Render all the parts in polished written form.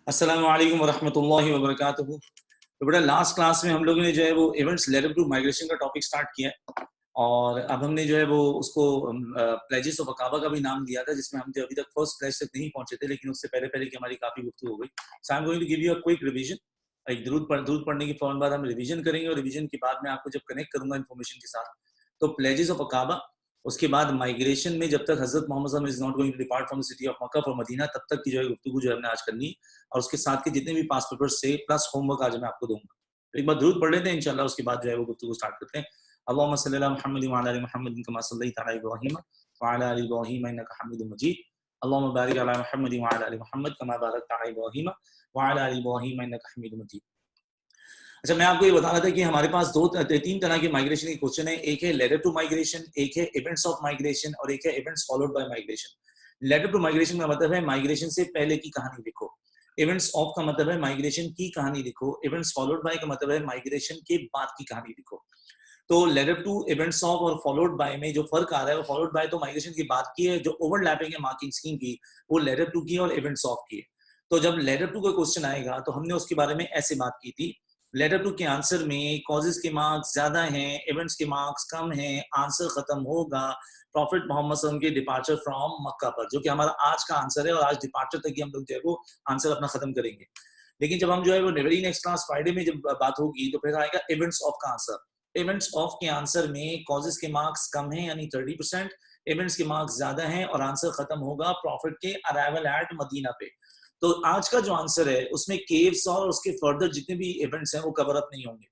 अस्सलाम वालेकुम वरहमतुल्लाहि वबरकातुहू। तो बेटा लास्ट क्लास में हम लोगों ने जो है वो इवेंट्स लेडर टू माइग्रेशन का टॉपिक स्टार्ट किया है और अब हमने जो है वो उसको प्लेजेस ऑफ अकाबा का भी नाम दिया था, जिसमें हम अभी तक फर्स्ट प्लेज तक नहीं पहुंचे थे, लेकिन उससे पहले पहले की हमारी काफी गुफ्तगू हो गई। So I am going to give you a quick revision. एक दुरूद पढ़ने के फौरन बाद हम रिवीजन करेंगे और रिवीजन के बाद में आपको जब कनेक्ट करूंगा इन्फॉर्मेशन के साथ, तो प्लेजेस ऑफ अकाबा, उसके बाद माइग्रेशन में जब तक हजरत Muhammad is not going to depart from the city of Mecca for Medina, तब तक की जो है गुफ्तगू जो है हमने आज करनी है, और उसके साथ के जितने भी पास पेपर्स से प्लस होमवर्क आज मैं आपको दूंगा। तो एक बार दुरूद पढ़ लेते हैं इंशाल्लाह, उसके बाद जो है वो गुफ्तगू स्टार्ट करते हैं। अल्लाहुम्मा सल्ली अला मुहम्मद व अला आलि मुहम्मद कमा सल्लैता अला इब्राहीम व अला आलि इब्राहीम इन्नका हमीदुम मजीद। अल्लाहुम्मा बारिक अला मुहम्मद व अला आलि मुहम्मद कमा बारकता अला इब्राहीम व अला आलि इब्राहीम इन्नका हमीदुम मजीद। अच्छा, मैं आपको ये बता रहा था कि हमारे पास तीन तरह के माइग्रेशन के क्वेश्चन है। एक है लेडर टू माइग्रेशन, एक है इवेंट्स ऑफ माइग्रेशन और एक है events followed by migration. Ladder to migration का मतलब है माइग्रेशन से पहले की कहानी लिखो। इवेंट्स ऑफ का मतलब है माइग्रेशन की कहानी लिखो। इवेंट्स फॉलोड बाय का मतलब है माइग्रेशन के बाद की कहानी लिखो। तो लेडर टू, इवेंट्स ऑफ और फॉलोड बाय में जो फर्क आ रहा है, वो फॉलोड बाय तो माइग्रेशन की बात की है, जो ओवरलैपिंग है मार्किंग स्कीम की वो लेडर टू की और इवेंट्स ऑफ की है। तो जब लेडर टू का क्वेश्चन आएगा तो हमने उसके बारे में ऐसे बात की थी। लेटर टू के आंसर में कॉजेज के मार्क्स ज्यादा हैं, इवेंट्स के मार्क्स कम हैं, आंसर खत्म होगा प्रॉफिट मोहम्मद सल्लल्लाहु अलैहि वसल्लम के डिपार्चर फ्रॉम मक्का पर, जो कि हमारा आज का आंसर है, और आज डिपार्चर तक ही हम लोग जो है वो आंसर अपना खत्म करेंगे। लेकिन जब हम जो है वो वेरी नेक्स्ट क्लास फ्राइडे में जब बात होगी तो फिर आएगा इवेंट्स ऑफ का आंसर। इवेंट्स ऑफ के आंसर में कॉजेज के मार्क्स कम हैं यानी 30%, इवेंट्स के मार्क्स ज्यादा हैं और आंसर खत्म होगा प्रॉफिट के अराइवल एट मदीना पे। तो आज का जो आंसर है उसमें केव्स और उसके फर्दर जितने भी इवेंट्स हैं वो कवर अप नहीं होंगे।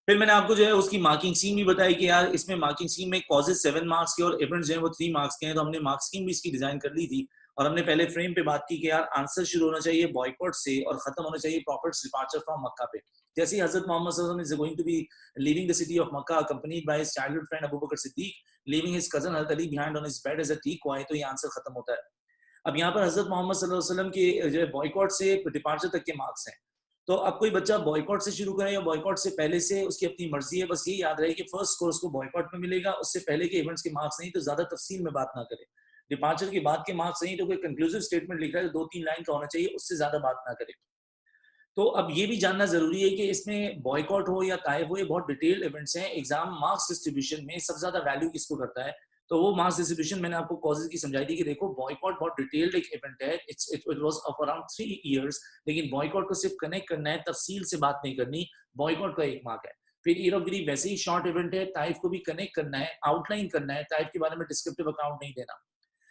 फिर मैंने आपको जो है उसकी मार्किंग स्कीम भी बताई कि यार इसमें मार्किंग स्कीम में कॉजेज 7 मार्क्स के और इवेंट्स जो है वो 3 मार्क्स के हैं, तो हमने मार्क्स स्कीम भी इसकी डिजाइन कर ली थी। और हमने पहले फ्रेम पे बात की कि यार आंसर शुरू होना चाहिए बॉयकॉट से और खत्म होना चाहिए प्रॉफिट्स डिपार्चर फ्रॉम मक्का पे। जैसे ही हजरत मोहम्मद सल्लल्लाहु अलैहि वसल्लम is going to be leaving the city of Makkah accompanied by his childhood friend Abu Bakr Siddiq, leaving his cousin Hazrat Ali behind on his bed as a decoy, तो ये आंसर खत्म होता है। अब यहाँ पर हजरत मोहम्मद सल्लल्लाहु अलैहि वसल्लम के जो है बॉयकॉट से डिपार्चर तक के मार्क्स हैं। तो अब कोई बच्चा बॉयकॉट से शुरू करे या बॉयकॉट से पहले से, उसकी अपनी मर्जी है। बस ये याद रहे कि फर्स्ट स्कोर उसको बॉयकॉट में मिलेगा, उससे पहले के इवेंट्स के मार्क्स नहीं, तो ज्यादा तफसील में बात ना करे। डिपार्चर के बाद के मार्क्स नहीं, तो कोई कंक्लूसिव स्टेटमेंट लिख रहा है तो 2-3 लाइन का होना चाहिए, उससे ज्यादा बात ना करे। तो अब ये भी जानना जरूरी है कि इसमें बॉयकॉट हो या ताइब हो, ये बहुत डिटेल्ड इवेंट्स हैं। एग्जाम मार्क्स डिस्ट्रीब्यूशन में सबसे ज्यादा वैल्यू किसको करता है, तो वो मार्क्स डिस्ट्रीब्यूशन मैंने आपको कॉजेज की समझाई थी कि देखो बॉयकॉट बहुत डिटेल्ड एक इवेंट है, it was of around 3 years, लेकिन बॉयकॉट को सिर्फ कनेक्ट करना है, तफसील से बात नहीं करनी। बॉयकॉट का 1 मार्क है। फिर ईयर ऑफ ग्रीव वैसे ही शॉर्ट इवेंट है, ताइफ को भी कनेक्ट करना है, आउटलाइन करना है, ताइफ के बारे में डिस्क्रिप्टिव अकाउंट नहीं देना।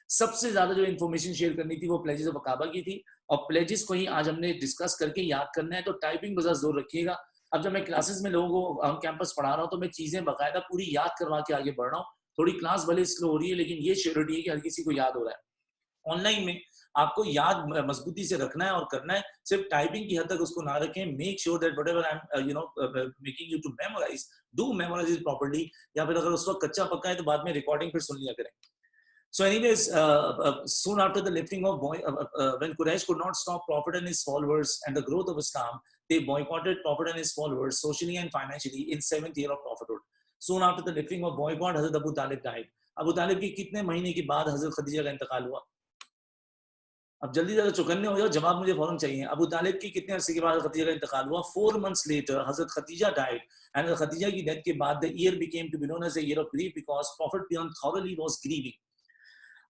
सबसे ज्यादा जो इन्फॉर्मेशन शेयर करनी थी वो प्लेजेस ऑफ अकाबा की थी, और प्लेजेस को ही आज हमने डिस्कस करके याद करना है, तो टाइपिंग पर जोर रखिएगा। अब जब मैं क्लासेस में लोगों को ऑन कैंपस पढ़ा रहा हूँ तो मैं चीजें बकायदा पूरी याद करवा के आगे बढ़ रहा हूँ। थोड़ी क्लास भले स्लो हो रही है, लेकिन ये श्योरिटी है कि हर किसी को याद हो रहा है। ऑनलाइन में आपको याद मजबूती से रखना है और करना है, सिर्फ टाइपिंग की हद तक उसको ना रखें। Make sure that whatever I am making you to memorise, do memorise it properly, या फिर अगर उस वक्त कच्चा पक्का है तो बाद में रिकॉर्डिंग फिर सुन लिया करें। So anyways, soon after the lifting of when Quraysh could not stop Prophet and his followers and the growth of Islam, they boycotted Prophet and his followers socially and financially in 7th year of prophethood. Soon after the lifting of boycott, Hazrat Abu Talib died. Abu तालिब की कितने महीने के बाद हजरत खदीजा का इंतकाल हुआ? अब जल्दी ज्यादा चौकन्ने हो जाओ, जवाब मुझे फौरन चाहिए। अबू तालिब की कितने अरसे के बाद खदीजा का इंतकाल हुआ? 4 months later Hazrat Khadija died, and Khadija की डेथ के बाद the year became to be known as a year of grief because Prophet beyond thoroughly was grieving.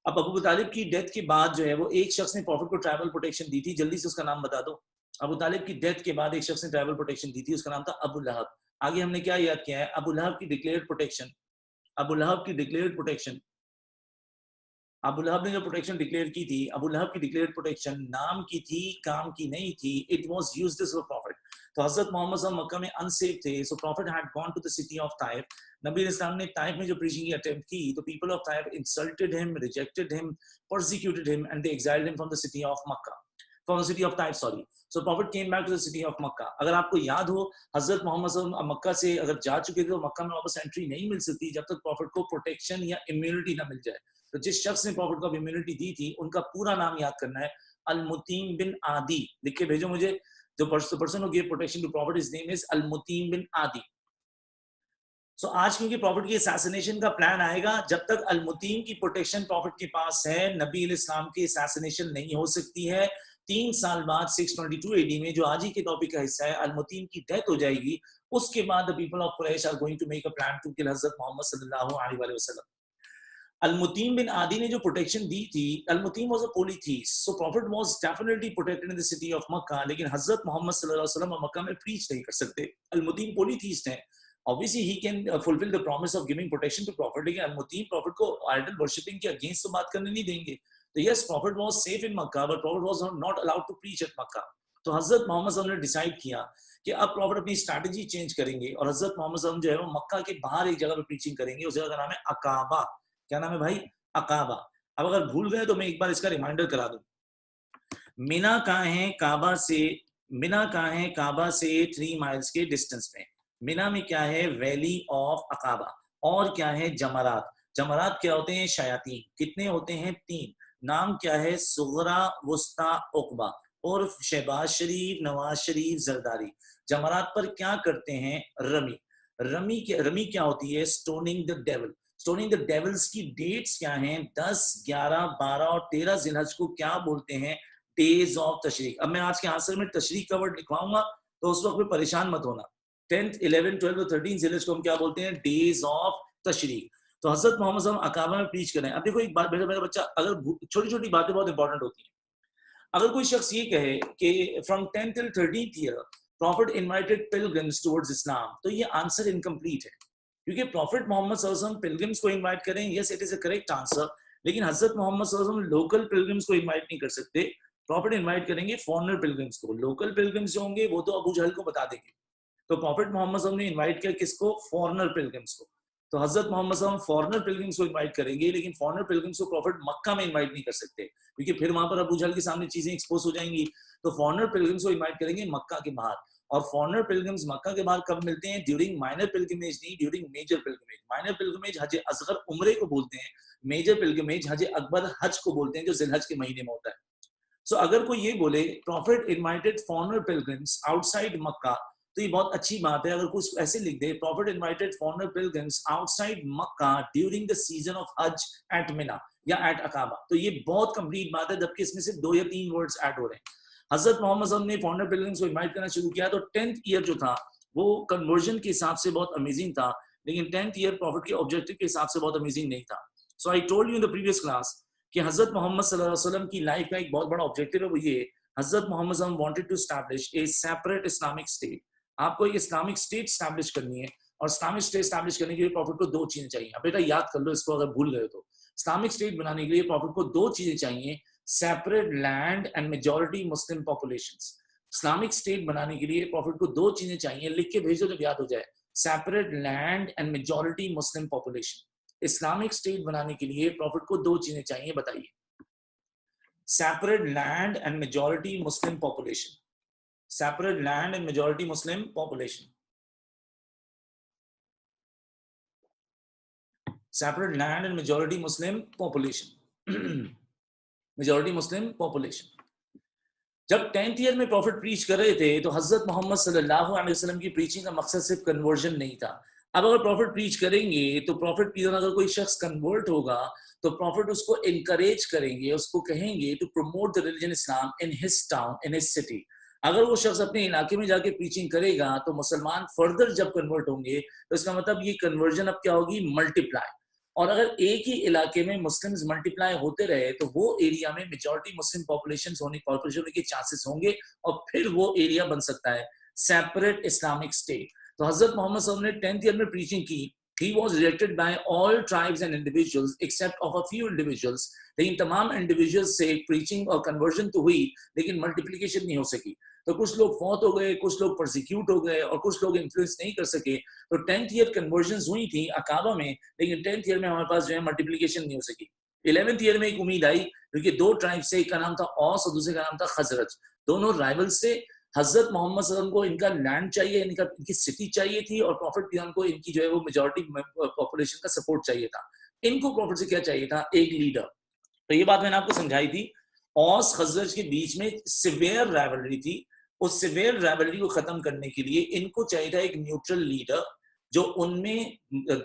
अब अबू तालिब की डेथ के बाद जो है वो एक शख्स ने प्रॉफिट को ट्रैवल प्रोटेक्शन दी थी, जल्दी से उसका नाम बता दो। अबू तालिब की डेथ के बाद एक शख्स ने ट्रैवल प्रोटेक्शन दी थी, उसका नाम था अबू लहब। आगे हमने क्या याद किया है? अबू लहब की डिक्लेयर्ड प्रोटेक्शन, अबू लहब की डिक्लेयर्ड प्रोटेक्शन, अबू लहब ने जो प्रोटेक्शन डिक्लेयर की थी, अबू लहब की डिक्लेयर्ड प्रोटेक्शन नाम की थी, काम की नहीं थी। It was used as a profit. तो हजरत मोहम्मद सल्लल्लाहु अलैहि वसल्लम मक्का में अनसेफ थे, so prophet had gone to the city of Taif. नबी इस्लाम ने ताइफ में जो प्रीचिंग की अटेम्प्ट की, तो people of Taif insulted him, rejected him, persecuted him, and they exiled him from the city of Makkah, from the city of Taif, sorry. So prophet came back to the city of Makkah. अगर आपको याद हो, हजरत Muhammad सल्लल्लाहु अलैहि वसल्लम मक्का से अगर जा चुके थे तो मक्का में वापस एंट्री नहीं मिल सकती जब तक प्रॉफिट को प्रोटेक्शन या इम्यूनिटी ना मिल जाए। तो जिस शख्स ने प्रॉफिट को इम्यूनिटी दी थी, उनका पूरा नाम याद करना है, अल-मुतीम बिन आदी। लिख के भेजो मुझे। जो person who give protection to prophet, his name is al-Mutim bin Adi. سو آج کیونکہ پروفٹ کی اساسینیشن کا پلان آئے گا, جب تک المتیم کی پروٹیکشن پروفٹ کے پاس ہے, نبی علیہ السلام کی اساسینیشن نہیں ہو سکتی ہے. 3 سال بعد 622 AD میں, جو آج ہی کے ٹاپک کا حصہ ہے, المتیم کی ڈیتھ ہو جائے گی. اس کے بعد the people of Quraysh are going to make a plan to kill حضرت محمد صلی اللہ علیہ وسلم. المتیم بن عادی نے جو پروٹیکشن دی تھی, المتیم was a polytheist, so prophet was definitely protected in the city of Makkah, لیکن حضرت محمد صلی اللہ علیہ وسلم مکہ میں پریچ نہیں کر سکتے. المتیم polytheist ہیں, obviously he can fulfill the promise of giving protection to prophet, لیکن المتیم prophet کو idol worshipping کے against تو بات کرنے نہیں دیں گے. تو yes, prophet was safe in Makkah, but prophet was not allowed to preach at Makkah. تو حضرت محمد صلی اللہ علیہ وسلم نے ڈیسائیڈ کیا کہ اب پروفٹ اپنی اسٹریٹجی چینج کریں گے, اور حضرت محمد صلی اللہ علیہ وسلم جو ہے وہ مکہ کے باہر ایک جگہ پہ پریچنگ کریں گے. اس جگہ کا نام ہے عقابہ. کیا نام ہے بھائی؟ عقابہ. اب اگر بھول گئے تو میں ایک بار اس کا ریمائنڈر کرا دوں. مینا کہاں ہے کعبہ سے؟ مینا کہاں ہے کعبہ سے 3 مائلز کے ڈسٹنس میں. مینا میں کیا ہے؟ Valley of Aqabah. اور کیا ہے؟ جمرات. جمرات کیا ہوتے ہیں؟ شیاطین. کتنے ہوتے ہیں؟ 3. نام کیا ہے؟ صغرا, وسطی, عقبہ. اور شہباز شریف, نواز شریف, زرداری. جمرات پر کیا کرتے ہیں؟ رمی. رمی کیا ہوتی ہے؟ سٹوننگ دا ڈیول. سٹوننگ دا ڈیولز کی ڈیٹس کیا ہیں؟ 10, 11, 12 اور 13 ذی الحج کو کیا بولتے ہیں؟ Days of Tashreeq. اب میں آج کے آنسر میں تشریق کا ورڈ لکھواؤں گا, تو اس وقت میں پریشان مت ہونا. 10th, 11, 12 اور 13 ذی الحج کو ہم کیا بولتے ہیں؟ Days of Tashreeq. تو حضرت محمد صلی اللہ علیہ وسلم عقابہ میں پریچ کریں. اب دیکھو ایک بات, میرا بچہ, اگر چھوٹی چھوٹی باتیں بہت امپورٹنٹ ہوتی ہیں. اگر کوئی شخص یہ کہے کہ from 10th till 13th year prophet invited pilgrims towards Islam, تو یہ آنسر انکمپلیٹ ہے, کیونکہ پروفٹ محمد صلی اللہ علیہ وسلم pilgrims کو انوائٹ کریں. yes, it is a correct answer, لیکن حضرت محمد صلی اللہ علیہ وسلم لوکل pilgrims کو انوائٹ نہیں کر سکتے. پروفٹ انوائٹ کریں گے فارنر pilgrims کو. لوکل pilgrims جو ہوں گے وہ تو ابو جہل کو بتا دیں گے. تو پروفٹ محمد صلی اللہ علیہ وسلم نے انوائٹ کیا کس کو؟ فارنر pilgrims کو. تو حضرت محمد صلی اللہ علیہ وسلم فارنر pilgrims کو انوائٹ کریں گے, لیکن فارنر pilgrims کو پروفٹ مکہ میں انوائٹ نہیں کر سکتے, کیونکہ پھر وہاں پر ابو جہل کے سامنے چیزیں ایکسپوز ہو جائیں گی. تو فارنر pilgrims کو انوائٹ کریں گے مکہ کے باہر. اور فارنر pilgrims مکہ کے باہر کب ملتے ہیں؟ ڈیورنگ مائنر pilgrimage نہیں, during major pilgrimage. Minor pilgrimage حج اصغر عمرے کو بولتے ہیں, میجر pilgrimage حج اکبر حج کو بولتے ہیں, جو ذی الحج کے مہینے میں ہوتا ہے. سو اگر کوئی یہ بولے prophet invited foreigner pilgrims outside Makkah, تو یہ بہت اچھی بات ہے. اگر کچھ ایسے لکھ دے prophet invited foreigner pilgrims outside Makkah during the season of Hajj at Mina یا ایٹ عقابہ, تو یہ بہت کمپلیٹ بات ہے, جبکہ اس میں صرف 2 یا 3 ورڈز ایڈ ہو رہے ہیں. حضرت محمد صلی اللہ علیہ وسلم نے فارنر pilgrims کو انوائٹ کرنا شروع کیا, تو 10th ایئر جو تھا وہ کنورژن کے حساب سے بہت امیزنگ تھا, لیکن 10th ایئر پروفٹ کے آبجیکٹو کے حساب سے بہت امیزنگ نہیں تھا. So I told you in the previous class کہ حضرت محمد صلی اللہ علیہ وسلم کی لائف کا ایک بہت بڑا آبجیکٹو ہے, وہ یہ حضرت محمد صلی اللہ علیہ وسلم wanted to establish a separate Islamic state. آپ کو ایک اسلامک اسٹیٹ اسٹیبلش کرنی ہے, اور اسلامک اسٹیٹ اسٹیبلش کرنے کے لیے پروفٹ کو 2 چیزیں چاہیے. اب بیٹا یاد کر لو اس کو, اگر بھول گئے تو. اسلامک اسٹیٹ بنانے کے لیے پروفٹ کو 2 چیزیں چاہیے, separate land and majority Muslim populations. Islamic state بنانے کے لیے پروفٹ کو 2 چیزیں چاہیے, لکھ کے بھیج دو جب یاد ہو جائے. Separate land and majority Muslim population. Islamic state بنانے کے لیے پروفٹ کو 2 چیزیں چاہیے, بتائیے. Separate land and majority Muslim population. Separate land and majority Muslim population. Separate land and majority Muslim population. Majority Muslim population. جب 10th ایئر میں profit preach کر رہے تھے تو حضرت محمد صلی اللہ علیہ وسلم کی پریچنگ کا مقصد صرف کنورژن نہیں تھا. اب اگر پروفٹ پریچ کریں گے تو پروفٹ کی اگر کوئی شخص کنورٹ ہوگا تو پروفٹ اس کو انکریج کریں گے, اس کو کہیں گے to promote the religion Islam in his town, in his city. اگر وہ شخص اپنے علاقے میں جا کے پریچنگ کرے گا تو مسلمان فردر جب کنورٹ ہوں گے تو اس کا مطلب یہ کنورژن اب کیا ہوگی؟ ملٹیپلائی. اور اگر ایک ہی علاقے میں مسلمز ملٹیپلائی ہوتے رہے تو وہ ایریا میں میجورٹی مسلم پاپولیشن ہونے کے چانسز ہوں گے, اور پھر وہ ایریا بن سکتا ہے سیپریٹ اسلامک اسٹیٹ. تو حضرت محمد صلی اللہ علیہ وسلم نے 10th ایئر میں پریچنگ کی. He was rejected by all tribes and individuals except of a few individuals. لیکن تمام انڈیویجولز سے پریچنگ اور کنورژن تو ہوئی, لیکن ملٹیپلیکیشن نہیں ہو سکی. تو کچھ لوگ فوت ہو گئے, کچھ لوگ پرسیکیوٹ ہو گئے, اور کچھ لوگ انفلوئنس نہیں کر سکے. تو 10th ایئر کنورژنز ہوئی تھیں عقابہ میں, لیکن 10th ایئر میں ہمارے پاس جو ہے ملٹیپلیکیشن نہیں ہو سکی. 11th ایئر میں ایک امید آئی, کیونکہ 2 ٹرائب سے, ایک کا نام تھا اوس اور دوسرے کا نام تھا خزرج, دونوں رائیولز سے. حضرت محمد صلی اللہ علیہ وسلم کو ان کا لینڈ چاہیے, ان کی سٹی چاہیے تھی, اور پروفٹ بھی ان کو ان کی جو ہے وہ میجورٹی پاپولیشن کا سپورٹ چاہیے تھا. ان کو پروفٹ سے کیا چاہیے تھا؟ ایک لیڈر. تو یہ بات میں نے آپ کو سمجھائی تھی. اوس خزرج کے بیچ میں سیویئر رائیولری تھی. اس سیویئر رائیولری کو ختم کرنے کے لیے ان کو چاہیے تھا ایک نیوٹرل لیڈر, جو ان میں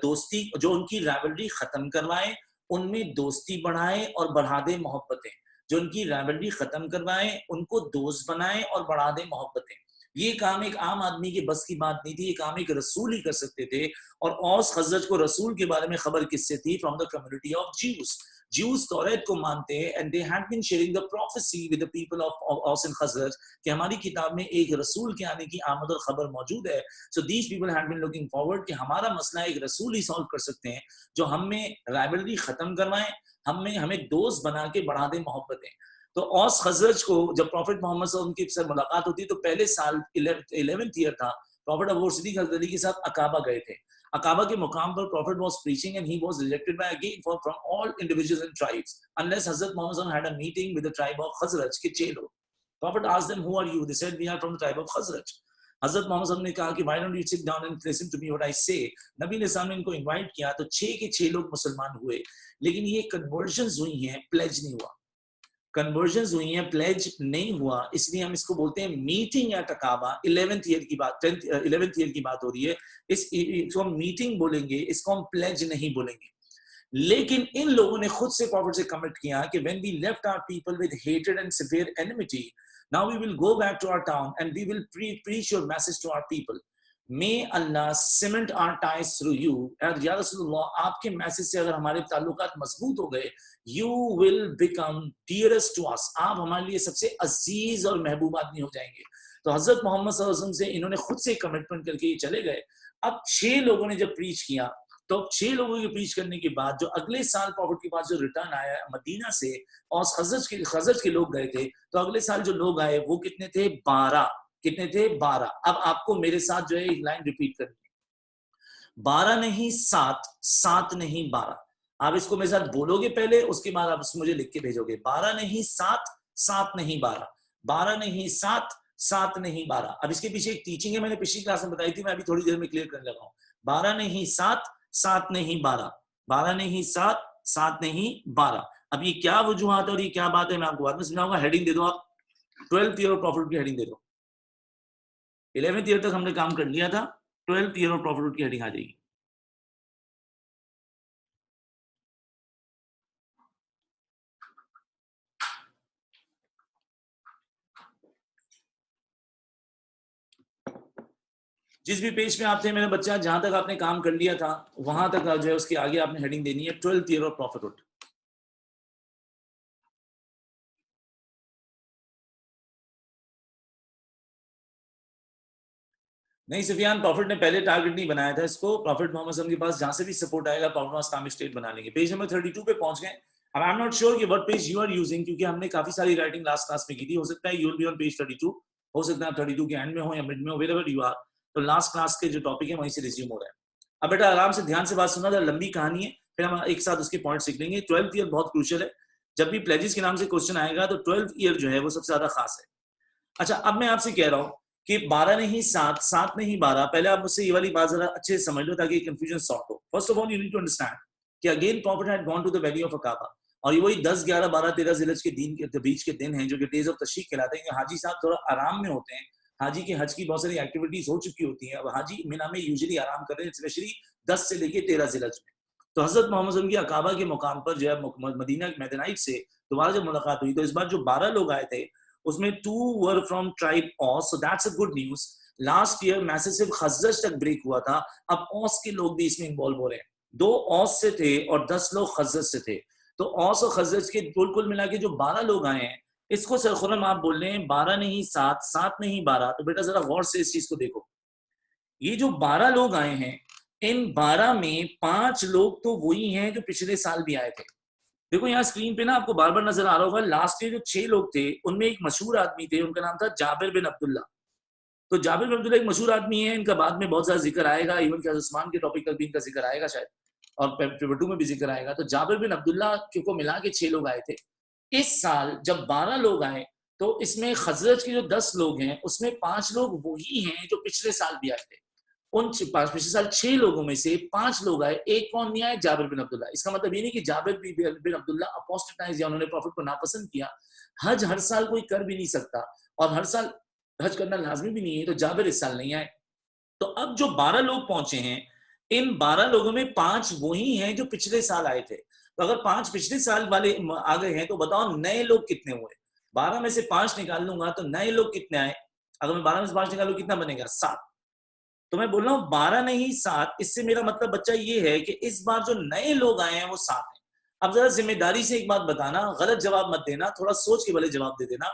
دوستی، جو ان کی رائولری ختم کروائے، ان میں دوستی بڑھائے اور بڑھا دے محبتیں، جو ان کی رائولری ختم کروائے، ان کو دوست بنائے اور بڑھا دے محبتیں. یہ کام ایک عام آدمی کے بس کی بات نہیں تھی، یہ کام ایک رسول ہی کر سکتے تھے. اور اوس خزرج کو رسول کے بارے میں خبر کس سے تھی؟ From the community of Jews. Jews توریت کو مانتے ہیں and they had been sharing the prophecy with the people of Aus and Khazraj کہ ہماری کتاب میں ایک رسول کے آنے کی آمد اور خبر موجود ہے. So these people had been looking forward کہ ہمارا مسئلہ ایک رسول ہی سالو کر سکتے ہیں جو ہم میں رائولری ختم کروائیں، ہمیں دوست بنا کے بڑھا دیں محبتیں. تو اوس خزرج کو جب پروفٹ محمد صلی اللہ علیہ وسلم کی سے ملاقات ہوتی تو پہلے سال 11th ایئر تھا. پروفٹ ابو بکر صدیق حضرت علی کے ساتھ عقابہ گئے تھے. عقابہ کے مقام پر prophet was preaching and he was rejected by again from all individuals and tribes unless Hazrat Muhammad صلی اللہ علیہ وسلم had a meeting with the tribe of Khazraj کہ 6 لوگ. Prophet asked them, who are you? They said, we are from the tribe of Khazraj. حضرت محمد صلی اللہ علیہ وسلم نے کہا کہ why don't you sit down and listen to me what I say. نبی علیہ السلام نے ان کو انوائٹ کیا تو 6 کے 6 لوگ مسلمان ہوئے، لیکن یہ کنورژنز ہوئی ہیں، پلیج نہیں ہوا. کنورژنز ہوئی ہیں، پلیج نہیں ہوا. اس لیے ہم اس کو بولتے ہیں میٹنگ ایٹ عقابہ. 11th ایئر کی بات 11th ایئر کی بات ہو رہی ہے. اس کو ہم میٹنگ بولیں گے، اس کو ہم پلیج نہیں بولیں گے. لیکن ان لوگوں نے خود سے پروفٹ سے کمٹ کیا کہ when we left our people with hatred and severe enmity, now we will go back to our town and we will preach your message to our people. May Allah cement our ties through you. یا رسول اللہ، آپ کے message سے اگر ہمارے تعلقات مضبوط ہو گئے، you will become dearest to us. آپ ہمارے لیے سب سے عزیز اور محبوب آدمی ہو جائیں گے. تو حضرت محمد صلی اللہ علیہ وسلم سے انہوں نے خود سے کمٹمنٹ کر کے یہ چلے گئے. اب 6 لوگوں نے جب پریچ کیا تو 6 لوگوں کے پریچ کرنے کے بعد جو اگلے سال پروفٹ کے پاس جو ریٹرن آیا مدینہ سے اور خزرج کے لوگ گئے تھے، تو اگلے سال جو لوگ آئے وہ کتنے تھے؟ 12. کتنے تھے؟ 12. اب آپ کو میرے ساتھ جو ہے ایک لائن ریپیٹ کرنی ہے. 12 نہیں 7، 7 نہیں 12. آپ اس کو میرے ساتھ بولو گے پہلے، اس کے بعد آپ اس مجھے لکھ کے بھیجو گے. 12 نہیں 7، 7 نہیں 12. 12 نہیں 7، 7 نہیں 12. اب اس کے پیچھے ایک ٹیچنگ ہے، میں نے پچھلی کلاس میں بتائی تھی، میں ابھی تھوڑی دیر میں کلیئر کرنے لگا ہوں. 12 نہیں 7، 7 نہیں 12. 12 نہیں 7، 7 نہیں 12. اب یہ کیا وجوہات اور یہ کیا بات ہے میں آپ کو بعد میں سمجھاؤں گا. ہیڈنگ دے دو آپ، 12th ایئر آف پروفٹ کی ہیڈنگ دے دو. 11th ایئر تک ہم نے کام کر لیا تھا، 12th ایئر آف پروفٹ کی ہیڈنگ آ جائے گی. جس بھی پیج میں آپ تھے میرے بچہ، جہاں تک آپ نے کام کر لیا تھا وہاں تک جو ہے اس کے آگے آپ نے ہیڈنگ دینی ہے 12th ایئر آف پروفٹ. نہیں سفیان، پروفٹ نے پہلے ٹارگٹ نہیں بنایا تھا اس کو. پروفٹ محمد صلی اللہ علیہ وسلم کے پاس جہاں سے بھی سپورٹ آئے گا پروفٹ اسلامک اسٹیٹ بنا لیں گے. پیج نمبر 32 پہ پہنچ گئے. اب آئی ایم ناٹ شیور کہ what page you are using، کیونکہ ہم نے کافی ساری رائٹنگ لاسٹ کلاس میں کی تھی. ہو سکتا ہے you will be on page 32، ہو سکتا ہے آپ 32 کے اینڈ میں ہو یا مڈ میں ہو، wherever you are. تو لاسٹ کلاس کے جو ٹاپک ہے وہیں سے ریزیوم ہو رہا ہے. اب بیٹا آرام سے دھیان سے بات سننا، ذرا لمبی کہانی ہے، پھر ہم ایک ساتھ اس کے پوائنٹ سیکھ لیں گے. 12th ایئر بہت کروشل ہے. جب بھی پلیجز کے نام سے کوشچن آئے گا تو 12th ایئر جو ہے وہ سب سے زیادہ خاص ہے. اچھا اب میں آپ سے کہہ رہا ہوں کہ 12 نہیں 7، 7 نہیں 12. پہلے آپ مجھ سے یہ والی بات ذرا اچھے سے سمجھ لو تاکہ کنفیوژن سارٹ ہو. First of all you need to understand کہ again prophet had gone to the valley of Aqabah, اور یہ وہی 10، 11، 12، 13 ذی الحجہ کے دن کے بیچ کے دن ہیں جو کہ ڈیز آف تشریق کہلاتے ہیں. حاجی صاحب تھوڑا آرام میں ہوتے ہیں، حاجی کے حج کی بہت ساری ایکٹیویٹیز ہو چکی ہوتی ہیں. اب حاجی مینا میں یوزلی آرام کر رہے ہیں، اسپیشلی 10 سے لے کے 13 ذی الحجہ میں. تو حضرت محمد صلی اللہ علیہ وسلم کی عقابہ کے مقام پر جو ہے مدینہ میدانائٹ سے دوبارہ جب ملاقات ہوئی تو اس بار جو 12 لوگ آئے تھے اس میں 2 were from tribe Aus, so that's a good news. Last year message صرف خزرج تک بریک ہوا تھا، اب اوس کے لوگ بھی اس میں انوالو ہو رہے ہیں. 2 اوس سے تھے اور 10 لوگ خزرج سے تھے. تو اوس اور خزرج کے کل ملا کے جو 12 لوگ آئے ہیں، اس کو سر خرم آپ بول رہے ہیں 12 نہیں 7، 7 نہیں 12. تو بیٹا ذرا غور سے اس چیز کو دیکھو. یہ جو 12 لوگ آئے ہیں ان 12 میں 5 لوگ تو وہی ہیں جو پچھلے سال بھی آئے تھے. دیکھو یہاں اسکرین پہ نا آپ کو بار بار نظر آ رہا ہوگا، لاسٹ ایئر جو 6 لوگ تھے ان میں ایک مشہور آدمی تھے، ان کا نام تھا جابر بن عبداللہ. تو جابر بن عبداللہ ایک مشہور آدمی ہے، ان کا بعد میں بہت زیادہ ذکر آئے گا، ایون کہ عثمان کے ٹاپک پر بھی ان کا ذکر آئے گا شاید، اور پیپر 2 میں بھی ذکر آئے گا. تو جابر بن عبداللہ کو ملا کے 6 لوگ آئے تھے. اس سال جب 12 لوگ آئے تو اس میں خزرج کے جو 10 لوگ ہیں اس میں 5 لوگ وہی ہیں جو پچھلے سال بھی آئے تھے. ان پچھلے سال 6 لوگوں میں سے 5 لوگ آئے، ایک کون نہیں آئے؟ جابر بن عبداللہ. اس کا مطلب یہ نہیں کہ جابر بن عبداللہ اپوسٹیٹائز یا انہوں نے پروفٹ کو ناپسند کیا. حج ہر سال کوئی کر بھی نہیں سکتا اور ہر سال حج کرنا لازمی بھی نہیں ہے، تو جابر اس سال نہیں آئے. تو اب جو 12 لوگ پہنچے ہیں इन 12 लोगों में 5 वही हैं जो पिछले साल आए थे। तो अगर 5 पिछले साल वाले आ गए हैं तो बताओ नए लोग कितने हुए? 12 में से 5 निकाल लूंगा तो नए लोग कितने आए? अगर मैं 12 में से 5 निकालूं कितना बनेगा? 7। तो मैं बोल रहा हूँ 12 नहीं 7। इससे मेरा मतलब बच्चा ये है कि इस बार जो नए लोग आए हैं वो 7 हैं। अब जरा जिम्मेदारी से एक बात बताना, गलत जवाब मत देना, थोड़ा सोच के भले जवाब दे देना।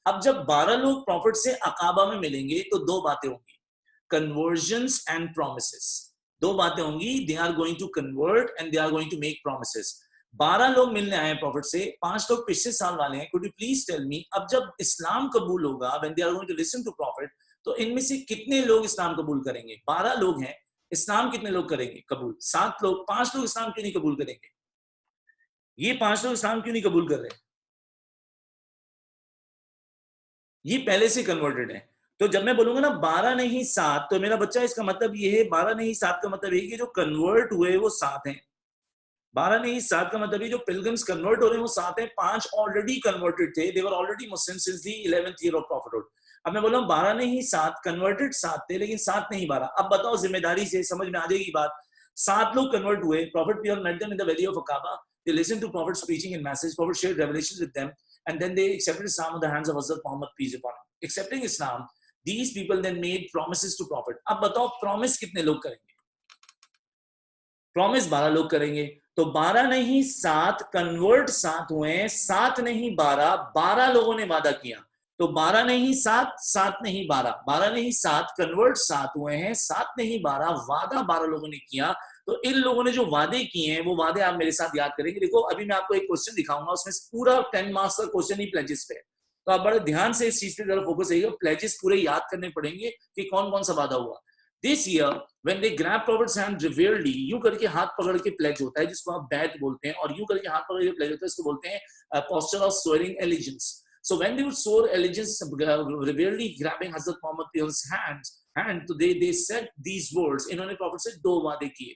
अब जब 12 लोग प्रॉफिट से अकाबा में मिलेंगे तो दो बातें होंगी, कन्वर्जन्स एंड प्रोमिसेस। दो बातें होंगी, they are going to convert and they are going to make promises. 12 लोग मिलने आए हैं प्रॉफिट से, 5 लोग पिछले साल वाले हैं। Could you please tell me, अब जब इस्लाम कबूल होगा, when they are going to listen to prophet, तो इनमें से कितने लोग इस्लाम कबूल करेंगे? 12 लोग हैं, इस्लाम कितने लोग करेंगे कबूल? 7 लोग। 5 लोग इस्लाम क्यों नहीं कबूल करेंगे? ये 5 लोग इस्लाम क्यों नहीं कबूल कर रहे? ये पहले से कन्वर्टेड है। तो जब मैं बोलूंगा ना 12 नहीं 7, तो मेरा बच्चा इसका मतलब ये है, 12 नहीं 7 का मतलब ये कि जो कन्वर्ट हुए वो 7 हैं। 12 नहीं 7 का मतलब ये जो पिलग्रिम्स कन्वर्ट हो रहे हैं वो 7 हैं। 5 ऑलरेडी कन्वर्टेड थे, they were already Muslim since the 11th year of prophethood. अब मैं बोल रहा हूँ 12 नहीं 7, कन्वर्टेड 7 थे लेकिन 7 नहीं 12। अब बताओ, जिम्मेदारी से समझ में आ जाएगी बात। 7 लोग कन्वर्ट हुए, prophet peer met them in the valley of Aqaba, they listen to prophet's preaching and message, prophet shared revelations with them, and then they accepted Islam at the hands of Hazrat Muhammad peace upon him. Accepting Islam, these people then made promises to Prophet. अब बताओ promise कितने लोग करेंगे? Promise 12 लोग करेंगे। तो 12 नहीं 7, convert 7 हुए हैं, 7 नहीं 12, 12 लोगों ने वादा किया। तो 12 नहीं 7, 7 नहीं 12, 12 नहीं 7, कन्वर्ट 7 हुए हैं, 7 नहीं 12, वादा 12 लोगों ने किया। तो इन लोगों ने जो वादे किए हैं वो वादे आप मेरे साथ याद करेंगे। देखो अभी मैं आपको एक क्वेश्चन दिखाऊंगा, उसमें पूरा 10 मार्क्स का क्वेश्चन ही प्लेजेस पे है। तो आप बड़े ध्यान से इस चीज पे जरा फोकस रहिएगा, प्लेजेस पूरे याद करने पड़ेंगे कि कौन कौन सा वादा हुआ। This year, when they grab Prophet's hand reverently, यूं करके हाथ पकड़ के प्लेज होता है जिसको आप बैट बोलते हैं, और यूं करके हाथ पकड़ के प्लेज होता है इसको बोलते हैं posture of swearing allegiance. So when they would swear allegiance, reverently grabbing Hazrat Muhammad's hand, तो they said these words. इन्होंने Prophet से दो वादे किए।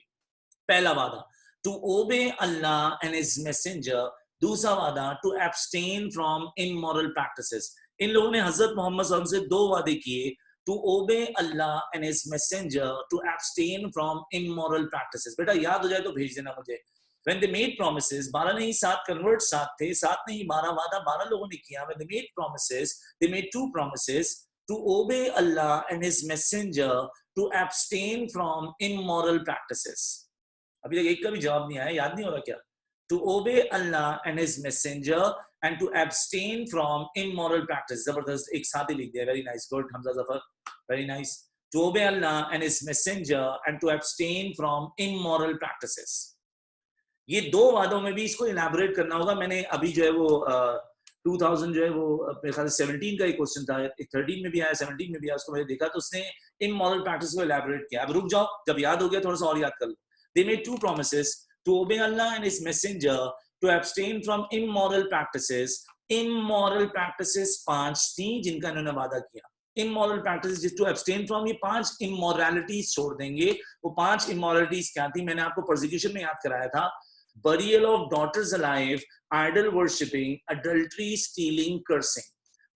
पहला वादा to obey Allah and His Messenger, दूसरा वादा to abstain from immoral practices. इन लोगों ने हजरत मोहम्मद सल्लल्लाहु अलैहि वसल्लम से दो वादे किए, to obey Allah and His Messenger, to abstain from immoral practices. बेटा याद हो जाए तो भेज देना मुझे। When they made promises, 12 नहीं 7, convert 7 थे, 7 नहीं 12, वादा 12 लोगों ने किया। When they made promises, they made two promises, to obey Allah and His Messenger, to abstain from immoral practices. अभी तक एक का भी जवाब नहीं आया, याद नहीं हो रहा क्या? To obey Allah and His Messenger and to abstain from immoral practice. जबरदस्त, एक साथ ही लिख दिया, very nice, good Hamza Zafar, very nice. To obey Allah and His Messenger and to abstain from immoral practices. ये दो वादों में भी इसको इलैबोरेट करना होगा। मैंने अभी जो है वो 2000 जो है वो मेरे ख्याल से 17 का एक क्वेश्चन था, 13 में भी आया, 17 में भी आया, उसको मैंने देखा तो उसने इमोरल प्रैक्टिस को इलैबोरेट किया। अब रुक जाओ, जब याद हो गया थोड़ा सा और याद कर लो। They made two promises, to obey Allah and His Messenger, to abstain from immoral practices. Immoral practices 5 थी जिनका इन्होंने वादा किया। Immoral practices to abstain from, ये 5 immoralities छोड़ देंगे। वो 5 immoralities क्या थी? मैंने आपको persecution में याद कराया था। Burial of daughters alive, idol worshipping, adultery, stealing, cursing.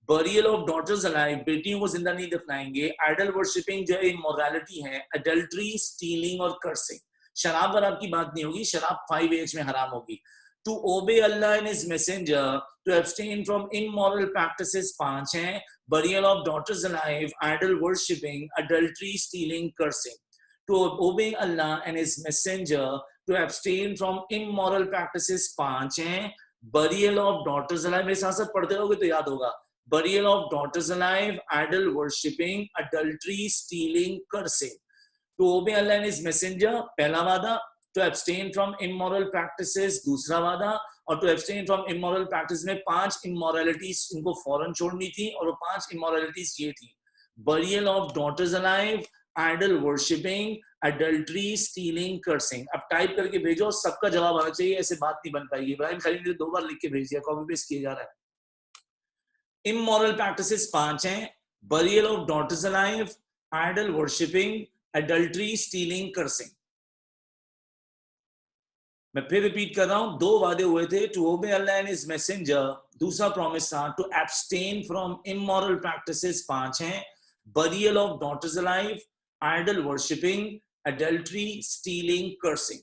Burial of daughters alive, बेटियों को जिंदा नहीं दफनाएंगे। Idol worshipping जो है immorality है। Adultery, stealing और cursing. शराब वराब की बात नहीं होगी, शराब 5H में हराम होगी। To obey Allah and His Messenger, to abstain from immoral practices 5 हैं, burial of daughters alive, idol worshipping, adultery, stealing, cursing. To obey Allah and His Messenger, to abstain from immoral practices 5 हैं, burial of daughters alive, मेरे साथ साथ पढ़ते रहोगे तो याद होगा। Burial of daughters alive, idol worshipping, adultery, stealing, cursing. To obey Allah and His Messenger, पहला वादा, to abstain from immoral practices दूसरा वादा, और to abstain from immoral practices में 5 immoralities इनको फौरन छोड़नी थी, और वो 5 immoralities ये थी: burial of daughters alive, idol worshipping, adultery, stealing, cursing. अब टाइप करके भेजो, सबका जवाब आना चाहिए, ऐसे बात नहीं बन पाएगी। इब्राहिम खलील ने 2 बार लिख के भेज दिया, कॉपी पेस्ट किया जा रहा है। Immoral practices 5 हैं: burial of daughters alive, idol worshipping, adultery, stealing, cursing. मैं फिर रिपीट कर रहा हूं, 2 वादे हुए थे, to obey Allah and His Messenger, दूसरा प्रॉमिस था to abstain from immoral practices 5 हैं: burial of daughters alive, idol worshipping, adultery, stealing, cursing.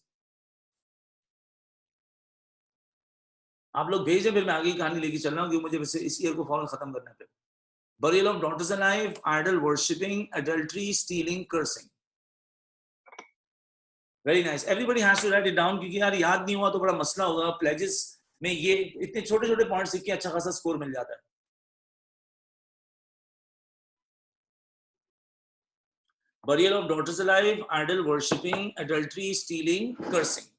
आप लोग भेजें, फिर मैं आगे की कहानी लेके चल रहा हूँ क्योंकि मुझे वैसे इस ईयर को फौरन खत्म करना है. Burial of daughters alive, idol worshipping, adultery, stealing, cursing. Very nice. Everybody has to write it down क्योंकि यार याद नहीं हुआ तो बड़ा मसला होगा. Pledges में ये इतने छोटे छोटे पॉइंट्स लिख के अच्छा खासा स्कोर मिल जाता है. Burial of daughters alive, idol worshipping, adultery, stealing, cursing.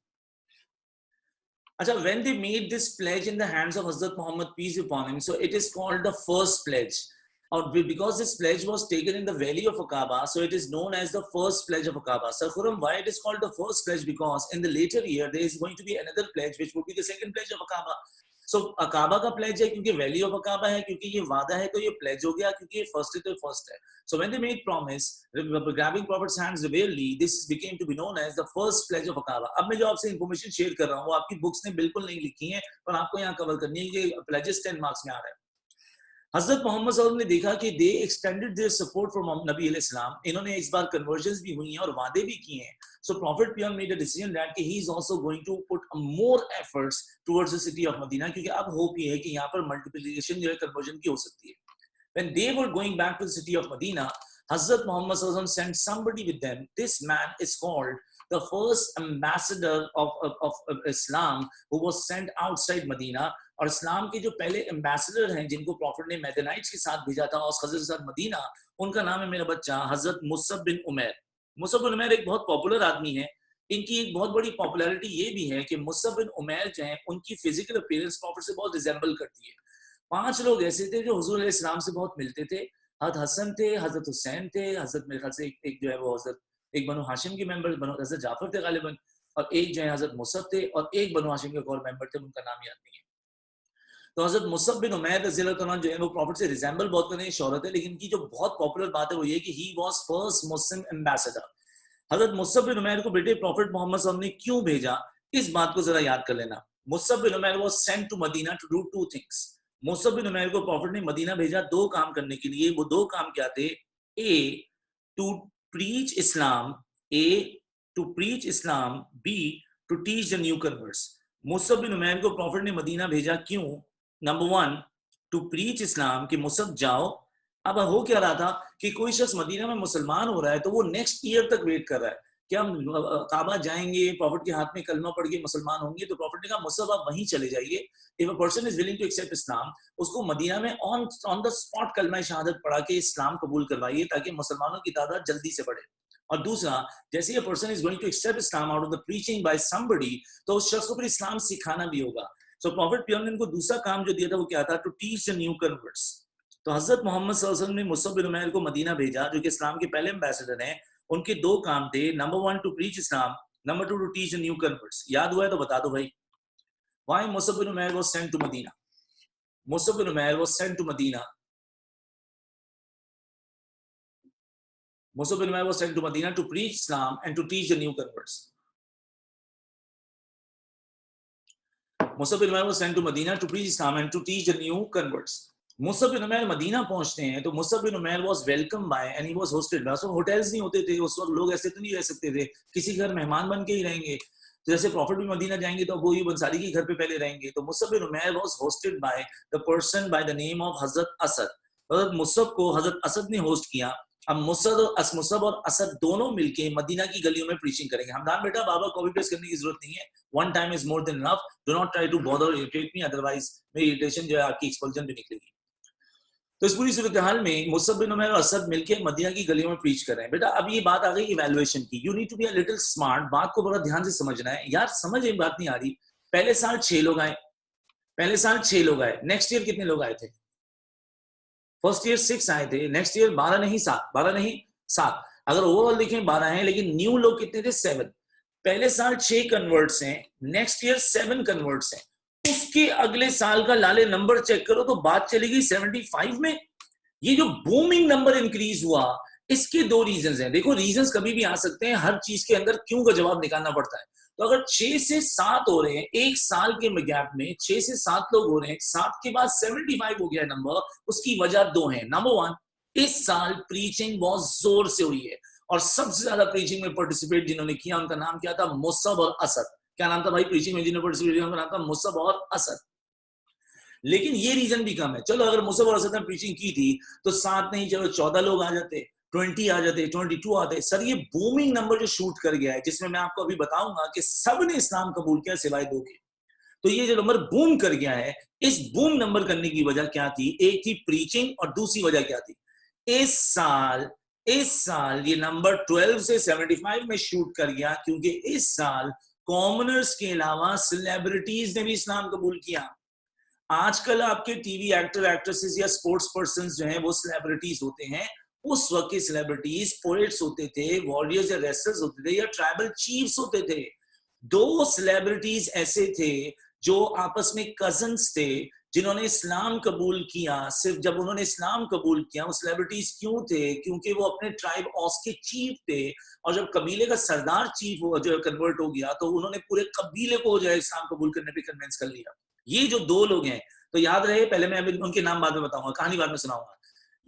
Achha, when they made this pledge in the hands of Hazrat Muhammad, peace be upon him, so it is called the first pledge. Or because this pledge was taken in the valley of Aqaba, so it is known as the first pledge of Aqaba. Sir Khurram, why it is called the first pledge? Because in the later year, there is going to be another pledge, which would be the second pledge of Aqaba. So Aqaba का pledge है क्योंकि valley of Aqaba है, क्योंकि ये वादा है तो ये pledge हो गया, क्योंकि ये first है तो first है. So when they made promise, grabbing Prophet's hands reverently, this became to be known as the first pledge of Aqaba. अब मैं जो आपसे information share कर रहा हूँ, वो आपकी books ने बिल्कुल नहीं लिखी है, पर आपको यहाँ cover करनी है कि pledges 10 marks में आ रहा है. हजरत मोहम्मद सल्लल्लाहु अलैहि वसल्लम ने देखा कि they extended their support from नबी अलैहि सलाम, इन्होंने इस बार कन्वर्जन्स भी हुई हैं और वादे भी किए हैं. सो प्रॉफिट पियर मेड अ डिसीजन दैट कि he is also going to put more efforts towards the city of Madinah, क्योंकि अब होप ये है कि यहाँ पर मल्टीप्लिकेशन जो है कन्वर्जन की हो सकती है. When they were going back to the city of Medina, हजरत मोहम्मद सल्लल्लाहु अलैहि वसल्लम sent somebody with them. This man is called the first ambassador of Islam who was sent outside Medina. और इस्लाम के जो पहले एम्बेसडर हैं जिनको प्रॉफिट ने मैदनाइट्स के साथ भेजा था और खजर के साथ मदीना, उनका नाम है मेरा बच्चा हजरत मुसब बिन उमैर. मुसब बिन उमैर एक बहुत पॉपुलर आदमी है. इनकी एक बहुत बड़ी पॉपुलैरिटी ये भी है कि मुसब बिन उमैर जो है उनकी फिजिकल अपीयरेंस प्रॉफिट से बहुत रिजेंबल करती है. 5 लोग ऐसे थे जो हुजूर अलैहि सलाम से बहुत मिलते थे. हजरत हसन थे, हजरत हुसैन थे, हजरत मेरे ख्याल से एक जो है वो हजरत एक बनो हाशिम के मेंबर बनो हजरत जाफर थे गालिबन, और एक जो है हजरत मुसब थे, और एक बनो हाशिम के और मेंबर थे, उनका नाम याद नहीं है. तो हजरत मुसब बिन उमैर रज़ियल्लाहु अन्हु जो है वो प्रॉफिट से रिजेंबल बहुत करने की शौहरत है, लेकिन इनकी जो बहुत पॉपुलर बात है वो ये कि he was first Muslim ambassador. Hazrat Musab बिन उमैर को बेटे प्रॉफिट मोहम्मद सल्लल्लाहु अलैहि वसल्लम ने क्यों भेजा, इस बात को जरा याद कर लेना. मुसब बिन Umair was sent to Madinah to do 2 things. Musab बिन उमैर को प्रॉफिट ने मदीना भेजा 2 काम करने के लिए. वो 2 काम क्या थे? A to preach Islam, A to preach Islam, B to teach the new converts. Musab बिन उमैर को प्रॉफिट ने मदीना भेजा क्यों? नंबर 1 टू प्रीच इस्लाम, कि मुसब जाओ. अब हो क्या रहा था कि कोई शख्स मदीना में मुसलमान हो रहा है तो वो नेक्स्ट ईयर तक वेट कर रहा है कि हम काबा जाएंगे, प्रॉफिट के हाथ में कलमा पढ़ के मुसलमान होंगे. तो प्रॉफिट ने कहा मुसब आप वहीं चले जाइए. If a person is willing to accept Islam, उसको मदीना में ऑन द स्पॉट कलमा शहादत पढ़ा के इस्लाम कबूल करवाइए ताकि मुसलमानों की तादाद जल्दी से बढ़े. और दूसरा, जैसे ये person is going to accept Islam out of the preaching by somebody, तो उस शख्स को फिर इस्लाम सिखाना भी होगा. सो प्रॉफिट पियर ने इनको दूसरा काम जो दिया था वो क्या था? To teach the new converts. तो हजरत मोहम्मद सल्लल्लाहु अलैहि वसल्लम ने मुसब बिन उमैर को मदीना भेजा, जो कि इस्लाम के पहले एम्बेसडर हैं. उनके 2 काम थे. Number 1 to preach Islam, number 2 to teach the new converts. याद हुआ है तो बता दो भाई. Why Musab bin Umair was sent to Medina? Musab bin Umair was sent to Medina. Musab bin Umair was sent to Medina to preach Islam and to teach the new converts. Musab bin Umair was sent to Medina to preach Islam and to teach the new converts. Musab bin Umair Medina पहुंचते हैं तो Musab bin Umair was welcomed by and he was hosted by. So hotels नहीं होते थे उस वक्त, लोग ऐसे तो नहीं रह सकते थे, किसी घर मेहमान बन के ही रहेंगे. तो जैसे प्रॉफिट भी मदीना जाएंगे तो अबू अय्यूब अंसारी के घर पे पहले रहेंगे. तो Musab bin Umair was hosted by the person by the name of Hazrat Asad. Hazrat Musab को हजरत असद ने होस्ट किया. अब मुसब और असद दोनों मिलके मदीना की गलियों में प्रीचिंग करेंगे. हमदान बेटा बाबा कॉपी पेस्ट करने की जरूरत नहीं है. One time is more than enough. Do not try to bother और इरिटेट मी, अदरवाइज मेरी इरिटेशन जो है आपकी एक्सपल्जन भी निकलेगी. तो इस पूरी सूरत हाल में मुसब बिन उमैर और असद मिलके मदीना की गलियों में प्रीच कर रहे हैं. बेटा अब ये बात आ गई इवैल्यूएशन की. You need to be a little smart. बात को बड़ा ध्यान से समझना है यार. समझ एक बात नहीं आ रही. पहले साल 6 लोग आए, पहले साल 6 लोग आए. नेक्स्ट ईयर कितने लोग आए थे? फर्स्ट ईयर 6 आए थे, नेक्स्ट ईयर 12 नहीं 7. अगर ओवरऑल देखें 12 हैं, लेकिन न्यू लोग कितने थे? 7. पहले साल 6 कन्वर्ट्स हैं, नेक्स्ट ईयर 7 कन्वर्ट्स हैं. उसके अगले साल का लाले नंबर चेक करो तो बात चली गई 75 में. ये जो बूमिंग नंबर इंक्रीज हुआ, इसके 2 रीजंस हैं. देखो रीजंस कभी भी आ सकते हैं, हर चीज के अंदर क्यों का जवाब निकालना पड़ता है. तो अगर 6 से 7 हो रहे हैं एक साल के गैप में, 6 से 7 लोग हो रहे हैं, 7 के बाद 75 हो गया नंबर, उसकी वजह 2 है. नंबर 1, इस साल प्रीचिंग बहुत जोर से हुई है और सबसे ज्यादा प्रीचिंग में पार्टिसिपेट जिन्होंने किया उनका नाम क्या था? मुसब और असद। क्या नाम था भाई प्रीचिंग में जिन्होंने पार्टिसिपेट किया? उनका नाम था मुसब और असद। लेकिन ये रीजन भी कम है। चलो अगर मुसब और असद ने प्रीचिंग की थी तो 7 नहीं, चलो 14 लोग आ जाते, 20 आ जाते, 22 आते। सर ये बूमिंग नंबर जो शूट कर गया है, जिसमें मैं आपको अभी बताऊंगा कि सब ने इस्लाम कबूल किया सिवाय 2 के, तो ये जो नंबर बूम कर गया है, इस बूम नंबर करने की वजह क्या थी? एक थी प्रीचिंग और दूसरी वजह क्या थी? इस साल ये नंबर 12 से 75 में शूट कर गया, क्योंकि इस साल कॉमनर्स के अलावा सेलिब्रिटीज ने भी इस्लाम कबूल किया। आजकल आपके टीवी एक्टर एक्ट्रेसेस या स्पोर्ट्स पर्सन जो हैं वो सेलिब्रिटीज होते हैं। उस वक्त के सेलिब्रिटीज पोएट्स होते थे, वॉरियर्स या रेसलर्स होते थे, या ट्राइबल चीफ्स होते थे। 2 सेलिब्रिटीज ऐसे थे जो आपस में कजन्स थे, जिन्होंने इस्लाम कबूल किया। सिर्फ जब उन्होंने इस्लाम कबूल किया, वो सेलिब्रिटीज क्यों थे? क्योंकि वो अपने ट्राइब ऑस के चीफ थे, और जब कबीले का सरदार चीफ जो कन्वर्ट हो गया, तो उन्होंने पूरे कबीले को जो है इस्लाम कबूल करने पे कन्विंस कर लिया। ये जो 2 लोग हैं, तो याद रहे, पहले मैं अभी उनके नाम बाद में बताऊंगा, कहानी बाद में सुनाऊंगा।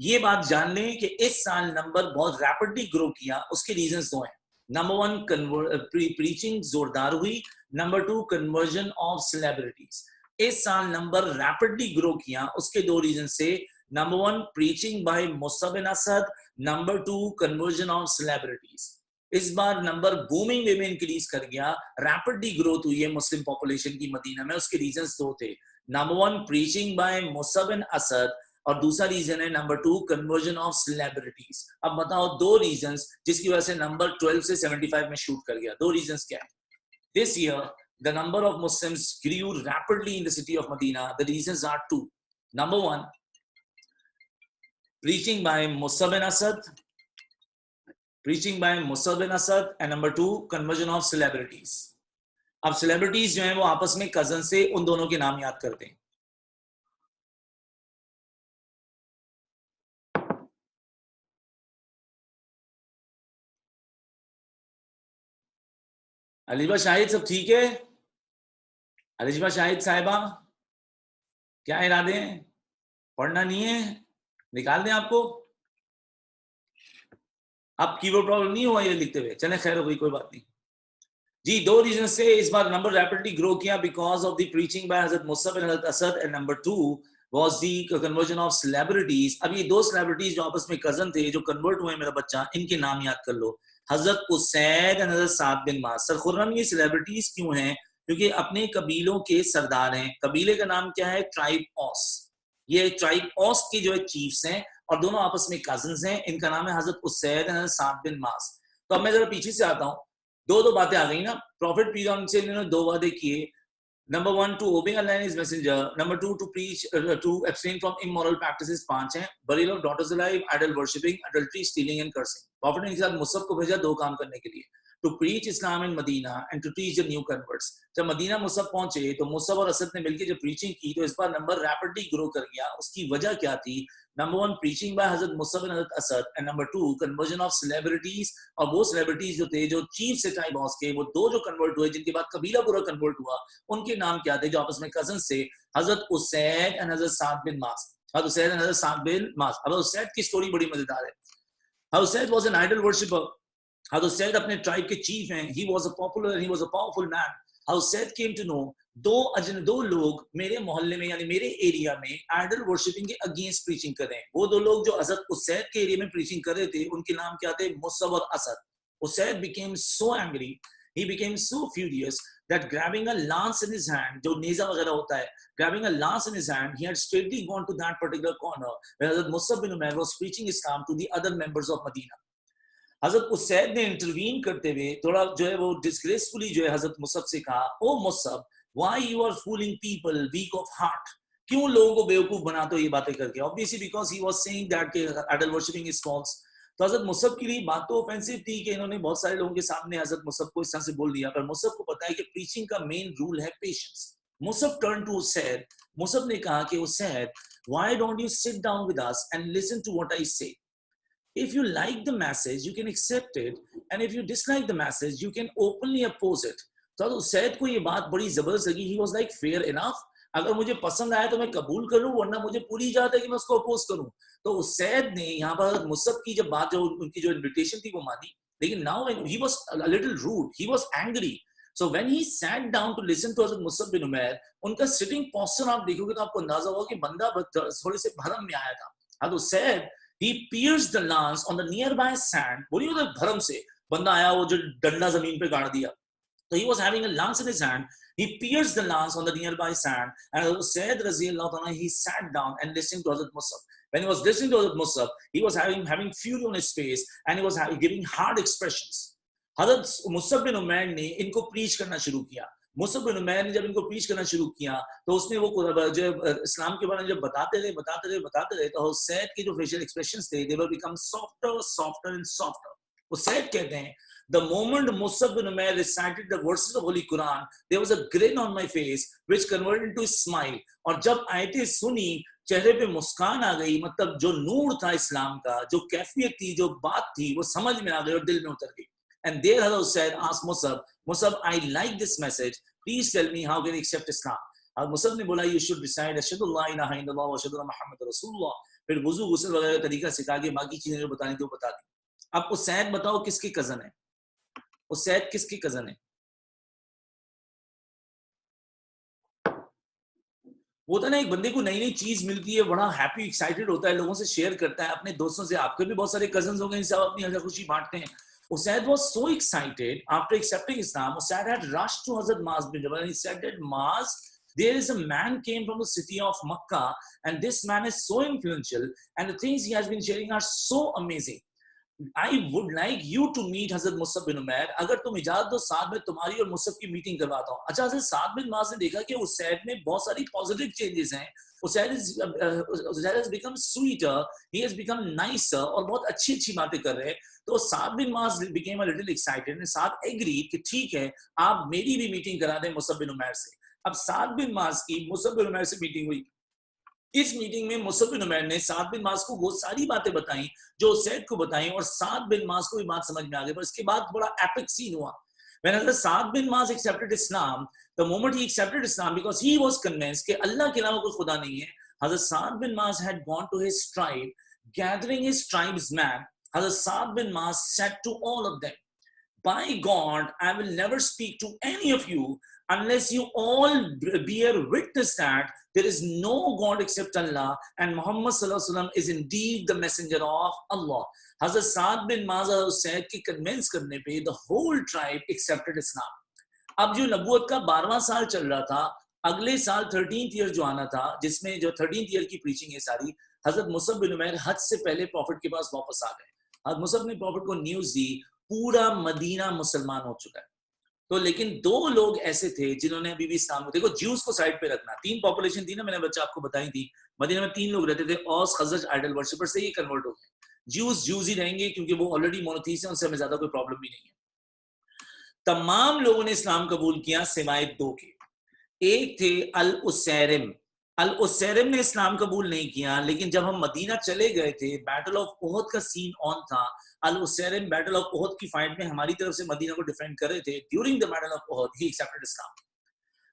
ये बात जान लें कि इस साल नंबर बहुत रैपिडली ग्रो किया। उसके रीजंस 2 हैं। नंबर 1 प्रीचिंग जोरदार हुई, नंबर 2 कन्वर्जन ऑफ सेलिब्रिटीज। इस साल नंबर रैपिडली ग्रो किया, उसके 2 रीजन से। Number 1 preaching by Musab bin Asad, number 2 conversion of celebrities. इस बार नंबर बूमिंग वे में इंक्रीज कर गया, रैपिडली ग्रोथ हुई है मुस्लिम पॉपुलेशन की मदीना में। उसके रीजंस 2 थे। Number 1 preaching by Musab bin Asad, और दूसरा रीजन है नंबर 2 कन्वर्जन ऑफ सेलिब्रिटीज। अब बताओ 2 रीजंस जिसकी वजह से नंबर 12 से 75 में शूट कर गया। 2 रीजंस क्या है? This year the number of Muslims grew rapidly in the city of Medina. The reasons are 2. Number 1, preaching by Musa bin Asad, and number 2, conversion of celebrities. अब celebrities जो हैं वो आपस में कजन से, उन दोनों के नाम याद करते हैं। अलीबा शाहिद, सब ठीक है? अलीबा शाहिद साहिबा, क्या इरादे हैं? पढ़ना नहीं है? निकाल दें आपको? अब कीबोर्ड प्रॉब्लम नहीं हुआ ये लिखते हुए? चलें, खैर हो गई, कोई बात नहीं जी। 2 रीजन से इस बार नंबर रैपिडली ग्रो किया, because of the preaching by हजरत मुसा बिन हजरत Asad, and number 2 was the conversion of celebrities. अब ये 2 सेलिब्रिटीज जो आपस में कजन थे, जो कन्वर्ट हुए, मेरा बच्चा, इनके नाम याद कर लो। हजरत Usaid and Hazrat Saad bin mass. Sir Khurram, ये सेलिब्रिटीज क्यों हैं? क्योंकि अपने कबीलों के सरदार हैं। कबीले का नाम क्या है? ट्राइब ऑस। ये ट्राइब ऑस के जो है चीफ्स हैं, और दोनों आपस में कजन्स हैं। इनका नाम है हजरत उसैद एंड हजरत साद बिन मास। तो अब मैं जरा पीछे से आता हूँ। 2 बातें आ गई ना। प्रॉफिट पीरियड से इन्होंने 2 वादे किए। Number 1, to obey Allah and His Messenger. Number 2, to preach, to abstain from immoral practices. 5 हैं, burial of daughters alive, idol worshipping, adultery, stealing and cursing. Prophet ने इनके साथ मुसब को भेजा 2 काम करने के लिए, to preach Islam in Medina and to teach the new converts. जब मदीना मुसब पहुंचे तो मुसब और असद ने मिलकर जब प्रीचिंग की, तो इस बार नंबर रैपिडली ग्रो कर गया। उसकी वजह क्या थी? Number 1 preaching by Hazrat Musab and Hazrat Asad, and number 2 conversion of celebrities. और वो सेलिब्रिटीज जो थे, जो चीफ से टाइप हाउस के, वो 2 जो कन्वर्ट हुए, जिनके बाद कबीला पूरा कन्वर्ट हुआ, उनके नाम क्या थे? जो आपस में कजन से, हजरत Usaid and Hazrat Saad bin mass. Hazrat Usaid and हजरत साद बिन मास। अब उसैद की स्टोरी बड़ी मजेदार है। हजरत Usaid was an idol worshipper. Hazrat Usaid अपने ट्राइब के चीफ हैं। ही was a powerful man. Hazrat Usaid came to know 2 लोग मेरे मोहल्ले में, यानी मेरे एरिया में, आइडल वर्शिपिंग के अगेंस्ट प्रीचिंग कर रहे हैं। वो 2 लोग जो हजरत उसैद के एरिया में प्रीचिंग कर रहे थे, उनके नाम क्या थे? मुसब और Asad. Usaid became so angry, he became so furious that grabbing a lance in his hand, जो नेजा वगैरह होता है, grabbing a lance in his hand, he had straightly gone to that particular corner where Hazrat Musab bin Umair was preaching Islam to the other members of Medina. Hazrat Usaid ने intervene करते हुए थोड़ा जो है वो डिस्ग्रेसफुली जो है हजरत Musab से कहा, ओ Musab, why you are fooling people weak of heart? क्यों लोगों को बेवकूफ बनाते हो ये बातें करके? Obviously because he was saying that idol worshipping is false. तो हजरत मुसब के लिए बात तो ऑफेंसिव थी कि इन्होंने बहुत सारे लोगों के सामने हजरत मुसब को इस तरह से बोल दिया, पर मुसब को पता है कि प्रीचिंग का मेन रूल है patience. Musab turn to Usaid. Musab ने कहा कि Usaid, why don't you sit down with us and listen to what I say? If you like the message, you can accept it, and if you dislike the message, you can openly oppose it. तो Usaid को ये बात बड़ी जबरदस्त लगी। He was like, fair enough, अगर मुझे पसंद आया तो मैं कबूल करूं, वरना मुझे पूरी इजाजत है कि मैं उसको अपोज करूं। तो उसैद ने यहाँ पर मुसब की जब बात, जो उनकी जो इन्विटेशन थी वो मानी, लेकिन now he was a little rude, he was angry. So when he sat down to listen to Hazrat Musab bin Umair, उनका sitting posture आप देखोगे तो आपको अंदाजा होगा कि बंदा थोड़े से भरम में आया था। Hazrat said he pierced the lance on the nearby sand. बोलिए उधर भरम से बंदा आया, वो जो डंडा जमीन पे गाड़ दिया। So he was having a lance in his hand. He pierced the lance on the nearby sand, and Hazrat Sayyid Raziyallahu Anhu, he sat down and listened to Hazrat Musab. When he was listening to Hazrat Musab, he was having fury on his face, and he was giving hard expressions. हज़रत Musab बिन उमैर ने इनको preach करना शुरू किया। Musab बिन उमैर ने जब इनको preach करना शुरू किया तो उसने वो जो इस्लाम के बारे में जब बताते रहे तो हुसैन के जो फेशियल एक्सप्रेशंस थे, they were become softer and softer. Hussain कहते हैं, the moment Musab bin Umair recited the verses of Holy Quran, there was a grin on my face which converted into a smile. और जब आयतें सुनी, चेहरे पे मुस्कान आ गई, मतलब जो नूर था इस्लाम का, जो कैफियत थी, जो बात थी, वो समझ में आ गई और दिल में उतर गई। And there Hazrat said, asked Musab, I like this message. Please tell me how can I accept Islam. और मुसब ने बोला, you should recite अशहदु अल्ला इलाहा इल्लल्लाह व अशहदु अन्ना मुहम्मद रसूलुल्लाह। फिर वुजू गुस्ल वगैरह तरीका सिखा के बाकी चीजें जो बतानी थी वो बता दी। अब उसैद बताओ किसकी कजन है? उसैद किसकी कजन है? वो था ना, एक बंदे को नई नई चीज मिलती है, बड़ा हैप्पी एक्साइटेड होता है, लोगों से शेयर करता है अपने दोस्तों से। आपके भी बहुत सारे कजन्स होंगे जिनसे आप अपनी खुशी बांटते हैं। Usaid was so excited after accepting Islam. Usaid had rushed to Hazrat Maaz bin Jabal and he said that, Maaz, there is a man came from the city of Makkah, and this man is so influential, and the things he has been sharing are so amazing. I would like you to meet Hazrat Musab bin Umair. अगर तुम इजाजत दो, साथ में तुम्हारी और Musab की meeting करवाता हूँ। अच्छा, हज़रत साद बिन माज़ ने देखा कि उसैद में बहुत सारी पॉजिटिव चेंजेस हैं। Usaid has become sweeter, he has become nicer, और बहुत अच्छी बातें कर रहे हैं। तो साद बिन Maaz became a little excited and Saad agreed कि ठीक है, आप मेरी भी मीटिंग करा दें मुसब बिन उमैर से। अब साद बिन माज़ की मुसब बिन उमैर से मीटिंग हुई। इस मीटिंग में मुसब बिन उमैर ने साद बिन माज़ को वो सारी बातें बताई जो सैद को बताई, और साद बिन माज़ को भी बात समझ में आ गई। पर इसके बाद बड़ा एपिक सीन हुआ। When Hazrat Saad bin Maaz accepted Islam, the moment he accepted Islam, because he was convinced कि अल्लाह के अलावा कोई खुदा नहीं है, Hazrat Saad bin Maaz had gone to his tribe, gathering his tribesmen. Hazrat Saad bin Maaz said to all of them, by God, I will never speak to any of you unless you all bear witness that there is no God except Allah, and Muhammad sallallahu alaihi wasallam is indeed the messenger of Allah. Hazrat Saad bin Maaz Said की convince करने पे the whole tribe accepted Islam. अब जो नबूवत का 12वां साल चल रहा था, अगले साल 13th ईयर जो आना था, जिसमें जो 13th ईयर की प्रीचिंग है सारी, हजरत मुसब बिन उमैर हज से पहले प्रॉफिट के पास वापस आ गए। हजरत मुसब ने प्रॉफिट को न्यूज दी, पूरा मदीना मुसलमान हो चुका है। तो लेकिन दो लोग ऐसे थे जिन्होंने अभी भी इस्लाम को, देखो ज्यूज को साइड पे रखना, 3 पॉपुलेशन थी ना, मैंने बच्चा आपको बताई थी, मदीना में 3 लोग रहते थे, औस खजरज आइडल वर्शिपर से ये कन्वर्ट हो गए। ज्यूज ही रहेंगे क्योंकि वो ऑलरेडी मोनोथीस है, उनसे हमें ज्यादा कोई प्रॉब्लम भी नहीं है। तमाम लोगों ने इस्लाम कबूल किया सिवाय 2 के। एक थे अल उसैरिम। अल उसैरिम ने इस्लाम कबूल नहीं किया, लेकिन जब हम मदीना चले गए थे, बैटल ऑफ ओहद का सीन ऑन था। अल उसैरिम बैटल ऑफ ओहद की फाइट में हमारी तरफ से मदीना को डिफेंड कर रहे थे। During the battle of Uhud he accepted Islam.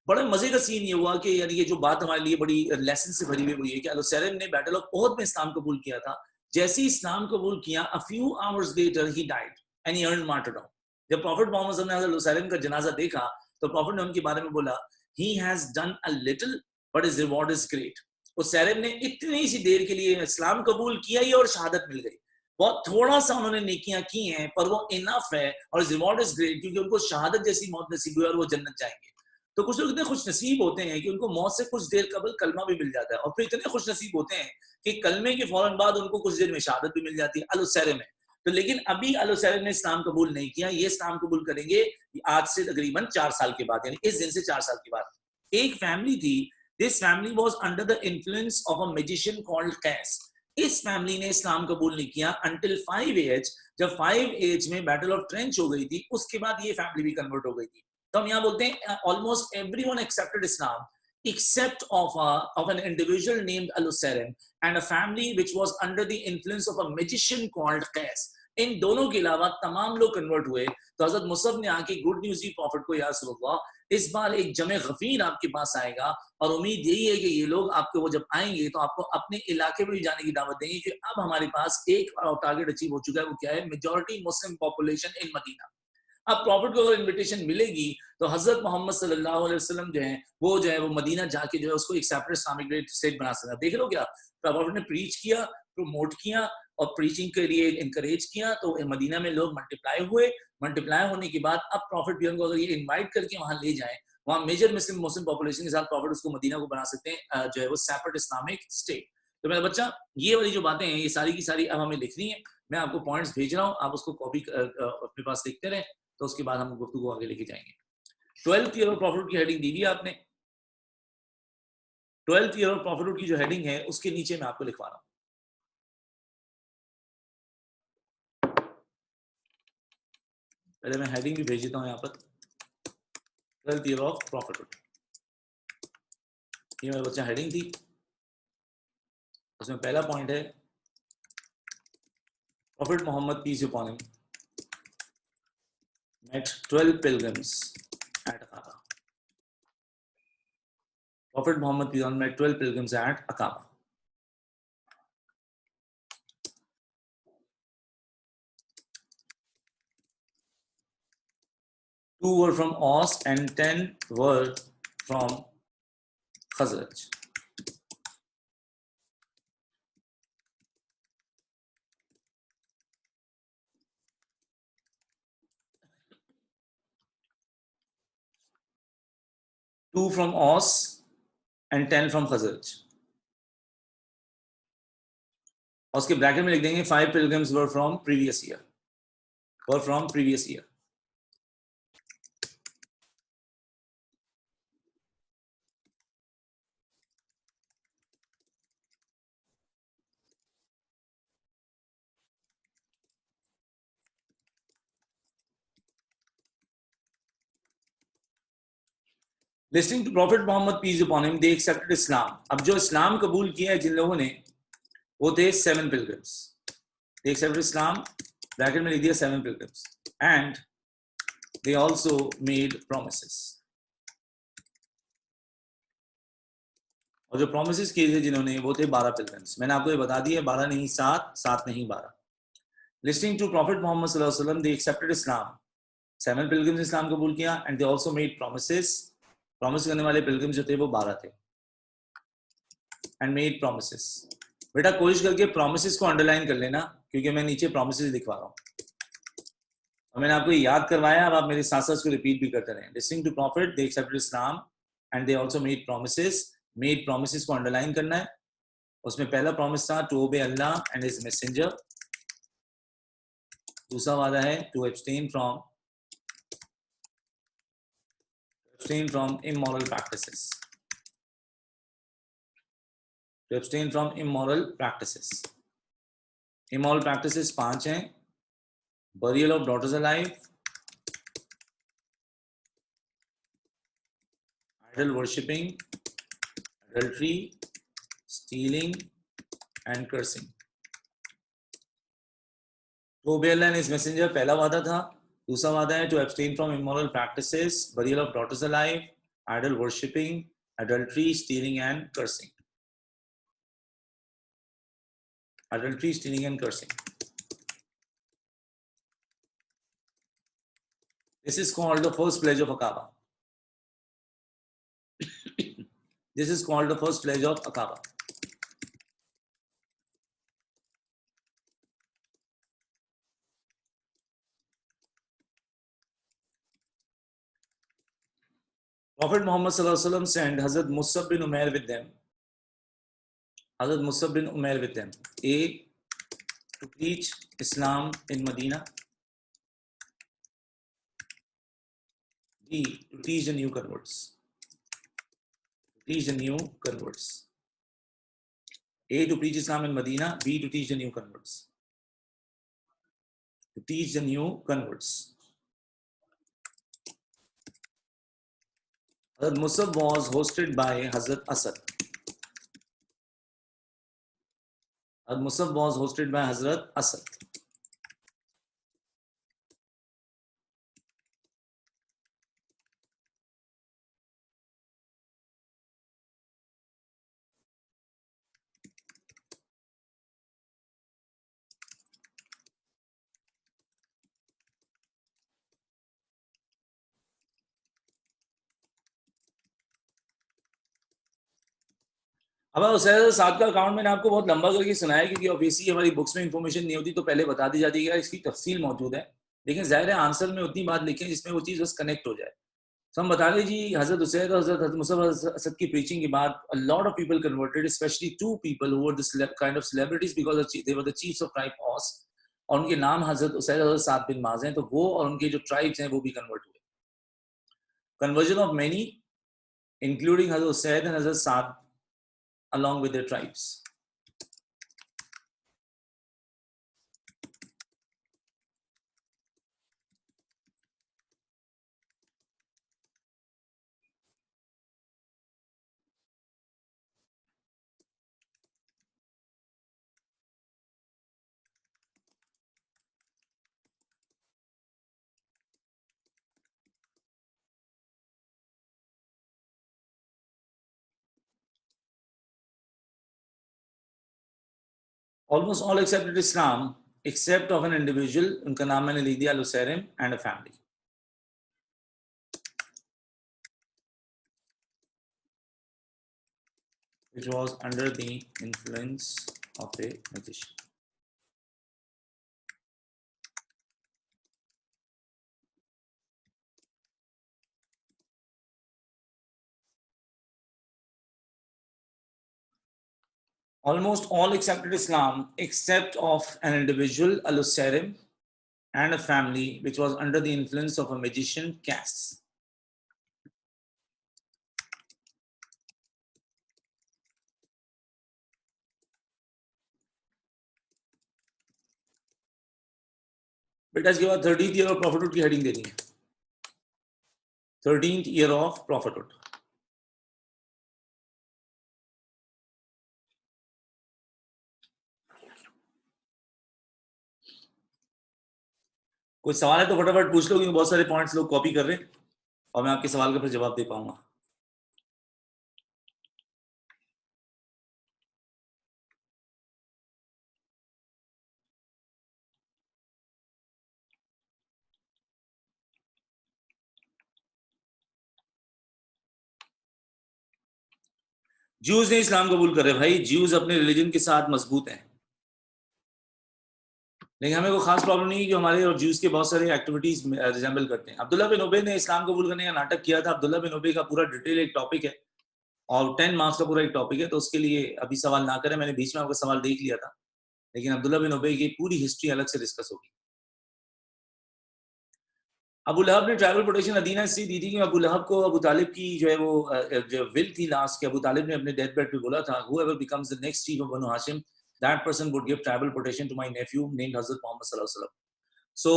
बड़े मजे का सीन ये हुआ कि यानी ये जो बात हमारे लिए बड़ी लेसन से भरी हुई है कि अल उसैरिम ने बैटल ऑफ ओहद में इस्लाम कबूल किया था। जैसे ही इस्लाम कबूल किया, a few hours later he died and he earned martyrdom. जब प्रॉफिट मोहम्मद ने अल उसैरिम का जनाजा देखा तो प्रॉफिट ने उनके बारे में बोला, he has done a little but his reward is great. उसैरिम ने इतनी सी देर के लिए इस्लाम कबूल किया ही और शहादत मिल गई। बहुत थोड़ा सा उन्होंने नेकियां की हैं, पर वो इनफ है, और his reward is great, क्योंकि उनको शहादत जैसी मौत नसीब हुई और वो जन्नत जाएंगे। तो कुछ लोग इतने खुश नसीब होते हैं कि उनको मौत से कुछ देर कबल कलमा भी मिल जाता है, और फिर इतने खुश नसीब होते हैं कि कलमे के फौरन बाद उनको कुछ देर में शहादत भी मिल जाती है। अल उसैरिम है। तो लेकिन अभी अल उसैरिम ने इस्लाम कबूल नहीं किया, ये इस्लाम कबूल करेंगे आज से तकरीबन 4 साल के बाद, यानी इस दिन से 4 साल के बाद। एक फैमिली थी, this family was under the influence of a magician called Qais. इस फैमिली ने इस्लाम कबूल नहीं किया अंटिल 5 एज। जब 5 एज में बैटल ऑफ ट्रेंच हो गई थी, उसके बाद ये फैमिली भी कन्वर्ट हो गई थी। तो हम यहाँ बोलते हैं almost everyone accepted Islam except of an individual named Al-Usairim and a family which was under the influence of a magician called Qais. इन दोनों के अलावा तमाम लोग कन्वर्ट हुए। तो हजरत मुसब ने आके गुड न्यूज दी प्रॉफिट को, या रसूलल्लाह इस बार एक जमे गफीर आपके पास आएगा और उम्मीद यही है कि ये लोग आपके वो जब आएंगे तो आपको अपने इलाके में भी जाने की दावत देंगे कि अब हमारे पास एक टारगेट अचीव हो चुका है, वो क्या है? Majority Muslim population in Medina. अब प्रॉफिट को अगर इनविटेशन मिलेगी तो हजरत मोहम्मद सल्लल्लाहु अलैहि वसल्लम जो है वो मदीना जाके जो है उसको एक सेपरेट इस्लामिक स्टेट बना सकता है। देख लो क्या प्रॉफिट ने प्रीच किया, प्रमोट किया और प्रीचिंग के लिए इनकरेज किया, तो मदीना में लोग मल्टीप्लाई हुए। मल्टीप्लाई होने के बाद अब प्रॉफिट भी उनको अगर ये इन्वाइट करके वहां ले जाए, वहां मेजर मुस्लिम पॉपुलेशन के साथ प्रॉफिट उसको मदीना को बना सकते हैं जो है वो सेपरेट इस्लामिक स्टेट। तो मेरा बच्चा ये वाली जो बातें हैं ये सारी की सारी अब हमें लिखनी है। मैं आपको पॉइंट्स भेज रहा हूँ, आप उसको कॉपी अपने पास लिखते रहे, तो उसके बाद हम गुफ्तगू आगे लेके जाएंगे। 12th ईयर ऑफ प्रॉफिट की हेडिंग दी हुई है आपने। 12th ईयर ऑफ प्रॉफिट की जो हेडिंग है उसके नीचे मैं आपको लिखवा रहा हूँ। पहले मैं हेडिंग भी भेज देता हूँ यहाँ पर, 12th ईयर ऑफ प्रॉफिट। ये मेरा बच्चा हेडिंग थी, उसमें पहला पॉइंट है prophet Muhammad peace upon him met 12 pilgrims at Aqaba. Prophet Muhammad peace on met 12 pilgrims at Aqaba. Two were from Aus and 10 were from Khazraj. Two from Aus and 10 from Khazraj. और उसके bracket में लिख देंगे 5 pilgrims were from previous year. Were from previous year. Listening to Prophet Muhammad peace upon him, they accepted Islam. अब जो इस्लाम कबूल किया है जिन लोगों ने, वो थे 7 pilgrims. They accepted Islam. Bracket में लिख दिया 7 pilgrims. And they also made promises. और जो promises किए थे जिन्होंने, वो थे 12 pilgrims. मैंने आपको ये बता दिया 12 नहीं 7, 7 नहीं 12. Listening to Prophet Muhammad sallallahu alaihi wasallam, they accepted Islam. 7 pilgrims इस्लाम कबूल किया and they also made promises. Promise करने वाले pilgrims जो थे वो 12 थे. And made promises. बेटा कोशिश करके promises को underline कर लेना, क्योंकि मैं नीचे promises लिखवा रहा हूँ। और मैंने आपको याद करवाया, अब आप मेरे साथ साथ इसको रिपीट भी करते रहें। Listening to Prophet, they accepted Islam and they also made promises. Made promises को underline करना है। उसमें पहला promise था to obey Allah and His Messenger. दूसरा वादा है to abstain from immoral practices. To abstain from immoral practices. Immoral practices 5 हैं: burial of daughters alive, idol worshipping, adultery, stealing, and cursing. To obey Allah and His Messenger पहला वादा था। दूसरा वादा है to abstain from immoral practices, burial of daughters alive, idol worshipping, adultery, stealing, and cursing. Adultery, stealing, and cursing. This is called the first pledge of Aqaba. This is called the first pledge of Aqaba. Prophet Muhammad sallallahu alaihi wasallam sent Hazrat Musab bin Umair with them. Hazrat Musab bin Umair with them. A, to preach Islam in Medina. B, to teach the new converts. Teach the new converts. A, to preach Islam in Medina. B, to teach the new converts. To teach the new converts. Hazrat Musab was hosted by Hazrat Asad. Hazrat Musab was hosted by Hazrat Asad. اب اسید سعد کا account میں نے آپ کو بہت لمبا کر کے سنایا کیونکہ اوبیسلی ہماری بکس میں انفارمیشن نہیں ہوتی تو پہلے بتا دی جاتی ہے کہ اس کی تفصیل موجود ہے، لیکن ظاہر ہے آنسر میں اتنی بات لکھیں جس میں وہ چیز بس کنیکٹ ہو جائے. تو ہم بتا دیں جی حضرت اسید اور حضرت مصعب اسد کی پریچنگ کے بعد a lot of people converted, especially two people who were this kind of celebrities because they were the chiefs of tribe Aus, اور ان کے نام حضرت اسید اور حضرت سعد بن معاذ ہیں، تو وہ اور ان کے جو ٹرائبس ہیں وہ بھی کنورٹ ہوئے. کنورژن آف مینی انکلوڈنگ حضرت اسید and حضرت سعد along with their tribes. Almost all accepted Islam except of an individual, उनका नाम मैंने लिख दिया Al-Usairim, and a family. Which was under the influence of a magician. Almost all accepted Islam except of an individual, Al-Usairim, and a family which was under the influence of a magician, Cas. بیٹا اس کے بعد 13th year of prophethood کی heading دینی ہے. 13th year of prophethood. کوئی سوال ہے تو فٹافٹ پوچھ لو کیونکہ بہت سارے پوائنٹس لوگ کاپی کر رہے ہیں اور میں آپ کے سوال کا پھر جواب دے پاؤں گا. جیوز نے اسلام قبول کرے بھائی، جیوز اپنے ریلیجن کے ساتھ مضبوط ہیں، لیکن ہمیں کوئی خاص پرابلم نہیں ہے کہ ہمارے اور جیوز کے بہت سارے ایکٹیویٹیز ریزمبل کرتے ہیں. عبداللہ بن ابی نے اسلام قبول کرنے کا ناٹک کیا تھا. عبداللہ بن ابی کا پورا ڈیٹیل ایک ٹاپک ہے اور 10 مارکس کا پورا ایک ٹاپک ہے، تو اس کے لیے ابھی سوال نہ کریں، میں نے بیچ میں آپ کا سوال دیکھ لیا تھا، لیکن عبداللہ بن ابی کی پوری ہسٹری الگ سے ڈسکس ہوگی. ابو لہب نے ٹرائبل پروٹیکشن ادینہ اس سے دی تھی کہ ابو لہب کو ابو طالب کی جو ہے وہ جو ول تھی لاسٹ کے، ابو طالب نے اپنے ڈیتھ بیڈ پہ بولا تھا whoever becomes the next chief of Banu Hashim, that person would give tribal protection to my nephew named حضرت محمد صلی اللہ علیہ وسلم. سو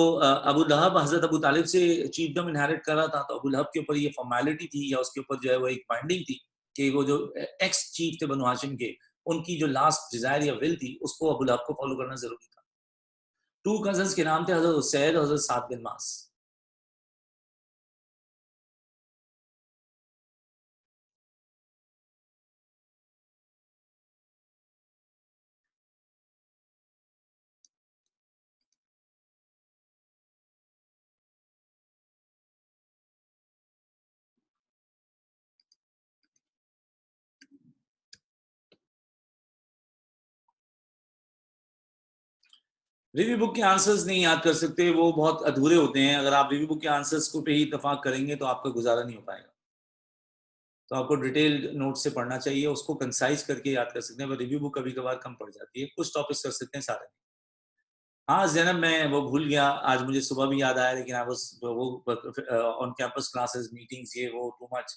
ابو لہب حضرت ابو طالب سے چیف ڈم انہیرٹ کر رہا تھا، تو ابو لہب کے اوپر یہ فارمیلٹی تھی یا اس کے اوپر جو ہے وہ ایک بائنڈنگ تھی کہ وہ جو ایکس چیف تھے بنو ہاشم کے، ان کی جو لاسٹ ڈیزائر یا ول تھی اس کو ابو لہب کو فالو کرنا ضروری تھا. 2 کزنس کے نام تھے حضرت اسید اور حضرت سعد بن معاذ. ریویو بک کے آنسرز نہیں یاد کر سکتے، وہ بہت ادھورے ہوتے ہیں. اگر آپ ریویو بک کے آنسرز کو پہ ہی اتفاق کریں گے تو آپ کا گزارا نہیں ہو پائے گا. تو آپ کو ڈیٹیلڈ نوٹ سے پڑھنا چاہیے، اس کو کنسائز کر کے یاد کر سکتے ہیں، پر ریویو بک کبھی کبھار کم پڑ جاتی ہے. کچھ ٹاپکس کر سکتے ہیں سارے. ہاں زینب میں وہ بھول گیا، آج مجھے صبح بھی یاد آیا، لیکن وہ آن کیمپس کلاسز میٹنگز یہ وہ ٹو مچ،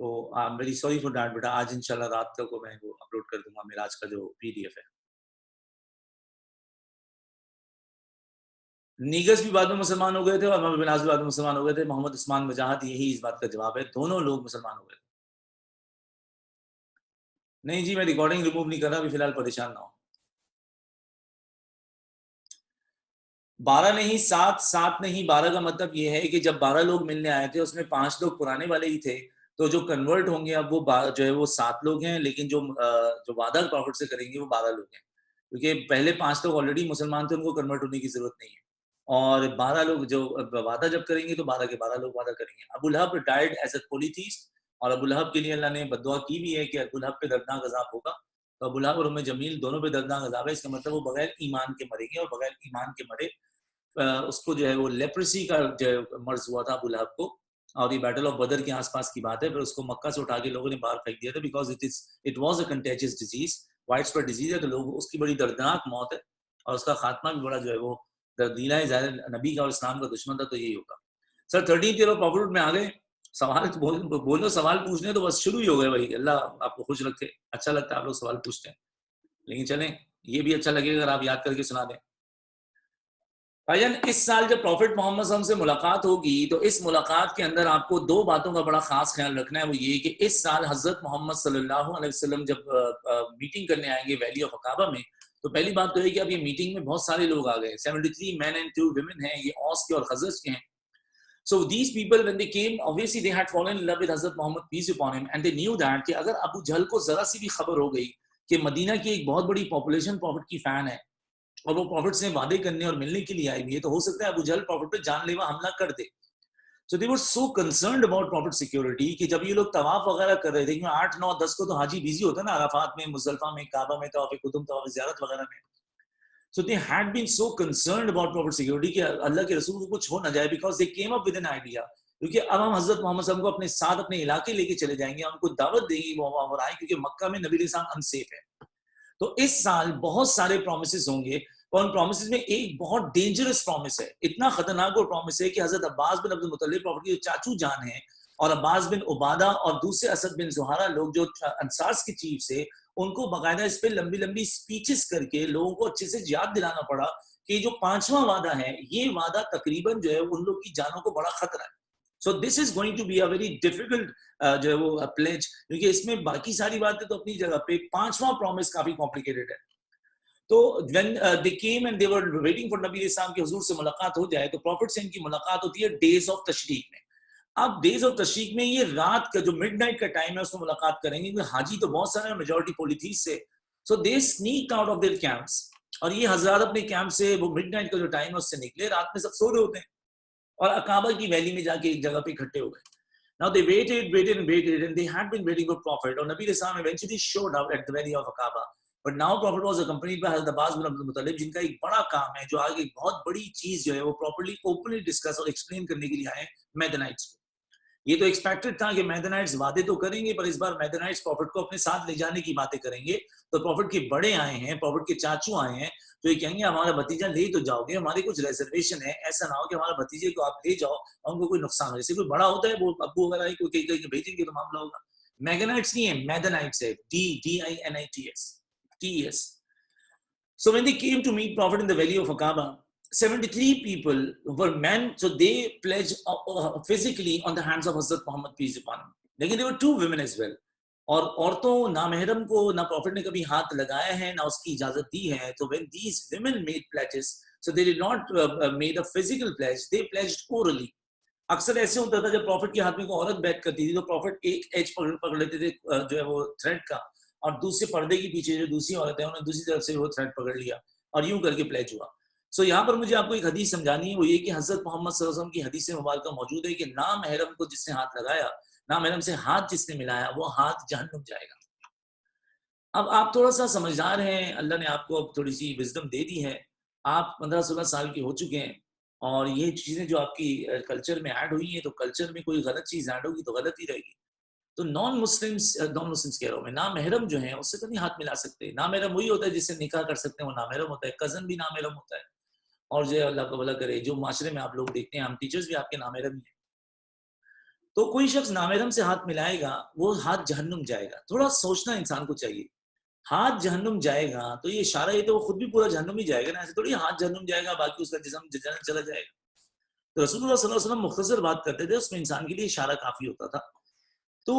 تو I am very sorry for that. بیٹا آج انشاءاللہ رات تک کو میں وہ اپلوڈ کر دوں گا میرا آج کا جو PDF ہے. نیگس بھی بعد میں مسلمان ہو گئے تھے اور محمد بن عاص بھی بعد میں مسلمان ہو گئے تھے. محمد عثمان وجاہت یہی اس بات کا جواب ہے، دونوں لوگ مسلمان ہو گئے تھے. نہیں جی میں ریکارڈنگ ریموو نہیں کر رہا ابھی فی الحال، پریشان نہ ہو. 12 نہیں 7 نہیں 12 کا مطلب یہ ہے کہ جب 12 لوگ ملنے آئے تھے اس میں 5 لوگ پرانے والے ہی تھے، تو جو کنورٹ ہوں گے اب وہ جو ہے وہ 7 لوگ ہیں، لیکن جو وعدہ پروفٹ سے کریں گے وہ 12 لوگ ہیں، کیونکہ پہلے 5 لوگ آلریڈی مسلمان تھے، ان کو کنورٹ ہونے کی ضرورت نہیں ہے. اور 12 لوگ جو وعدہ جب کریں گے تو 12 کے 12 لوگ وعدہ کریں گے. ابو لہب ریٹائرڈ ایز اے پولیتھیسٹ اور ابو لہب کے لیے اللہ نے بد دعا کی بھی ہے کہ ابو لہب پہ دردناک عذاب ہوگا. تو ابو لہب اور ام جمیل دونوں پہ دردناک عذاب ہے. اس کا مطلب وہ بغیر ایمان کے مریں گے, اور بغیر ایمان کے مرے اس کو جو ہے وہ لیپریسی کا جو مرض ہوا تھا ابو لہب کو, اور یہ بیٹل آف بدر کے آس پاس کی بات ہے. پھر اس کو مکہ سے اٹھا کے لوگوں نے باہر پھینک دیا تھا because it was a contagious disease, widespread disease ہے. تو لوگ اس کی بڑی دردناک موت ہے, اور اس کا خاتمہ بھی بڑا جو ہے وہ دردیلا ہے. ظاہر نبی کا اور اسلام کا دشمن تھا, تو یہی ہوگا. سر 13th year of prophethood میں آ گئے. سوال بولو, سوال پوچھنے تو بس شروع ہی ہو گئے بھائی. اللہ آپ کو خوش رکھے. اچھا لگتا ہے آپ لوگ سوال پوچھتے ہیں, لیکن چلیں یہ بھی اچھا لگے اگر آپ یاد کر کے سنا دیں. بھائی جان, اس سال جب پروفٹ محمد صلی اللہ علیہ وسلم سے ملاقات ہوگی تو اس ملاقات کے اندر آپ کو دو باتوں کا بڑا خاص خیال رکھنا ہے. وہ یہ کہ اس سال حضرت محمد صلی اللہ علیہ وسلم جب میٹنگ کرنے آئیں گے ویلی آف عقابہ میں, تو پہلی بات تو ہے کہ اب یہ میٹنگ میں بہت سارے لوگ آ گئے. 73 men and 2 women ہیں, یہ اوس کے اور خزرج کے ہیں. So these people when they came, obviously they had fallen in love with Hazrat Muhammad peace upon him, and they knew that کہ اگر ابو جہل کو ذرا سی بھی خبر ہو گئی کہ مدینہ کی ایک بہت بڑی پاپولیشن پروفٹ کی فین ہے اور وہ پروفٹ سے وعدے کرنے اور ملنے کے لیے آئی ہوئی ہے, تو ہو سکتا ہے ابو جہل پروفٹ پہ جان لیوا حملہ کر دے. So they were so concerned about prophet security کہ جب یہ لوگ طواف وغیرہ کر رہے تھے, 8, 9, 10 کو تو حاجی بیزی ہوتا ہے نا عرفات میں, مزدلفہ میں, کعبہ میں, طواف قدوم, طواف زیارت وغیرہ میں. So they had been so concerned about prophet security کہ اللہ کے رسول کو کچھ ہو نہ جائے, because they came up with an idea کیونکہ اب ہم حضرت محمد صلی اللہ علیہ وسلم کو اپنے ساتھ اپنے علاقے لے کے چلے جائیں گے, ہم کو دعوت دیں گے وہ وہاں آئیں, کیونکہ مکہ میں نبی علیہ السلام انسیف ہے. تو اس سال بہت سارے پرومسز ہوں گے, اور ان پرومسز میں ایک بہت ڈینجرس پرومس ہے, اتنا خطرناک اور پرومس ہے کہ حضرت عباس بن عبد المطلب پروفٹ کے جو چاچو جان ہیں, اور عباس بن عبادہ اور دوسرے اسد بن زہرہ لوگ جو انصار کے چیف سے, ان کو باقاعدہ اس پہ لمبی لمبی سپیچز کر کے لوگوں کو اچھے سے یاد دلانا پڑا کہ جو 5واں وعدہ ہے, یہ وعدہ تقریباً جو ہے ان لوگ کی جانوں کو بڑا خطرہ ہے. So this is going to be a very difficult جو ہے وہ pledge, کیونکہ اس میں باقی ساری باتیں تو اپنی جگہ پہ, 5واں پرومس کافی complicated ہے. تو when they came and they were waiting for نبی علیہ السلام کے حضور سے ملاقات ہو جائے, تو پروفٹ سے ان کی ملاقات ہوتی ہے ڈیز آف تشریق میں. اب ڈیز آف تشریق میں یہ رات کا جو مڈ نائٹ کا ٹائم ہے اس میں ملاقات کریں گے, کیونکہ حاجی تو بہت سارے میجورٹی پولیتھیس سے. So they sneaked out of their camps, اور یہ حضرات اپنے کیمپ سے وہ مڈ نائٹ کا جو ٹائم ہے اس سے نکلے, رات میں سب سو رہے ہوتے ہیں, اور عقابہ کی ویلی میں جا کے ایک جگہ پہ اکٹھے ہو گئے. Now they waited and they had been waiting for prophet, اور نبی علیہ السلام eventually showed up at the valley of Aqaba. But now prophet was accompanied by Hazrat Abbas bin Abdul Muttalib, جن کا ایک بڑا کام ہے, جو آگے ایک بہت بڑی چیز جو ہے وہ properly openly discuss اور explain کرنے کے لیے آئے میدنائٹس کو. یہ تو ایکسپیکٹڈ تھا کہ میدنائٹس وعدے تو کریں گے, پر اس بار میدنائٹس پروفٹ کو اپنے ساتھ لے جانے کی باتیں کریں گے. تو پروفٹ کے بڑے آئے ہیں, پروفٹ کے چاچو آئے ہیں, تو یہ کہیں گے ہمارا بھتیجا لے تو جاؤ گے, ہماری کچھ ریزرویشن ہے, ایسا نہ ہو کہ ہمارے بھتیجے کو آپ لے جاؤ اور ان کو کوئی نقصان ہو. جیسے کوئی بڑا ہوتا ہے وہ ابو وغیرہ کو کہیں بھیجیں گے تو معاملہ ہوگا. میگنائٹس نہیں ہے, میدنائٹس ہے, DINITS. So when they came to meet prophet in the valley of Aqaba, 73 people were men, so they pledged physically on the hands of Hazrat Muhammad peace upon him. Lekin there were 2 women as well. اور عورتوں نامحرم کو نہ profit نے کبھی ہاتھ لگایا ہے نہ اس کی اجازت دی ہے. تو when these women made pledges, so they did not made a physical pledge, they pledged orally. اکثر ایسے ہوتا تھا جب پروفٹ کے ہاتھ میں کوئی عورت بیعت کرتی تھی تو پروفٹ ایک ایج پکڑ لیتے تھے جو ہے وہ تھریڈ کا, اور دوسرے پردے کے پیچھے جو دوسری عورت ہے انہوں نے دوسری طرف سے وہ تھریڈ پکڑ لیا, اور یوں کر کے پلیج ہوا. سو یہاں پر مجھے آپ کو ایک حدیث سمجھانی ہے, وہ یہ کہ حضرت محمد صلی اللہ علیہ وسلم کی حدیث مبارکہ موجود ہے کہ نامحرم کو جس نے ہاتھ لگایا, نامحرم سے ہاتھ جس نے ملایا, وہ ہاتھ جہنم جائے گا. اب آپ تھوڑا سا سمجھدار ہیں, اللہ نے آپ کو اب تھوڑی سی وزڈم دے دی ہے, آپ 15-16 سال کے ہو چکے ہیں, اور یہ چیزیں جو آپ کی کلچر میں ایڈ ہوئی ہیں, تو کلچر میں کوئی غلط چیز ایڈ ہوگی تو غلط ہی رہے گی. تو نان مسلمس کہہ رہا ہوں میں, نامحرم جو ہیں اس سے تو نہیں ہاتھ ملا سکتے. نامحرم وہی ہوتا ہے جس سے نکاح کر سکتے ہیں, وہ نامحرم ہوتا ہے. کزن بھی نامحرم ہوتا ہے, اور جو اللہ کو بھلا کرے جو معاشرے میں آپ لوگ دیکھتے ہیں, ہم ٹیچرز بھی آپ کے نامحرم ہی ہیں. تو کوئی شخص نامحرم سے ہاتھ ملائے گا, وہ ہاتھ جہنم جائے گا. تھوڑا سوچنا انسان کو چاہیے. ہاتھ جہنم جائے گا تو یہ اشارہ ہے تو وہ خود بھی پورا جہنم ہی جائے گا نا, ایسے تھوڑی ہاتھ جہنم جائے گا باقی اس کا جسم جہنم چلا جائے گا. تو رسول اللہ صلی اللہ علیہ وسلم مختصر بات کرتے تھے, اس میں انسان کے لیے اشارہ کافی ہوتا تھا. تو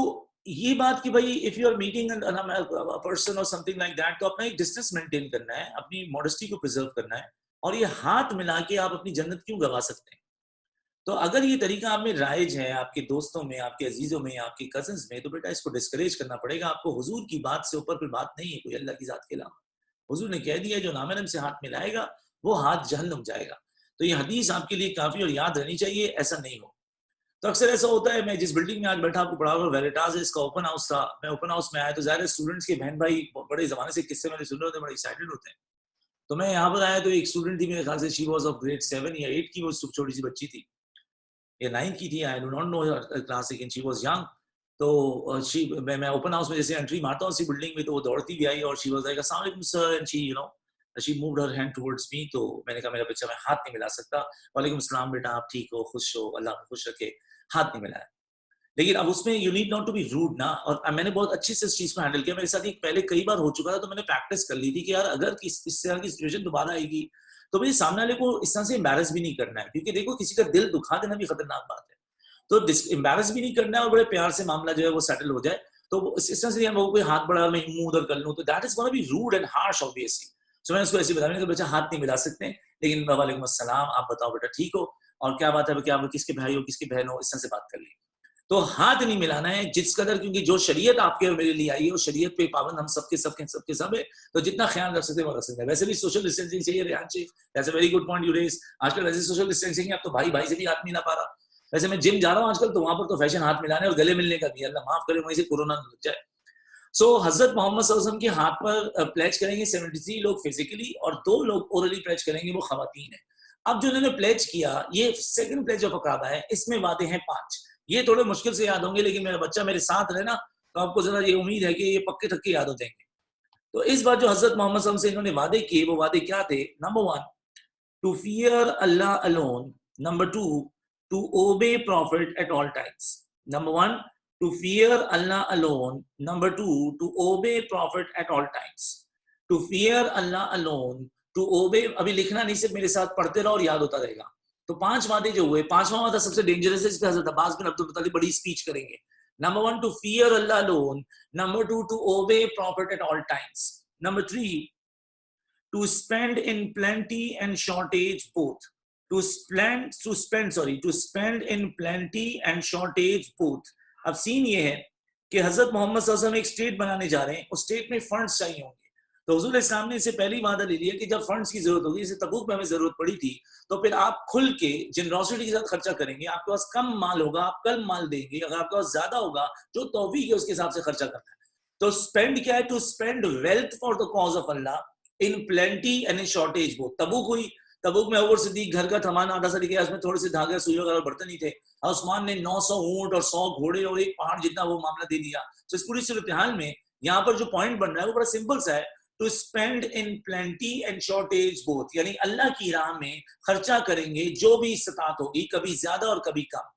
یہ بات کہ بھائی if you are meeting a person or something like that, تو اپنا ایک ڈسٹینس مینٹین کرنا ہے, اپنی ماڈسٹی کو پریزرو کرنا ہے, اور یہ ہاتھ ملا کے آپ اپنی جنت کیوں گوا سکتے ہیں. تو اگر یہ طریقہ آپ میں رائج ہے, آپ کے دوستوں میں, آپ کے عزیزوں میں, آپ کے کزنز میں, تو بیٹا اس کو ڈسکریج کرنا پڑے گا. آپ کو حضور کی بات سے اوپر کوئی بات نہیں ہے, کوئی اللہ کی ذات کے علاوہ. حضور نے کہہ دیا جو نامحرم سے ہاتھ ملائے گا وہ ہاتھ جہنم جائے گا. تو یہ حدیث آپ کے لیے کافی اور یاد رہنی چاہیے, ایسا نہیں ہو. तो अक्सर ऐसा होता है, मैं जिस बिल्डिंग में आज बैठा आपको पढ़ा रहा हूँ, वेरिटास है, इसका ओपन हाउस था, मैं ओपन हाउस में आया तो ज़ाहिर है स्टूडेंट्स के बहन भाई बड़े ज़माने से किस्से मैंने सुने होते हैं, बड़े एक्साइटेड होते हैं। तो मैं यहाँ पर आया तो एक स्टूडेंट थी, मेरे ख्याल से शी वाज ऑफ ग्रेड 7 या 8 की, वो छोटी सी बच्ची थी या 9 की थी, I do not know class, लेकिन शी वाज यंग। तो मैं ओपन हाउस में जैसे एंट्री मारता हूँ उसी बिल्डिंग में, तो वो दौड़ती भी आई और शी वाज लाइक अस्सलाम वालेकुम sir, and she moved her hand towards me. तो मैंने कहा मेरा बच्चा, मैं हाथ नहीं मिला सकता। वालेकुम अस्सलाम बेटा, आप ठीक हो, खुश हो, अल्लाह आपको खुश रखे, हाथ नहीं मिलाया। लेकिन अब उसमें you need not to be rude ना, और मैंने बहुत अच्छे से इस चीज को हैंडल किया। मेरे साथ ये पहले कई बार हो चुका था, तो मैंने प्रैक्टिस कर ली थी कि यार अगर इस तरह की सिचुएशन दोबारा आएगी तो मुझे सामने वाले को इस तरह से एम्बैरस भी नहीं करना है, क्योंकि देखो किसी का दिल दुखा देना भी खतरनाक बात है। तो एम्बैरस भी नहीं करना है और बड़े प्यार से मामला जो है वो सेटल हो जाए। तो इस तरह से कोई हाथ बढ़ा, मैं मुंह उधर कर लूं, तो that is gonna be rude and harsh obviously. So मैंने उसको ऐसे बताया, मैंने कहा बच्चा हाथ नहीं मिला सकते, लेकिन वालेकुम अस्सलाम, आप बताओ बेटा ठीक हो, और क्या बात है, क्या किसके भाई हो, किसके बहन हो, इस तरह से बात कर ली। तो हाथ नहीं मिलाना है जिस कदर, क्योंकि जो शरीयत आपके और मेरे लिए आई है वो शरीयत पे पाबंद हम सबके सब है। तो जितना ख्याल रख सकते हैं वो रख सकते हैं। वैसे भी सोशल डिस्टेंसिंग चाहिए, रेहान चाहिए, that's a very good point you raise. आजकल वैसे सोशल डिस्टेंसिंग है, अब तो भाई भाई से भी हाथ मिला पा रहा। वैसे मैं जिम जा रहा हूँ आजकल, तो वहां पर तो फैशन हाथ मिलाने और गले मिलने का भी, अल्लाह माफ करे वहीं से कोरोना न लग जाए। सो हजरत मोहम्मद सल्लल्लाहु अलैहि वसल्लम के हाथ पर प्लेज करेंगे 73 लोग फिजिकली, और 2 लोग ओरली प्लेज करेंगे, वो खवातीन है। अब जो उन्होंने प्लेज किया, ये सेकंड प्लेज ऑफ अकाबा है, इसमें वादे हैं 5। ये थोड़े मुश्किल से याद होंगे, लेकिन मेरा बच्चा मेरे साथ रहे ना, तो आपको जरा ये उम्मीद है कि ये पक्के टक्के याद हो जाएंगे। तो इस बार जो हजरत मोहम्मद सल्लल्लाहु अलैहि वसल्लम से इन्होंने वादे किए, वो वादे क्या थे? Number 1, to fear Allah alone. Number 2, to obey prophet at all times. Number 1, to fear Allah alone. Number 2, to obey Prophet at all times. To fear Allah alone, to obey, अभी लिखना नहीं, सिर्फ मेरे साथ पढ़ते रहो और याद होता रहेगा। तो 5 वादे जो हुए, 5वां वादा सबसे डेंजरस है, जिस पे हज़रत अब्बास बिन अब्दुल मुत्तलिब बड़ी स्पीच करेंगे। Number 1, to fear Allah alone. Number 2, to obey Prophet at all times. Number 3, to spend in plenty and shortage both. To spend in plenty and shortage both. अब सीन ये है कि हजरत मोहम्मद सल्लल्लाहु अलैहि वसल्लम एक स्टेट बनाने जा रहे हैं, उस स्टेट में फंड्स चाहिए होंगे। तो हुजूर इस्लाम ने इससे पहले ही वादा ले लिया कि जब फंड्स की जरूरत होगी, जैसे तबूक में हमें जरूरत पड़ी थी, तो फिर आप खुल के जनरोसिटी के साथ खर्चा करेंगे। आपके पास कम माल होगा, आप कल माल देंगे, अगर आपके पास ज्यादा होगा, जो तौफीक है उसके हिसाब से खर्चा करना है। तो स्पेंड क्या है? To spend wealth for the cause of Allah in plenty and in shortage both. Tabuk हुई, तबूक में अबू सिद्दीक घर का सामान आधा सा लेके, उसमें थोड़े से धागे सुई वगैरह बर्तन ही थे। उस्मान ने 900 ऊंट और 100 घोड़े और एक पहाड़ जितना वो मामला दे दिया। तो इस पूरी सूरत हाल में यहाँ पर जो पॉइंट बन रहा है वो बड़ा सिंपल सा है, to spend in plenty and shortage both, यानी अल्लाह की राह में खर्चा करेंगे जो भी इस्तात होगी, कभी ज्यादा और कभी कम।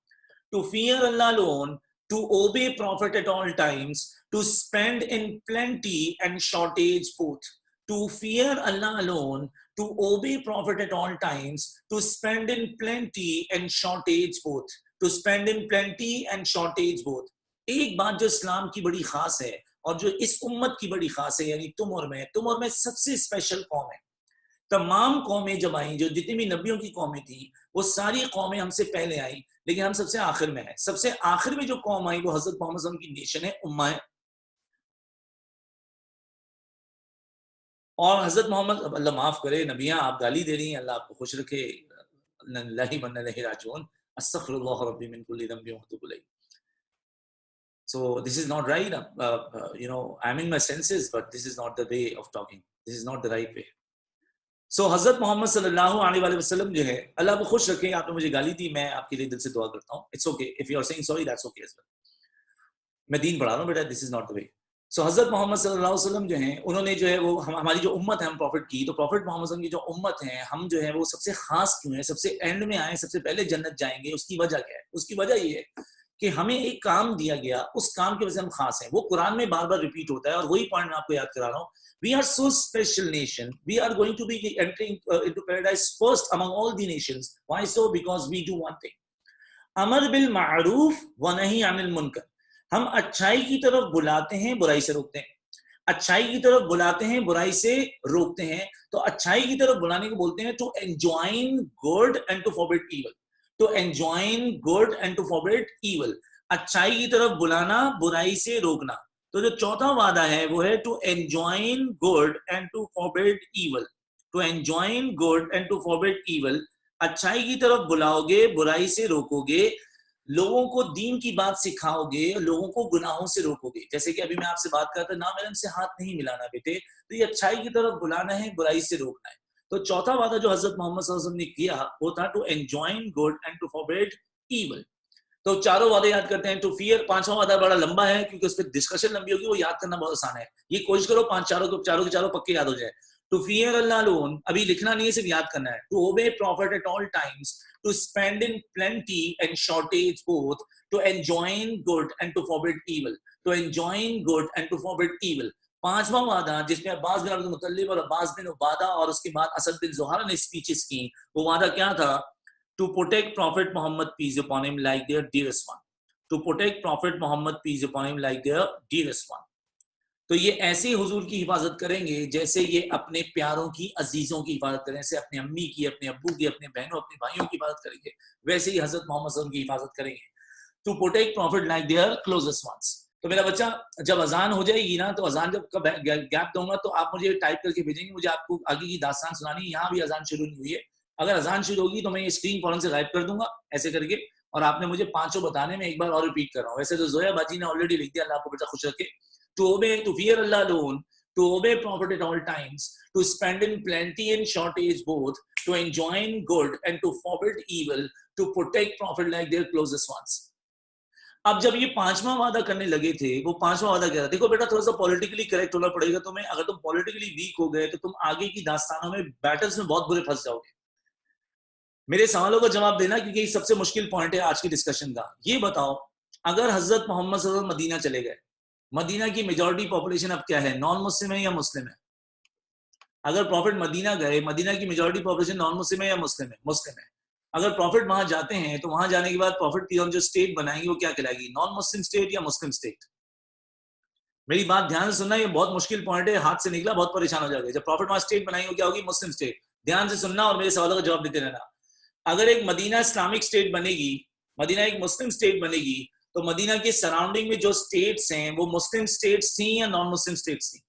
To fear Allah alone, to obey prophet at all times, to spend in plenty and shortage both. To fear Allah alone, to obey Prophet at all times, to spend in plenty and shortage both. To spend in plenty and shortage both. एक बात जो इस्लाम की बड़ी खास है और जो इस उम्मत की बड़ी खास है, यानी तुम और मैं सबसे स्पेशल कौम है। तमाम कौमें जब आई, जो जितनी भी नबियों की कौमें थी, वो सारी कौमें हमसे पहले आई, लेकिन हम सबसे आखिर में है। सबसे आखिर में जो कौम आई वो हजरत मोहम्मद सल्लल्लाहु अलैहि वसल्लम की नेशन है, उम्मा है। और हजरत मोहम्मद, अल्लाह माफ करे नबियां, आप गाली दे रही हैं, अल्लाह आपको खुश रखे। So this is not right. I'm in my senses, but this is not the way of talking. This is not the right way. So Hazrat Muhammad सल्लल्लाहु अलैहि वसल्लम जो है, अल्लाह को खुश रखे। आपने मुझे गाली दी, मैं आपके लिए दिल से दुआ करता हूँ। It's okay if you are saying sorry, that's okay as well. मैं दीन पढ़ा रहा हूँ बेटा, this is not the way. So Hazrat Muhammad सल्लल्लाहु अलैहि वसल्लम जो हैं, उन्होंने जो है वो हमारी जो उम्मत है हम प्रॉफिट की, तो प्रॉफिट मोहम्मद सल्लल्लाहु अलैहि वसल्लम की जो उम्मत है, हम जो है वो सबसे खास क्यों है, सबसे एंड में आए, सबसे पहले जन्नत जाएंगे। उसकी वजह क्या है? उसकी वजह ये है कि हमें एक काम दिया गया, उस काम की वजह से हम खास हैं। वो कुरान में बार बार रिपीट होता है, और वही पॉइंट मैं आपको याद करा रहा हूँ। We are so special nation. We are going to be entering into paradise first among all the nations. Why so? Because we do one thing. अमर बिल मारूफ व नही अनिल मुनकर। हम अच्छाई की तरफ बुलाते हैं, बुराई से रोकते हैं। अच्छाई की तरफ बुलाते हैं, बुराई से रोकते हैं। तो अच्छाई की तरफ बुलाने को बोलते हैं to enjoin good and to forbid evil. To enjoin good and to forbid evil. अच्छाई की तरफ बुलाना, बुराई से रोकना। तो जो चौथा वादा है वो है to enjoin good and to forbid evil. To enjoin good and to forbid evil. अच्छाई की तरफ बुलाओगे, बुराई से रोकोगे। लोगों को दीन की बात सिखाओगे, लोगों को गुनाहों से रोकोगे। जैसे कि अभी मैं आपसे बात कर रहा था, नाम से हाथ नहीं मिलाना बेटे, तो ये अच्छाई की तरफ बुलाना है, बुराई से रोकना है। तो चौथा वादा जो हजरत मोहम्मद सल्लल्लाहु अलैहि वसल्लम ने किया वो था to enjoin good and to forbid evil. तो चारों वादे याद करते हैं। टू फियर, पांचवा वादा बड़ा लंबा है क्योंकि उस पर डिस्कशन लंबी होगी, वो याद करना बहुत आसान है। ये कोशिश करो पांच चारों के चारों पक्के याद हो जाए। टू फियर अल्लाह अलोन, अभी लिखना नहीं है, सिर्फ याद करना है। To obey prophet at all times, to spend in plenty and shortage both, to enjoin good and to forbid evil, to enjoin good and to forbid evil. पांचवा वादा जिसमें अब्बास बिन अब्दुल मुत्तलिब और अब्बास बिन उबादा और उसके बाद असद बिन ज़ुहारा ने स्पीचेस की, वो वादा क्या था? To protect Prophet Muhammad peace upon him like their dearest one. To protect Prophet Muhammad peace upon him like their dearest one. तो ये ऐसे हुजूर की हिफाजत करेंगे जैसे ये अपने प्यारों की, अजीजों की हिफाजत करें, जैसे अपने अम्मी की, अपने अब्बू की, अपने बहनों, अपने भाइयों की हिफाजत करेंगे, वैसे ही हजरत मोहम्मद सल्लल्लाहु अलैहि वसल्लम की हिफाजत करेंगे। To protect prophet like their closest ones. तो मेरा बच्चा, जब अजान हो जाएगी ना, तो अजान जब कब गैप दूंगा तो आप मुझे टाइप करके भेजेंगे, मुझे आपको आगे की दास्तान सुनानी है। यहाँ भी अजान शुरू नहीं हुई है, अगर अजान शुरू होगी तो मैं ये स्क्रीन फौरन से गायब कर दूंगा ऐसे करके, और आपने मुझे पांचों बताने में एक बार और रिपीट कर रहा हूँ। वैसे तो जोया बाजी ने ऑलरेडी लिख दिया, अल्लाह आपको बेटा खुश रखे। To obey, to fear Allah alone, to obey prophet at all times, to spend in plenty and shortage both, to enjoy good and to forbid evil, to protect prophet like their closest ones. अब जब ये पांचवा वादा करने लगे थे, वो पांचवा वादा क्या था? देखो बेटा, थोड़ा सा पॉलिटिकली करेक्ट होना पड़ेगा तुम्हें। अगर तुम पॉलिटिकली वीक हो गए तो तुम आगे की दास्तानों में, बैटल्स में बहुत बुरे फंस जाओगे। मेरे सवालों का जवाब देना, क्योंकि ये सबसे मुश्किल पॉइंट है आज की डिस्कशन का। ये बताओ, अगर हजरत मोहम्मद सल्लल्लाहु अलैहि वसल्लम मदीना चले गए, मदीना की मेजॉरिटी पॉपुलेशन अब क्या है? नॉन मुस्लिम है या मुस्लिम है? अगर प्रॉफिट मदीना गए, मदीना की मेजॉरिटी पॉपुलेशन नॉन मुस्लिम है या मुस्लिम है? मुस्लिम है। अगर प्रॉफिट वहां जाते हैं तो वहां जाने के बाद प्रॉफिट की जो स्टेट बनाएंगे वो क्या कहलाएगी? नॉन मुस्लिम स्टेट या मुस्लिम स्टेट? मेरी बात ध्यान से सुनना, ये बहुत मुश्किल पॉइंट है, हाथ से निकला बहुत परेशान हो जाओगे। जब प्रॉफिट वहां स्टेट बनाएंगे क्या होगी? मुस्लिम स्टेट। ध्यान से सुनना और मेरे सवालों का जवाब देते रहना। अगर एक मदीना इस्लामिक स्टेट बनेगी, मदीना एक मुस्लिम स्टेट बनेगी, तो मदीना के सराउंडिंग में जो स्टेट्स हैं वो मुस्लिम स्टेट्स थी या नॉन मुस्लिम स्टेट्स थी?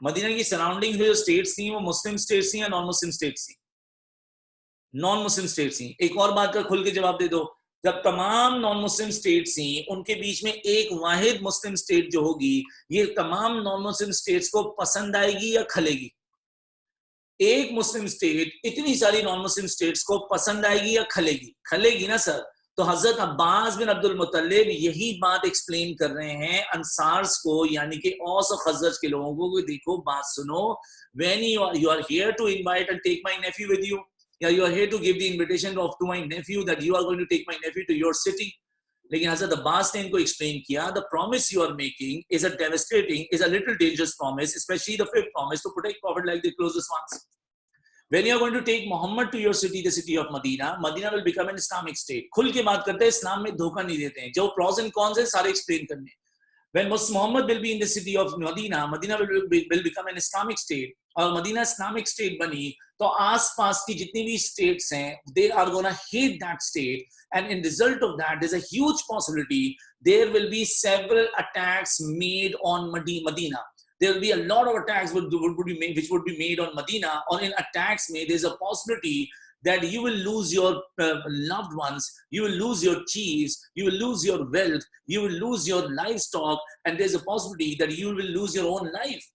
मदीना की सराउंडिंग में जो स्टेट्स थी वो मुस्लिम स्टेट्स थी या नॉन मुस्लिम स्टेट्स थी? नॉन मुस्लिम स्टेट्स थी। एक और बात का खुल के जवाब दे दो, जब तमाम नॉन मुस्लिम स्टेट्स थी, उनके बीच में एक वाहिद मुस्लिम स्टेट जो होगी, ये तमाम नॉन मुस्लिम स्टेट्स को पसंद आएगी या खलेगी? एक मुस्लिम स्टेट इतनी सारी नॉन मुस्लिम स्टेट्स को पसंद आएगी या खलेगी? खलेगी ना सर। तो हजरत अब्बास बिन अब्दुल मुत्तलिब यही बात एक्सप्लेन कर रहे हैं अंसार्स को, यानी कि औस और खजरज के लोगों को। देखो बात सुनो, when you are here to invite and take my nephew with you, yeah, you are here to give the invitation to my nephew that you are going to take my nephew to your city. लेकिन हजरत अब्बास ने इनको explain किया, the promise you are making is a devastating, is a little dangerous promise, especially the fifth promise to protect prophet like the closest ones. When you are going to take Muhammad to your city, the city of Medina, Medina will become an Islamic state. खुल के बात करते हैं, इस्लाम में धोखा नहीं देते हैं। जो pros and cons है सारे एक्सप्लेन करने। When Muhammad will be in the city of Medina, Medina will become an Islamic state. और मदीना इस्लामिक स्टेट बनी तो आसपास की जितनी भी स्टेट्स हैं, they are gonna hate that state, and in result of that, there's a huge possibility there will be several attacks made on Medina. There will be a lot of attacks which would be made on Medina, or in attacks made, there's a possibility that you will lose your loved ones, you will lose your chiefs, you will lose your wealth, you will lose your livestock, and there's a possibility that you will lose your own life.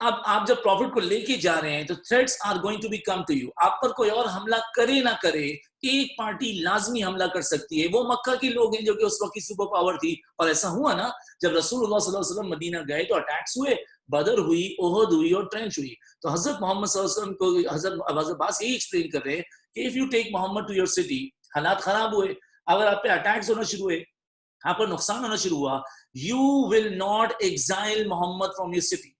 अब आप जब profit को लेके जा रहे हैं तो threats are going to be come to you. आप पर कोई और हमला करे ना करे, एक पार्टी लाजमी हमला कर सकती है। वो मक्का के लोग हैं जो कि उस वक्त की सुपर पावर थी, और ऐसा हुआ ना, जब रसूलुल्लाह सल्लल्लाहु अलैहि वसल्लम मदीना गए तो अटैक्स हुए, बदर हुई, ओहद हुई और ट्रेंच हुई। तो हजरत मोहम्मद सल्लल्लाहु अलैहि वसल्लम को हजरत अब्बास यही एक्सप्लेन कर रहे हैं कि if you take Muhammad to your city, हालात खराब हुए, अगर आप पे अटैक्स होना शुरू हुए, आप पर नुकसान होना शुरू हुआ, you will not exile Muhammad from your city.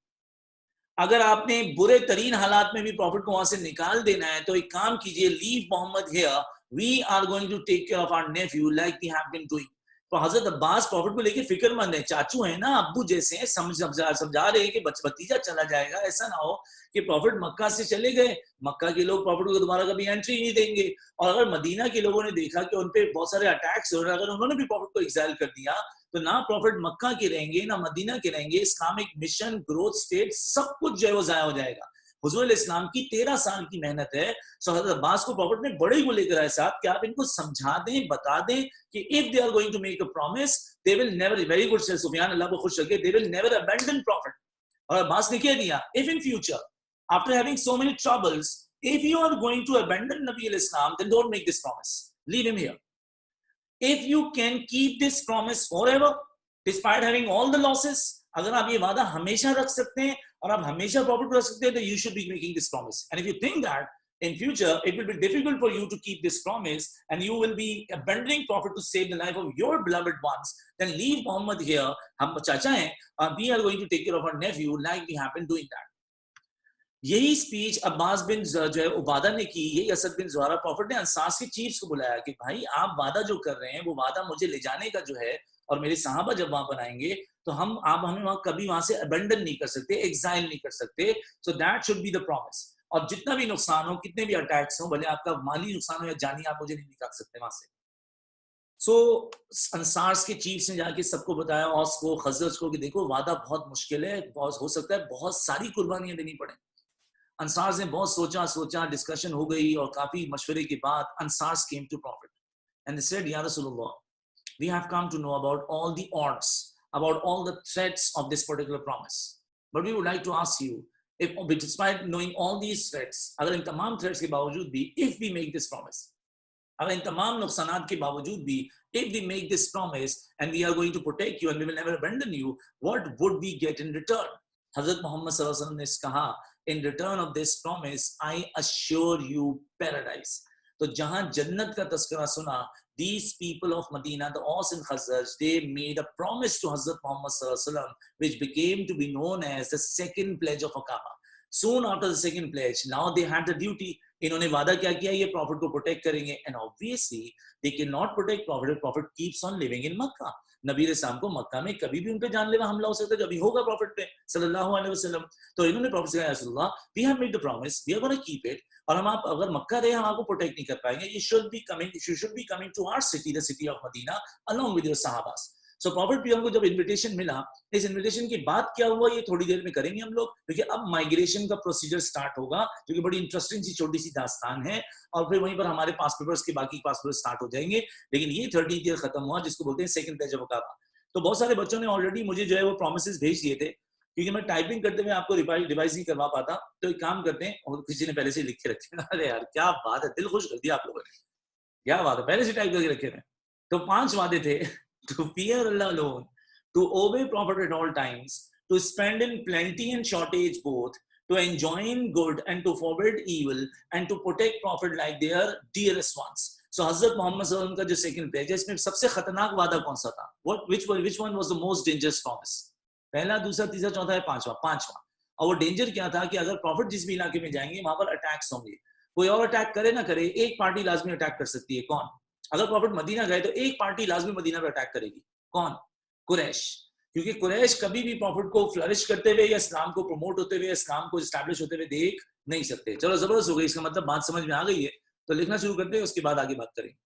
अगर आपने बुरे तरीन हालात में भी प्रॉफिट को वहां से निकाल देना है तो एक काम कीजिए, leave Muhammad here, we are going to take care of our nephew like we have been doing. तो हजरत अब्बास प्रॉफिट को लेके फिक्रमंद है, चाचू है ना, अब्बू जैसे हैं, समझा रहे हैं कि भतीजा चला जाएगा, ऐसा ना हो कि प्रॉफिट मक्का से चले गए, मक्का के लोग प्रॉफिट को दोबारा कभी एंट्री नहीं देंगे, और अगर मदीना के लोगों ने देखा कि उन पे बहुत सारे अटैक्स हो रहे हैं, अगर उन्होंने भी प्रॉफिट को एक्साइल कर दिया तो ना प्रॉफिट मक्का के रहेंगे ना मदीना के रहेंगे, इस्लामिक मिशन, ग्रोथ, स्टेट, सब कुछ जो है वो जाया हो जाएगा। हुजूर इस्लाम की 13 साल की मेहनत है. सो हजरत अब्बास को प्रॉफिट ने बड़े को लेकर आए साहब कि आप इनको समझा दें, बता दें कि if they are going to make a promise they will never, very good sir Sufyan, अल्लाह को खुश रखे, they will never abandon prophet. और अब्बास ने कह दिया if in future after having so many troubles if you are going to abandon Nabi al-Islam, then don't make this promise. Leave him here. If you can keep this promise forever, despite having all the losses, अगर आप ये वादा हमेशा रख सकते हैं और आप हमेशा प्रॉफिट रख सकते हैं, तो you should be making this promise. And if you think that in future it will be difficult for you to keep this promise and you will be abandoning profit to save the life of your beloved ones, then leave Muhammad here. हम चाचा हैं, we are going to take care of our nephew like we have been doing that. यही speech Abbas बिन जो है उबादा ने की, यही असद बिन ज़ुरारा profit ने अंसास के चीफ्स को बुलाया कि भाई आप वादा जो कर रहे हैं वो वादा मुझे ले जाने का जो है, और मेरे सहाबा जब वहां पर आएंगे तो आप हमें वहां कभी वहां से अबेंडन नहीं कर सकते, एग्जाइल नहीं कर सकते. So that should be the promise. और जितना भी नुकसान हो, कितने भी अटैक्स हो, भले आपका माली नुकसान हो या जानी, आप मुझे नहीं निकाल सकते वहां से. सो अंसार के चीफ्स ने जाके सबको बताया, औस को, खजरज को, कि देखो वादा बहुत मुश्किल है, बहुत हो सकता है बहुत सारी कुर्बानियां देनी पड़े. अंसार ने बहुत सोचा, डिस्कशन हो गई और काफी मशवरे के बाद Ansar came to prophet and they said या रसूलल्लाह, we have come to know about all the odds, about all the threats of this particular promise, but we would like to ask you, if despite knowing all these threats, अगर इन तमाम threats के बावजूद भी, if we make this promise, अगर इन तमाम नुकसानात के बावजूद भी, if we make this promise and we are going to protect you and we will never abandon you, what would we get in return? Hazrat Muhammad सल्लल्लाहु अलैहि वसल्लम ने कहा, in return of this promise I assure you paradise. तो जहां जन्नत का तस्करा सुना, these people of Medina, the Aus and Khazraj, they made a promise to Hazrat Muhammad sallallahu alaihi wasallam, which became to be known as the second pledge of Aqaba. Soon after the second pledge, now they had the duty. इन्होंने वादा क्या किया, ये profit को protect करेंगे, and obviously they cannot protect profit. Prophet keeps on living in Makkah. नबी अलैहिस्सलाम को मक्का में कभी भी उन पे जानलेवा हमला हो सकता है, कभी होगा प्रॉफिट पे सल्लल्लाहु अलैहि वसल्लम. तो इन्होंने प्रॉफिट से कहा, रसूलुल्लाह, we have made the promise, we are going to keep it, और हम आप अगर मक्का रहे हम आपको प्रोटेक्ट नहीं कर पाएंगे. You should be coming to our city, the city of Medina, along with your sahabas. So profit PM को जब इनविटेशन मिला, इस इनविटेशन के बाद क्या हुआ ये थोड़ी देर में करेंगे हम लोग, क्योंकि अब माइग्रेशन का प्रोसीजर स्टार्ट होगा, जो कि बड़ी इंटरेस्टिंग सी छोटी सी दास्तान है, और फिर वहीं पर हमारे पास पेपर्स के बाकी पास पेपर्स स्टार्ट हो जाएंगे. लेकिन ये 13th ईयर खत्म हुआ, जिसको बोलते हैं सेकंड प्लेज ऑफ अकाबा. तो बहुत सारे बच्चों ने ऑलरेडी मुझे जो है वो प्रोमिसेस भेज दिए थे, क्योंकि मैं टाइपिंग करते हुए आपको रिवाइज नहीं करवा पाता. तो एक काम करते हैं, और किसी ने पहले से लिख के रखे. अरे यार क्या बात है, दिल खुश कर दिया आप लोगों ने, क्या बात है, पहले से टाइप करके रखे थे. तो 5 वादे थे. To fear Allah alone, to obey Prophet at all times, to spend in plenty and shortage both, to enjoin good and to forbid evil, and to protect Prophet like their dearest ones. So Hazrat Muhammad sallallahu alaihi wasallam का जो second pledge है, इसमें सबसे खतरनाक वादा कौन सा था? Which one was the most dangerous promise? पहला, दूसरा, तीसरा, चौथा है पांचवा. और वो डेंजर क्या था कि अगर प्रॉफिट जिस भी इलाके में जाएंगे वहां पर अटैक्स होंगे. कोई और अटैक करे ना करे, एक पार्टी लाजमी अटैक कर सकती है. कौन? अगर प्रॉफिट मदीना गए तो एक पार्टी लाजमी मदीना पे अटैक करेगी. कौन? कुरैश. क्योंकि कुरैश कभी भी प्रॉफिट को फ्लरिश करते हुए या इस्लाम को प्रमोट होते हुए, इस्लाम को एस्टैब्लिश होते हुए देख नहीं सकते. चलो जबरदस्त हो गई, इसका मतलब बात समझ में आ गई है. तो लिखना शुरू करते हैं, उसके बाद आगे बात करेंगे.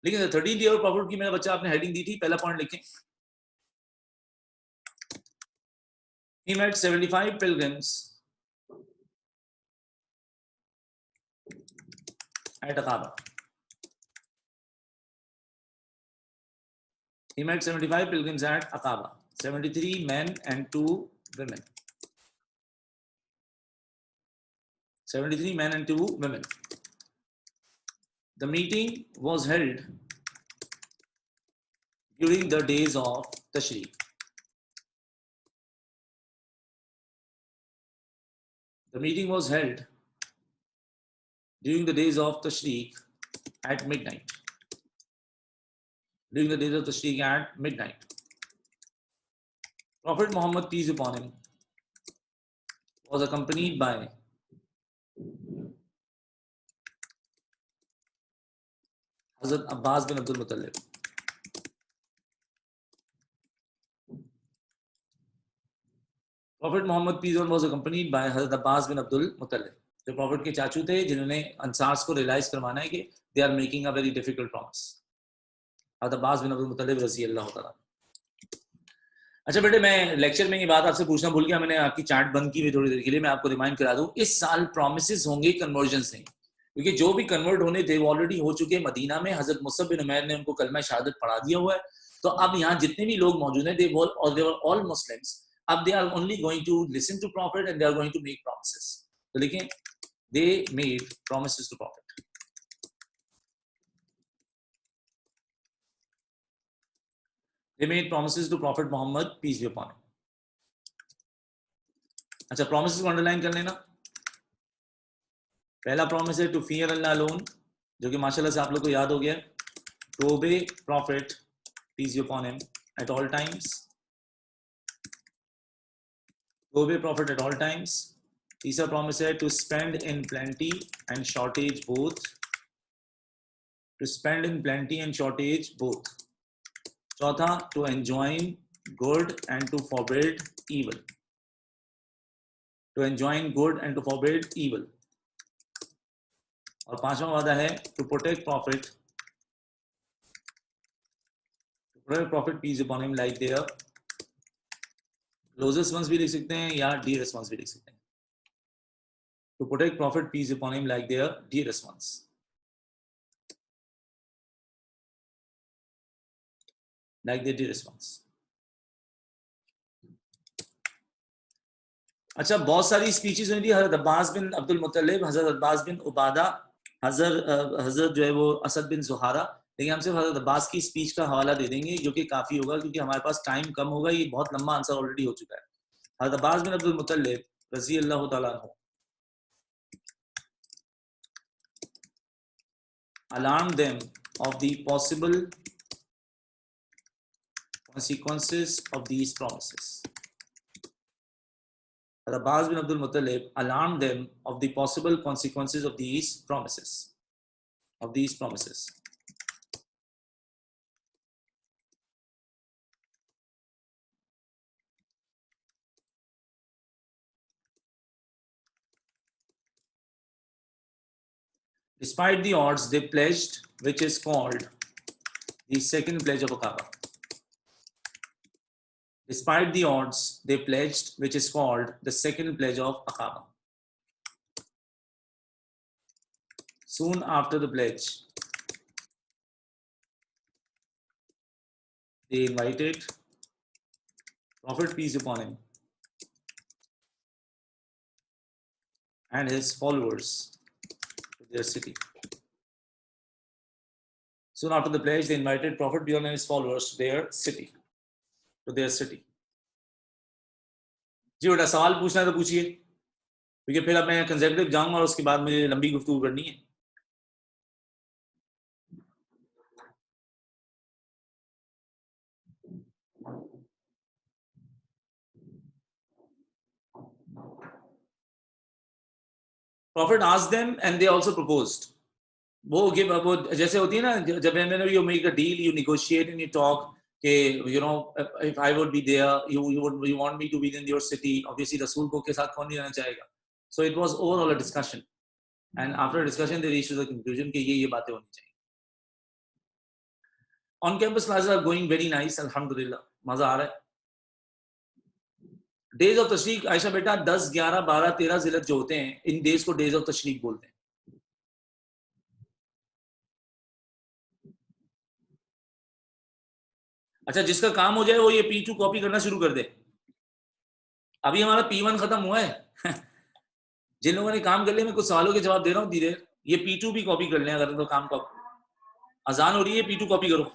लेकिन 13th ईयर प्रॉफिट की मेरा बच्चा आपने हेडिंग दी थी, पहला पॉइंट लिखें. He met 75 pilgrims at Aqaba. He met 75 pilgrims at Aqaba, 73 men and 2 women. 73 men and 2 women. The meeting was held during the days of Tashriq. The meeting was held during the days of Tashriq at midnight. During the days of Tashriq at midnight. Prophet Muhammad, peace upon him, was accompanied by Hazrat Abbas bin Abdul Muttalib. Prophet Muhammad, peace upon him, was accompanied by Hazrat Abbas bin Abdul Muttalib. जो profit के चाचू थे, जिन्होंने अंसार्स को realise करवाना है कि they are making a very difficult promise. Hazrat Abbas bin Abdul Muttalib रज़ी अल्लाह तआला. अच्छा बेटे, मैं लेक्चर में ये बात आपसे पूछना भूल गया, मैंने आपकी चार्ट बंद की हुई थोड़ी देर के लिए, मैं आपको रिमाइंड करा दूं, इस साल प्रोमिसेस होंगे कन्वर्जन से, क्योंकि जो भी कन्वर्ट होने थे वो ऑलरेडी हो चुके हैं मदीना में, हजरत मुसअब बिन उमैर ने उनको कलमा शहादत पढ़ा दिया हुआ है। तो अब यहाँ जितने भी लोग मौजूद हैं, दे वर ऑल मुस्लिम्स, अब they are only going to listen to prophet and they are going to make promises. तो देखें, they made promises to prophet. They made promises to Prophet Muhammad, peace be upon him. अच्छा, promises को underline कर लेना। पहला promise है to fear Allah alone, जो कि माशाल्लाह से आप लोग को याद हो गया। To obey Prophet, peace be upon him, at all times. To obey Prophet at all times. तीसरा promise है to spend in plenty and shortage both. To spend in plenty and shortage both. चौथा, to enjoin good and to forbid evil. To enjoin good and to forbid evil. और पांचवा वादा है to protect prophet peace upon him like their closest ones भी लिख सकते हैं या डियरेस्ट वंस भी लिख सकते हैं। To protect prophet peace upon him like their dearest ones, like their dearest ones. अच्छा, बहुत सारी स्पीचेस हुई थी, हजरत अब्बास बिन अब्दुल मुत्तलिब, हजरत अब्बास बिन उबादा, हजरत जो है वो असद बिन जुहारा। लेकिन हम सिर्फ हजरत अब्बास की स्पीच का हवाला दे देंगे, जो कि काफी होगा क्योंकि हमारे पास टाइम कम होगा, ये बहुत लंबा आंसर ऑलरेडी हो चुका है। हजरत अब्बास बिन अब्दुल मुत्तलिब रजी अल्लाह तआला अन्हु alarmed them of the possible consequences of these promises. Abbas bin Abdul Muttalib alarmed them of the possible consequences of these promises. Despite the odds, they pledged, which is called the second pledge of Aqaba. Despite the odds, they pledged, which is called the second pledge of Aqaba. Soon after the pledge, they invited Prophet peace upon him and his followers to their city. Soon after the pledge, they invited Prophet beyond and his followers to their city. जी बेटा, सवाल पूछना है तो पूछिए, क्योंकि फिर अब मैं कंसेप्टिव जाऊंगा और उसके बाद मुझे लंबी गुफ्तगू करनी है। Prophet asked them and they also proposed. वो जैसे होती है ना, जब you make a deal, you negotiate and you talk, you know, if I would be there, you want me to be in your city, obviously रसूल को के साथ कौन नहीं रहना चाहेगा. So it was overall a discussion, and after a discussion they reached to the conclusion कि ये बातें होनी चाहिए. On campus classes are going very nice, alhamdulillah, मजा आ रहा है. डेज ऑफ तशरीक, आयशा बेटा 10, 11, 12, 13 जिलत जो होते हैं, इन डेज को डेज ऑफ तशरीक बोलते हैं. अच्छा, जिसका काम हो जाए वो ये P2 कॉपी करना शुरू कर दे. अभी हमारा P1 खत्म हुआ है. जिन लोगों ने काम कर लिया, मैं कुछ सवालों के जवाब दे रहा हूँ धीरे. ये P2 भी कॉपी कर लें अगर तो काम को. अजान हो रही है, P2 कॉपी करो.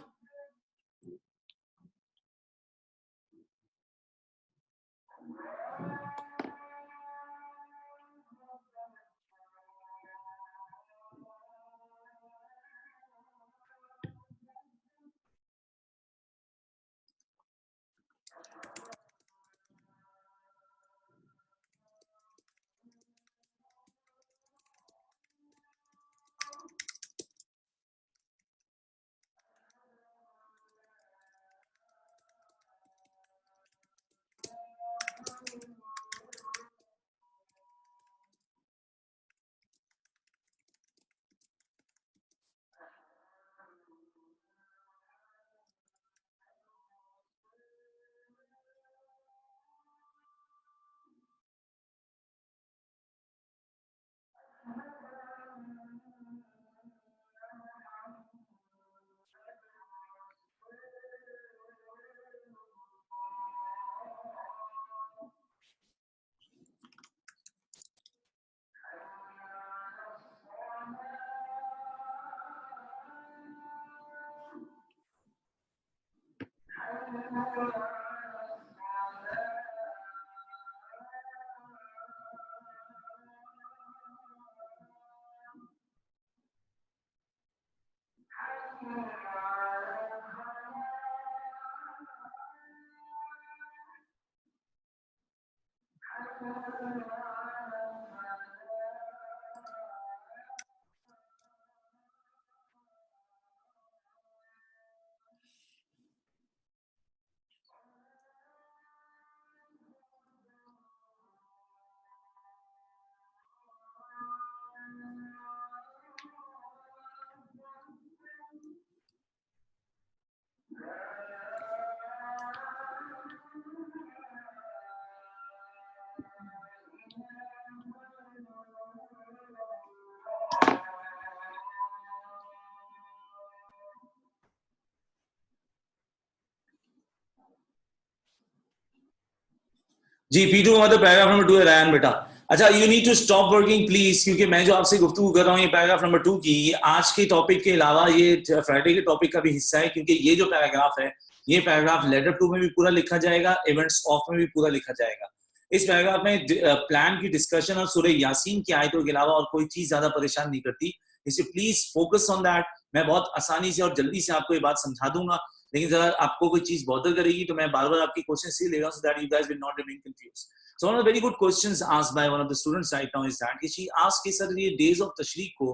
जी P2 मतलब पैराग्राफ नंबर 2 है रायन बेटा. अच्छा, you need to stop working please, क्योंकि मैं जो आपसे गुफ्तगू कर रहा हूँ ये पैराग्राफ नंबर 2 की, ये आज के टॉपिक के अलावा ये फ्राइडे के टॉपिक का भी हिस्सा है, क्योंकि ये जो पैराग्राफ है ये पैराग्राफ लेटर 2 में भी पूरा लिखा जाएगा, इवेंट्स ऑफ में भी पूरा लिखा जाएगा. इस पैराग्राफ में प्लान की डिस्कशन और सूरह यासीन की आयतों के अलावा और कोई चीज ज्यादा परेशान नहीं करती, इसलिए प्लीज फोकस ऑन दैट. मैं बहुत आसानी से और जल्दी से आपको ये बात समझा दूंगा, लेकिन जरा आपको कोई चीज बॉदर करेगी तो मैं बार बार आपकी क्वेश्चन से ले रहा हूं, so that you guys will not remain confused. So one of the very good questions asked by one of the students right now is that she asked कि सर ये days of tashriq को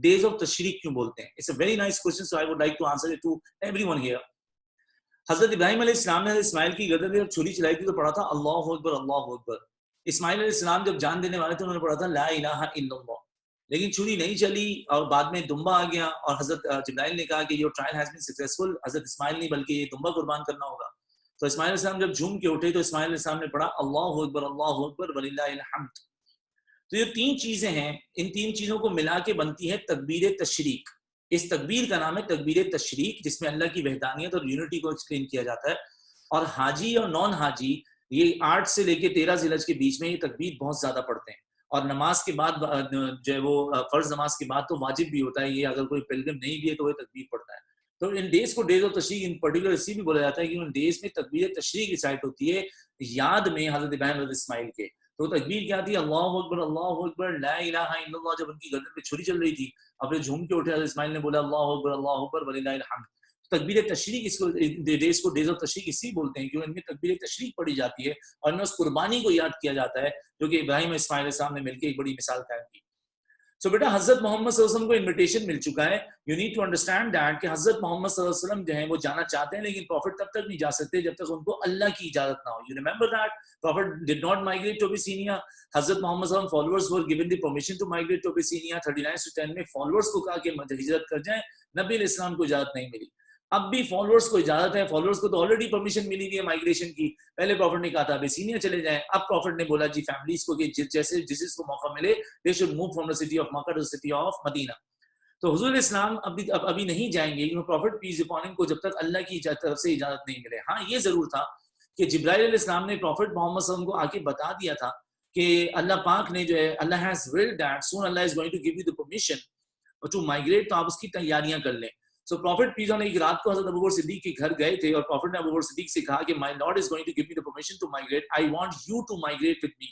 days of tashriq क्यों बोलते हैं? It's a very nice question, so I would like to answer it to everyone here. हजरत इब्राहिम अलैहिस्सलाम ने इस्माइल की गर्दन में जब छुरी चलाई थी तो पढ़ा था अल्लाहु अकबर अल्लाहु अकबर. इस्माइल अलैहिस्सलाम जब जान देने वाले थे उन्होंने पढ़ा था ला इलाहा इल्लल्लाह. लेकिन छुरी नहीं चली और बाद में दुम्बा आ गया और हजरत जिब्राइल ने कहा कि your trial has been successful. हजरत इस्माइल नहीं बल्कि ये दुम्बा कुर्बान करना होगा. तो इस्माइल अलैहिस्सलाम जब झूम के उठे तो इस्माइल अलैहिस्सलाम ने पढ़ा अल्लाहु अकबर वलिल्लाहिल हम्द. तो ये तीन चीजें हैं, इन तीन चीजों को मिला के बनती है तकबीर तशरीक. इस तकबीर का नाम है तकबीर तशरीक, जिसमें अल्लाह की वहदानियत और यूनिटी को एक्सप्लेन किया जाता है. और हाजी और नॉन हाजी ये 8 से लेके 13 जिलहज के बीच में ये तकबीर बहुत ज्यादा पढ़ते हैं. और नमाज के बाद जो है वो फर्ज नमाज के बाद तो वाजिब भी होता है ये, अगर कोई पिलग्रिम नहीं भी है तो वो तकबीर पढ़ता है. तो इन डेज को डेज ऑफ तशरीक इन पर्टिकुलर इसी भी बोला जाता है कि उन डेज में तकबीर तशरीक रिसाइट होती है याद में हजरत इब्राहिम और इस्माइल के. तो तकबीर क्या थी? अल्लाहु अकबर ला इलाहा इल्लल्लाह. जब उनकी गर्दन पे छुरी चल रही थी और फिर झूम के उठे हजरत इस्माइल ने बोला अल्लाहु अकबर वलिल्लाहिल हम्द. तकबीर तशरीक इसको डेज को डेज ऑफ तशरीक इसी बोलते हैं क्योंकि इनमें तकबीर तशरीक पढ़ी जाती है और इनमें उस कुर्बानी को याद किया जाता है जो कि इब्राहिम और इस्माइल ने मिलकर एक बड़ी मिसाल कायम की. सो बेटा हजरत मोहम्मद सल्लल्लाहु अलैहि वसल्लम को इनविटेशन मिल चुका है. You need to understand that कि हजरत मोहम्मद सल्लल्लाहु अलैहि वसल्लम जो है वो जाना चाहते हैं, लेकिन प्रॉफिट तब तक नहीं जा सकते जब तक उनको अल्लाह की इजाजत ना हो. You remember that prophet did not migrate to Abyssinia. हजरत मोहम्मद सल्लल्लाहु अलैहि वसल्लम followers were given the permission to migrate to Abyssinia. 39-10 में फॉलोअर्स को कहा कि हिजरत कर जाएं, नबी अलैहि सलाम को इजाजत नहीं मिली. अब भी फॉलोअर्स को इजाजत है, फॉलोअर्स को तो ऑलरेडी परमिशन मिली हुई है माइग्रेशन की. पहले प्रॉफिट ने कहा था अबिसिनिया चले जाएं, अब प्रॉफिट ने बोला जी फैमिलीज को कि जैसे जिसको मौका मिले they should move from the city of Mecca to the city of Medina. तो हुजूर इस्लाम अभी नहीं जाएंगे प्रॉफिट पीस अपॉन हिम को जब तक अल्लाह की तरफ से इजाजत नहीं मिले. हाँ ये जरूर था कि जिब्राइल अलैहिस्सलाम ने प्रॉफिट मोहम्मद सल्लल्लाहु अलैहि वसल्लम को आके बता दिया था कि अल्लाह पाक ने जो है Allah has willed that soon Allah is going to give you the permission to migrate, तो आप उसकी तैयारियां कर लें. सो प्रॉफिट पीस ऑन एक रात को हजरत अबू बकर सिद्दीक के घर गए थे और प्रॉफिट ने अबू बकर सिद्दीक से कहा कि my lord is going to give me the permission to migrate, I want you to migrate with me.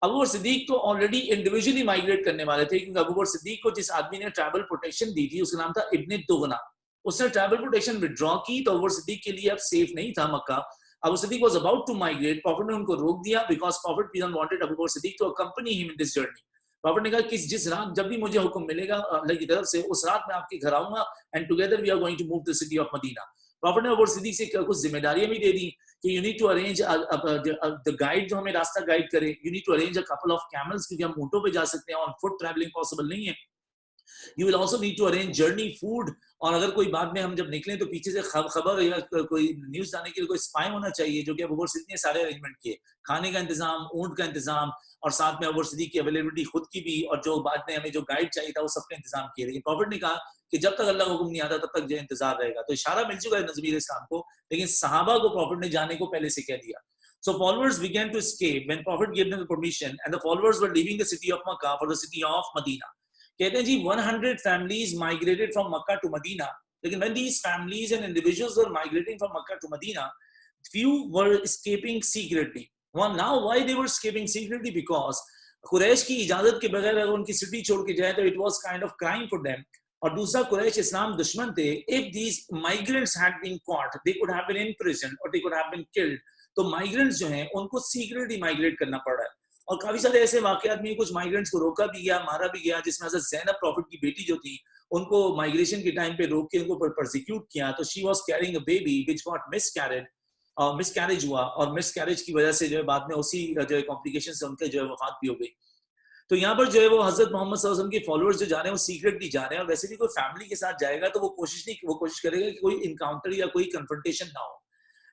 Abu Bakr Siddiq तो ऑलरेडी इंडिविजुअली माइग्रेट करने वाले थे क्योंकि अबू बकर सिद्दीक को जिस आदमी ने ट्रैवल प्रोटेक्शन दी थी उसका नाम था इब्न दुगना. उसने ट्रैवल प्रोटेक्शन विड्रॉ की तो अबू बकर सिद्दीक के लिए अब सेफ नहीं था Makkah. Abu Siddiq was about to migrate. Prophet ने उनको रोक दिया because prophet didn't wanted Abu Bakr Siddiq to accompany him in this journey. Prophet ने कहा कि जिस रात जब भी मुझे हुक्म मिलेगा अल्लाह की तरफ से उस रात मैं आपके घर आऊंगा and together we are going to move the city of Medina. Prophet ने अबू बकर सिद्दीक से कुछ जिम्मेदारियां भी दे दी कि you need to arrange the guide जो हमें रास्ता गाइड करे. You need to arrange a couple of camels क्योंकि हम ऊंटों पे जा सकते हैं, ऑन फुट ट्रैवलिंग पॉसिबल नहीं है. You will also need to arrange journey food, और अगर कोई बाद में हम जब निकले तो पीछे से खबर या कोई न्यूज जाने के लिए कोई स्पाई होना चाहिए, जो कि अबू बकर सिद्दीक ने सारे अरेंजमेंट किए. खाने का इंतजाम, ऊंट का इंतजाम और साथ में अबू बकर सिद्दीक की अवेलेबिलिटी खुद की भी, और जो बाद में हमें जो गाइड चाहिए था वो सबका इंतजाम किया. लेकिन प्रॉफिट ने कहा कि जब तक अल्लाह का हुक्म नहीं आता तब तक जो इंतजार रहेगा. तो इशारा मिल चुका है नबी इस्लाम को, लेकिन सहाबा को प्रॉफिट ने जाने को पहले से कह दिया. So followers began to escape when Prophet gave them the permission, and the followers were leaving the city of Makkah for the city of Medina. कहते हैं जी 100 families migrated from Makkah to Medina. लेकिन when these families and individuals were migrating from Makkah to Medina, few were escaping secretly. Well, now why they were escaping secretly? Because Quraish की इजाजत के बगैर अगर उनकी city छोड़ के जाए तो it was kind of crime for them. और दूसरा, कुरैश इस्लाम दुश्मन थे. If these migrants had been caught, they could have been imprisoned or they could have been killed. तो migrants जो हैं उनको secretly migrate करना पड़ रहा है. और काफी सारे ऐसे वाकयात में कुछ migrants को रोका भी गया, मारा भी गया, जिसमें हज़रत ज़ैनब प्रॉफिट की बेटी जो थी उनको माइग्रेशन के टाइम पे रोक के उनको परसिक्यूट किया. तो she was carrying a baby which got miscarried. Miscarriage हुआ और मिसकैरेज की वजह से जो है बाद में उसी जो है कॉम्प्लिकेशन से उनके जो है वफात भी हो गई. तो यहाँ पर जो है वो हजरत मोहम्मद सल्लल्लाहु अलैहि वसल्लम के फॉलोअर्स जो जा रहे हैं वो सीक्रेटली जा रहे हैं. और वैसे भी कोई फैमिली के साथ जाएगा तो वो कोशिश करेगा कि कोई इनकाउंटर या कोई कन्फ्रंटेशन ना हो.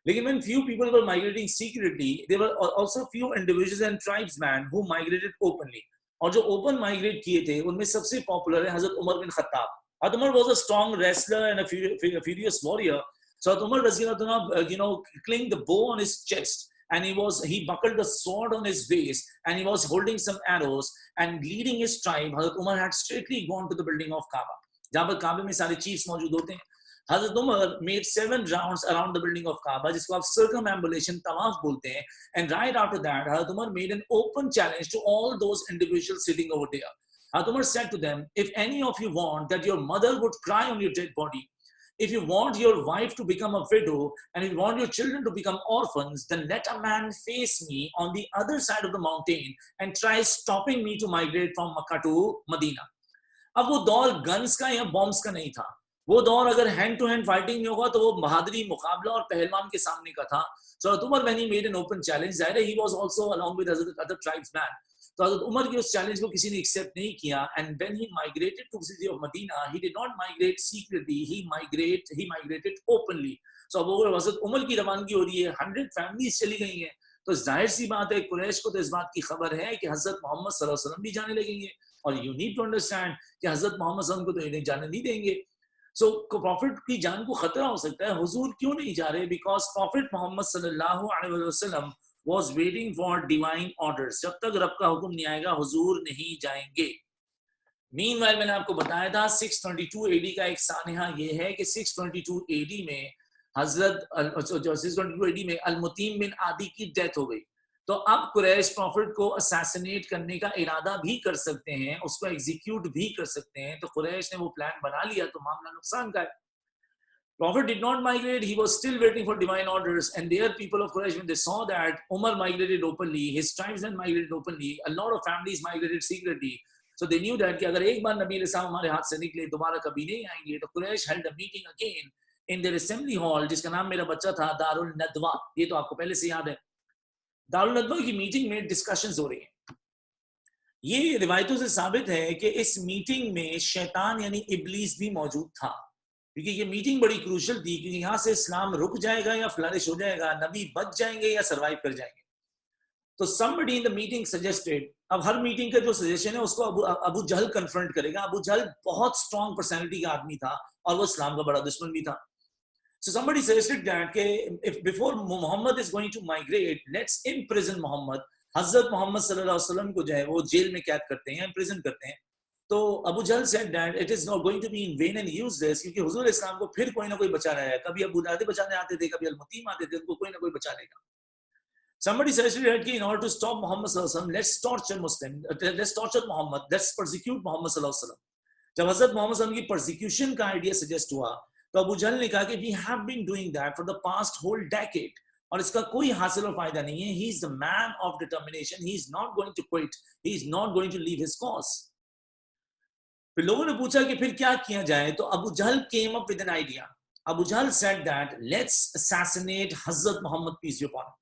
लेकिन when few people were migrating secretly, there were also few individuals and tribesmen who migrated openly. और जो ओपन माइग्रेट किए थे उनमें सबसे पॉपुलर है हजरत Umar bin Khattab. Hazrat Umar was a strong wrestler and a furious warrior. So Umar Raziyallahu clinged the bow on his chest, and he buckled the sword on his waist, and he was holding some arrows and leading his tribe. Hazrat Umar had straightly gone to the building of Kaaba. जहाँ पर काबे में सारे chiefs मौजूद होते हैं. Hazrat Umar made 7 rounds around the building of Kaaba, जिसको आप circumambulation तवाफ बोलते हैं. And right after that, Hazrat Umar made an open challenge to all those individuals sitting over there. Hazrat Umar said to them, if any of you want that your mother would cry on your dead body, if you want your wife to become a widow, and if you want your children to become orphans, then let a man face me on the other side of the mountain and try stopping me to migrate from Makkah to Medina. अब वो दौर guns का या bombs का नहीं था. वो दौर अगर हैंड टू हैंड फाइटिंग में होगा तो वो बहादुरी मुकाबला और पहलवान के सामने का था. So Umar, when he made an open challenge, he was also along with other tribesmen. तो हज़रत उमर के उस चैलेंज को किसी ने एक्सेप्ट नहीं किया. And when he migrated to the city of Madinah, he did not migrate secretly, he migrated openly. So अब हज़रत उमर की रवानगी हो रही है, 100 फैमिलीज चली गई हैं. तो जाहिर सी बात है कुरैश को तो इस बात की खबर है कि हज़रत मोहम्मद सल्लल्लाहु अलैहि वसल्लम भी जाने लगेंगे. और यू नीड टू अंडरस्टैंड कि हज़रत मोहम्मद सल्लल्लाहु अलैहि वसल्लम को तो इन्हें जाने नहीं देंगे. सो प्रॉफिट की जान को खतरा हो सकता है. हुजूर क्यों नहीं जा रहे? बिकॉज प्रॉफिट मोहम्मद सल्लल्लाहु अलैहि वसल्लम was waiting for divine orders. जब तक रब का हुक्म नहीं आएगा हुजूर नहीं जाएंगे. Meanwhile, मैंने आपको बताया था 622 AD का एक सानिहा ये है कि 622 AD में हजरत 622 AD में अल-मुतीम बिन आदी की डेथ हो गई. तो अब कुरैश प्रॉफिट को असैसिनेट करने का इरादा भी कर सकते हैं, उसको एग्जीक्यूट भी कर सकते हैं. तो कुरैश ने वो प्लान बना लिया तो मामला नुकसान का है. Prophet did not migrate, he was still waiting for divine orders. And their people of Quraysh, when they saw that Umar migrated openly, his tribesmen migrated openly, a lot of families migrated secretly. So they knew that कि अगर एक बार नबी अलैहि हमारे हाथ से निकले दोबारा कभी नहीं आएंगे. तो Quraysh held a meeting again in their assembly hall, जिसका नाम मेरा बच्चा था दारुल नदवा. ये तो आपको पहले से याद है. दारुल नदवा की मीटिंग में डिस्कशंस हो रही हैं. ये रिवायतों से साबित है कि इस मीटिंग में शैतान यानी इब्लीस भी मौजूद था. क्योंकि ये मीटिंग बड़ी क्रूशल थी, क्योंकि यहाँ से इस्लाम रुक जाएगा या फ्लरिश हो जाएगा, नबी बच जाएंगे या सरवाइव कर जाएंगे. तो somebody in the meeting suggested, अब हर मीटिंग का जो सजेशन है उसको अबू जहल कन्फ्रंट करेगा. अबू जहल बहुत स्ट्रॉन्ग पर्सनैलिटी का आदमी था और वो इस्लाम का बड़ा दुश्मन भी था. So somebody suggested that if before Muhammad is going to migrate, let's imprison Muhammad. Hazrat Muhammad सल्लल्लाहु अलैहि वसल्लम को जो है वो जेल में कैद करते हैं, इम्प्रिजन करते हैं. तो अबू जहल said that it is not going to be in vain and useless, क्योंकि हुजूर इस्लाम को फिर कोई ना कोई बचा रहा है. कभी अबू दादे बचाने आते थे, कभी अल-मुतीम आते थे, उनको कोई ना कोई बचा लेगा. Somebody suggested that in order to stop Muhammad sallallahu alaihi wasallam, let's torture Muslim, let's torture Muhammad, let's persecute Muhammad sallallahu alaihi wasallam. जब हजरत मोहम्मद सल्लल्लाहु अलैहि वसल्लम की persecution का आइडिया सजेस्ट हुआ तो अबू जहल ने कहा कि we have been doing that for the past whole decade और इसका कोई हासिल और फायदा नहीं है. He is the man of determination. He is not going to quit. He is not going to leave his cause. फिर लोगों ने पूछा कि फिर क्या किया जाए. तो अबू जहल came up with an idea. Abu Jahl said that let's assassinate Hazrat Mohammad peace be upon him.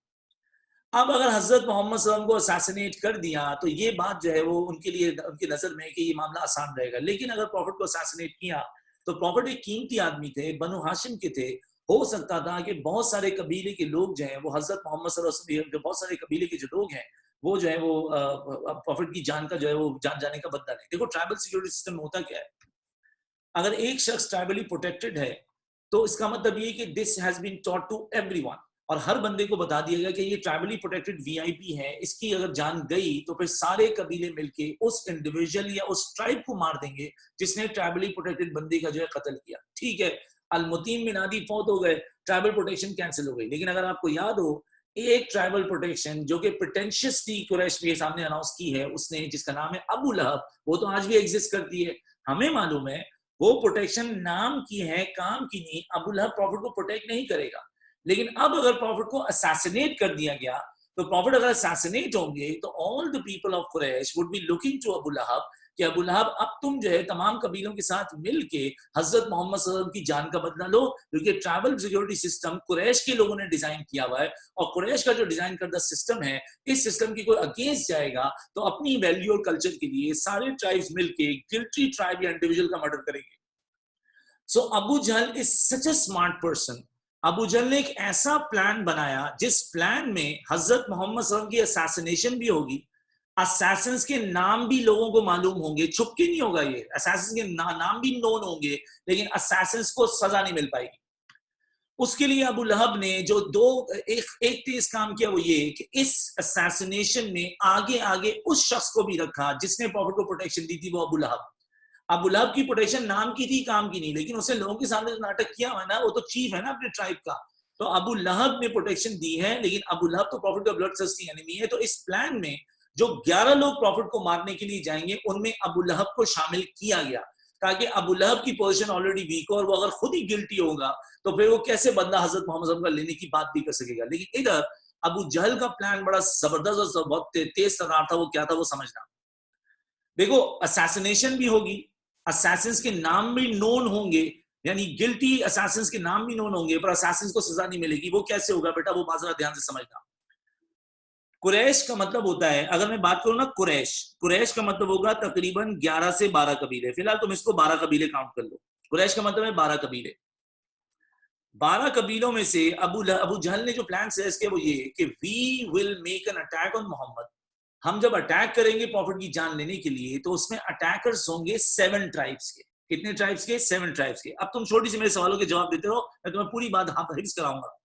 अब अगर हजरत मोहम्मद सल्लल्लाहु अलैहि वसल्लम को असैसिनेट कर दिया तो ये बात जो है वो उनके लिए, उनकी नजर में कि ये मामला आसान रहेगा. लेकिन अगर प्रॉफिट को असैसिनेट किया तो प्रॉफिट एक कीमती आदमी थे, बनु हाशिम के थे. हो सकता था कि बहुत सारे कबीले के लोग जो हैं वो हजरत मोहम्मद सल्लल्लाहु अलैहि वसल्लम, बहुत सारे कबीले के जो लोग हैं वो जो है वो प्रॉफिट की जान का जो है वो जान जाने का बदला नहीं. देखो ट्राइबल सिक्योरिटी सिस्टम में होता क्या है, अगर एक शख्स ट्राइबली प्रोटेक्टेड है तो इसका मतलब ये कि this has been taught to everyone, और हर बंदे को बता दिया गया कि ये ट्राइबली प्रोटेक्टेड वीआईपी है, इसकी अगर जान गई तो फिर सारे कबीले मिलके उस इंडिविजुअल या उस ट्राइब को मार देंगे जिसने ट्राइबली प्रोटेक्टेड बंदे का जो है कत्ल किया. ठीक है, अल-मुतीम बिन आदी फौत हो गए, ट्राइबल प्रोटेक्शन कैंसिल हो गई। लेकिन अगर आपको याद हो, एक ट्राइबल प्रोटेक्शन जो कि प्रिटेंशियसली कुरैश के सामने अनाउंस की है उसने, जिसका नाम है अबू लहब, वो तो आज भी एग्जिस्ट करती है। हमें मालूम है वो प्रोटेक्शन नाम की है, काम की नहीं। अबू लहब प्रॉफिट को प्रोटेक्ट नहीं करेगा। लेकिन अब अगर प्रॉफिट को असैसिनेट कर दिया गया, तो प्रॉफिट अगर असैसिनेट होंगे तो all the people of Quraysh would be looking to Abu Lahab कि अबू लहब अब तुम जो है तमाम कबीलों के साथ मिलके हजरत मोहम्मद सल्लल्लाहु अलैहि वसल्लम की जान का बदला लो, क्योंकि ट्राइबल सिक्योरिटी सिस्टम कुरैश के लोगों ने डिजाइन किया हुआ है, और कुरैश का जो डिजाइन करदा सिस्टम है, इस सिस्टम की कोई अगेंस्ट जाएगा तो अपनी वैल्यू और कल्चर के लिए सारे ट्राइब्स मिलके गिल्टी ट्राइब या इंडिविजुअल का मर्डर करेंगे। So Abu Jahl is such a smart person. Abu Jahl ने एक ऐसा प्लान बनाया जिस प्लान में हजरत मोहम्मद सल्लल्लाहु अलैहि वसल्लम की असैसिनेशन भी होगी, असैसिन्स के नाम भी लोगों को मालूम होंगे, छुप के नहीं होगा ये, असैसिन्स के नाम भी नोन होंगे, लेकिन असैसिन्स को सजा नहीं मिल पाएगी। उसके लिए अबू लहब ने जो एक तेज काम किया वो ये कि इस असैसिनेशन में आगे आगे उस शख्स को भी रखा जिसने प्रॉफिट को प्रोटेक्शन दी थी, वो अबू लहब। अबू लहब की प्रोटेक्शन नाम की थी, काम की नहीं, लेकिन उसने लोगों के सामने जो नाटक किया हुआ ना, वो तो चीफ है ना अपने ट्राइब का। तो अबू लहब ने प्रोटेक्शन दी है, लेकिन अबू लहब तो प्रॉफिट का ब्लड थर्स्टी एनिमी है। तो इस प्लान में जो 11 लोग प्रॉफिट को मारने के लिए जाएंगे, उनमें अबू लहब को शामिल किया गया, ताकि अबू लहब की पोजीशन ऑलरेडी वीक हो, और वो अगर खुद ही गिल्टी होगा तो फिर वो कैसे बदला हजरत मोहम्मद सल्लल्लाहु अलैहि वसल्लम का लेने की बात भी कर सकेगा। लेकिन इधर अबू जहल का प्लान बड़ा जबरदस्त और बहुत तेज तर्रार था। वो क्या था वो समझना। देखो, असैसिनेशन भी होगी, असैसिन्स के नाम भी नोन होंगे, यानी गिल्टी असैसिन्स के नाम भी नोन होंगे, पर असैसिन्स को सजा नहीं मिलेगी। वो कैसे होगा बेटा, वो बात ध्यान से समझना। कुरैश का मतलब होता है, अगर मैं बात करूं ना, कुरैश का मतलब होगा तकरीबन 11 से 12 कबीले। फिलहाल तुम इसको 12 कबीले काउंट कर लो। कुरैश का मतलब है 12 कबीले। 12 कबीलों में से अबू जहल ने जो प्लान सजेस्ट किया वो ये कि we will make an attack on Muhammad. हम जब अटैक करेंगे प्रॉफिट की जान लेने के लिए, तो उसमें अटैकर्स होंगे 7 ट्राइब्स के। कितने ट्राइब्स के? 7 ट्राइब्स के। अब तुम छोटी सी मेरे सवालों के जवाब देते रहो, मैं तुम्हें पूरी बात हिफ्ज कराऊंगा।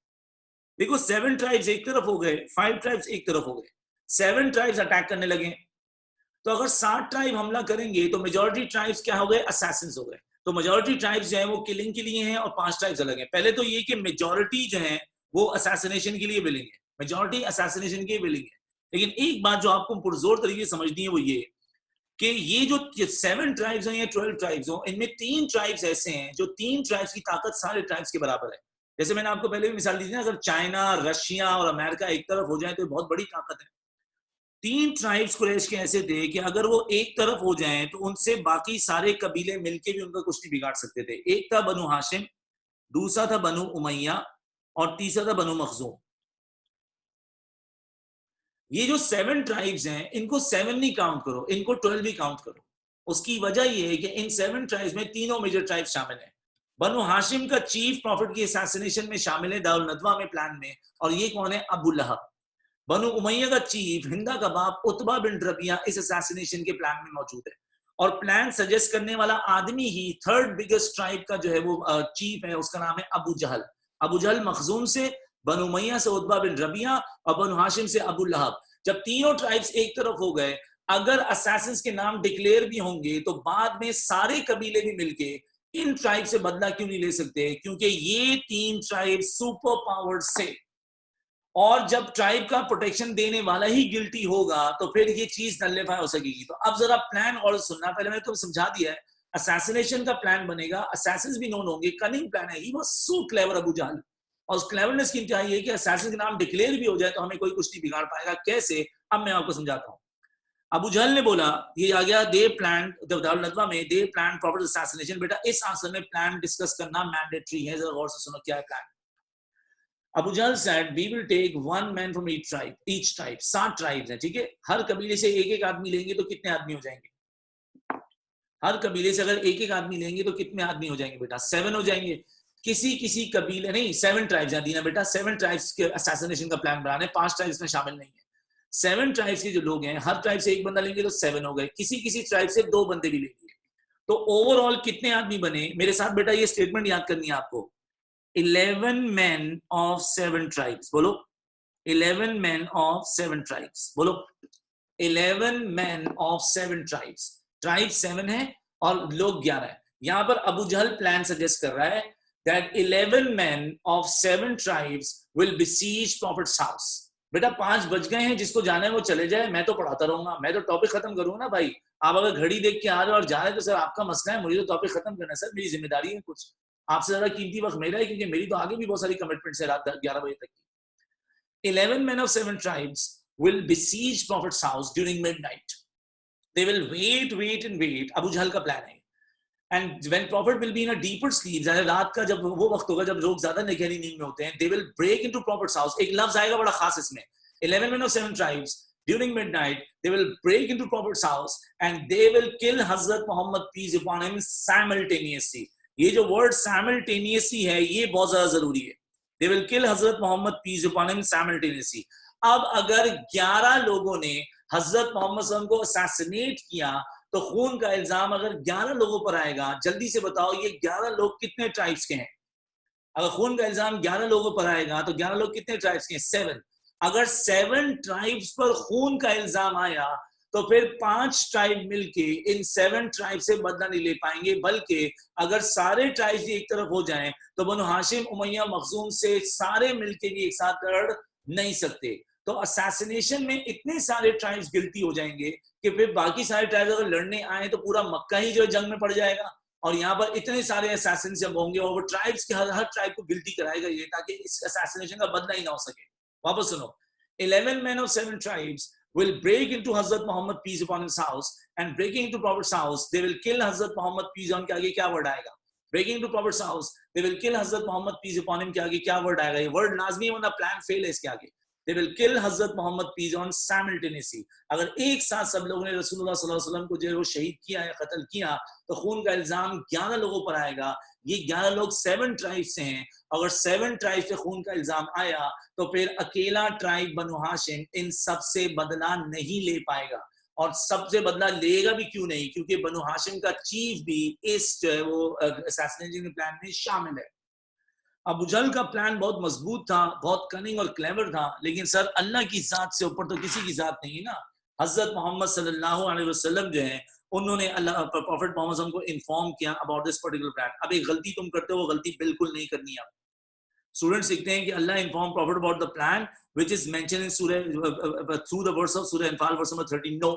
देखो, 7 ट्राइब्स एक तरफ हो गए, 5 ट्राइब्स एक तरफ हो गए, 7 ट्राइब्स अटैक करने लगे। तो अगर 60 ट्राइब हमला करेंगे तो मेजॉरिटी ट्राइब्स क्या हो गए? असैसिन्स हो गए। तो मेजॉरिटी ट्राइब्स जो है वो किलिंग के लिए हैं, और 5 ट्राइब्स अलग हैं। पहले तो ये कि मेजॉरिटी जो है वो असैसिनेशन के लिए विलिंग है, मेजॉरिटी असैसिनेशन के लिए विलिंग है। लेकिन एक बात जो आपको पुरजोर तरीके से समझनी है वो ये कि ये जो 7 ट्राइब्स हो या 12 ट्राइब्स हो, इनमें 3 ट्राइब्स ऐसे हैं जो 3 ट्राइब्स की ताकत सारे ट्राइब्स के बराबर है। जैसे मैंने आपको पहले भी मिसाल दी थी ना, अगर चाइना, रशिया और अमेरिका एक तरफ हो जाए तो बहुत बड़ी ताकत है। 3 ट्राइब्स कुरैश के ऐसे थे कि अगर वो एक तरफ हो जाएं तो उनसे बाकी सारे कबीले मिलके भी उनका कुछ नहीं बिगाड़ सकते थे। एक था बनु हाशिम, दूसरा था बनु उमैया, और तीसरा था बनु मखजूम। ये जो 7 ट्राइब्स हैं, इनको 7 नहीं काउंट करो, इनको 12 भी काउंट करो। उसकी वजह ये है कि इन 7 ट्राइब्स में तीनों मेजर ट्राइब्स शामिल हैं। बनु हाशिम का चीफ प्रॉफिट की असैसिनेशन में शामिल है, दारुल नदवा में, प्लान में। और ये कौन है? अबू लहब। बनु उमैया का चीफ हिंदा का बाप उतबा बिन रबिया इस असैसिनेशन के प्लान में मौजूद है। और प्लान सजेस्ट करने वाला आदमी ही 3rd बिगेस्ट ट्राइब का जो है वो चीफ है, उसका नाम है अबू जहल। अबू जहल मखजूम से, बनु उमैया से उतबा बिन रबिया, और बनु हाशिम से अबू लहब। जब तीनों ट्राइब्स एक तरफ हो गए, अगर असैसिन्स के नाम डिक्लेयर भी होंगे तो बाद में सारे कबीले भी मिलके इन ट्राइब से बदला क्यों नहीं ले सकते? क्योंकि ये 3 ट्राइब सुपर पावर्ड से, और जब ट्राइब का प्रोटेक्शन देने वाला ही गिल्टी होगा तो फिर ये चीज नल्लीफाई हो सकेगी। तो अब जरा प्लान और सुनना, पहले मैंने तुम्हें समझा दिया है, असैसिनेशन का प्लान बनेगा, असैसिन्स भी नोन होंगे, कनिंग प्लान है। He was so clever Abu Jahl, और उस क्लेवरनेस की इंतहा है कि असैसिन के नाम डिक्लेयर भी हो जाए तो हमें कोई कुछ नहीं बिगाड़ पाएगा। कैसे? अब मैं आपको समझाता हूँ। अबू जहल ने बोला, ये आ गया, दे प्लान दारुल नदवा में, दे प्लान प्रॉफिट असैसिनेशन। बेटा इस आंसर में प्लान डिस्कस करना मैंडेटरी है, जरा गौर से सुनो क्या है plan. Abu Jahl said we will take 1 man from each tribe, 7 tribes हैं, ठीक है। हर कबीले से एक एक आदमी लेंगे तो कितने आदमी हो जाएंगे? हर कबीले से अगर एक एक आदमी लेंगे तो कितने आदमी हो जाएंगे बेटा? 7 हो जाएंगे। किसी कबीले नहीं, 7 ट्राइब्स हैं दीना बेटा, 7 ट्राइब्स के असैसिनेशन का प्लान बनाने, 5 ट्राइब्स में शामिल नहीं है। 7 ट्राइब्स के जो लोग हैं, हर ट्राइब से एक बंदा लेंगे तो 7 हो गए, किसी ट्राइब से 2 बंदे भी लेंगे तो ओवरऑल कितने आदमी बने? मेरे साथ बेटा ये स्टेटमेंट याद करनी है आपको। 11 men of 7 tribes, बोलो 11 men of 7 tribes, बोलो 11 men of 7 tribes। ट्राइब 7 है और लोग 11 है। यहां पर अबू जहल प्लान सजेस्ट कर रहा है that 11 men of 7 tribes will besiege Prophet's house. बेटा 5 बज गए हैं, जिसको जाना है वो चले जाए, मैं तो पढ़ाता रहूंगा, मैं तो टॉपिक खत्म करूंगा ना भाई. आप अगर घड़ी देख के आ रहे हो और जा रहे हो तो सर आपका मसला है, मुझे तो टॉपिक खत्म करना है सर, मेरी जिम्मेदारी है. कुछ आपसे ज्यादा कीमती वक्त मेरा है, क्योंकि मेरी तो आगे भी बहुत सारी कमिटमेंट्स है रात 11 बजे तक की. 11 men of 7 tribes will besiege Prophet's house during midnight. They will wait and wait. Abu जहल का प्लान है. And when Prophet will be in a deeper sleep, रात का जब वो वक्त होगा जब लोग ज्यादा गहरी नींद में होते हैं, they will break into Prophet's house. एक लफ्ज आएगा बड़ा खास इसमें. 11 men of 7 tribes during midnight, they will break into Prophet's house and they will kill Hazrat Muhammad peace upon him simultaneously. ये जो word simultaneously है, ये बहुत ज्यादा जरूरी है. They will kill Hazrat Muhammad peace upon him simultaneously. अब अगर 11 लोगों ने हजरत मोहम्मद सल्लल्लाहु अलैहि वसल्लम को असैसिनेट किया, तो खून का इल्जाम अगर 11 लोगों पर आएगा, जल्दी से बताओ ये 11 लोग कितने ट्राइब्स के हैं? अगर खून का इल्जाम 11 लोगों पर आएगा तो 11 लोग कितने ट्राइब्स के हैं? 7. अगर 7 ट्राइब्स पर खून का इल्जाम आया तो फिर 5 ट्राइब मिलके इन 7 ट्राइब से बदला नहीं ले पाएंगे, बल्कि अगर सारे ट्राइब्स भी एक तरफ हो जाएं तो बनु हाशिम, उमैया, मखजूम से सारे मिलके भी एक साथ लड़ नहीं सकते. तो असैसिनेशन में इतने सारे ट्राइब्स गिल्टी हो जाएंगे कि फिर बाकी सारे ट्राइब्स अगर लड़ने आए तो पूरा मक्का ही जो है जंग में पड़ जाएगा. और यहाँ पर इतने सारे असैसिन जब होंगे और वो ट्राइब्स के हर ट्राइब को गिल्टी कराएगा ये, ताकि इस असैसिनेशन का बदला ही ना हो सके. वापस सुनो. 11 men of 7 tribes will break into Hazrat Muhammad peace upon his house, and breaking into Prophet's house they will kill Hazrat Muhammad peace on. के आगे क्या वर्ड आएगा? Breaking into Prophet's house they will kill Hazrat Muhammad peace upon him के आगे क्या word आएगा? ये word लाजमी वरना प्लान फेल है इसके आगे. They will kill Hazrat Muhammad peace on simultaneously. अगर एक साथ सब लोगों ने रसूलुल्लाह सल्लल्लाहु अलैहि वसल्लम को जो शहीद किया या कत्ल किया तो खून का इल्जाम 11 लोगों पर आएगा. ये 11 लोग 7 ट्राइब से हैं. अगर 7 ट्राइब से खून का इल्जाम आया तो फिर अकेला ट्राइब बनु हाशिम इन सब से बदला नहीं ले पाएगा. और सबसे बदला लेगा भी क्यों नहीं? क्योंकि बनु हाशिम का चीफ भी इस जो है वो असैसिनेशन प्लान में शामिल है. अबू जहल का प्लान बहुत मजबूत था, बहुत कनिंग और क्लेवर था, लेकिन सर अल्लाह की जात से ऊपर तो किसी की जात नहीं ना. हजरत मोहम्मद सल्लल्लाहु अलैहि वसल्लम जो है उन्होंने अल्लाह प्रॉफिट मोहम्मद को इन्फॉर्म किया अबाउट दिस पर्टिकुलर प्लान. अब एक गलती तुम करते हो, वो गलती बिल्कुल नहीं करनी है. स्टूडेंट्स सीखते हैं कि Allah inform prophet about the plan which is mention in Surah through the verse of Surah Anfal verse number 13. No,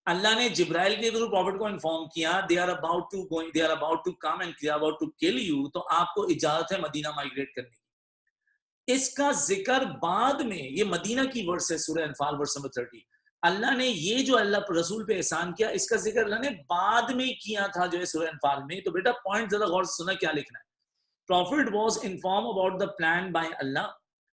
अल्लाह ने जिब्राइल के थ्रू प्रॉफिट को इन्फॉर्म किया they are about to come and they are about to kill you, तो आपको इजाजत है मदीना माइग्रेट करने की. इसका जिक्र बाद में, ये मदीना की वर्स है सूरह अनफाल वर्स नंबर 30. अल्लाह ने ये जो अल्लाह रसूल पे एहसान किया इसका जिक्र अल्लाह ने बाद में किया था जो है सूरह अनफाल में. तो बेटा पॉइंट जरा गौर से सुना क्या लिखना है. Prophet was inform about the plan by Allah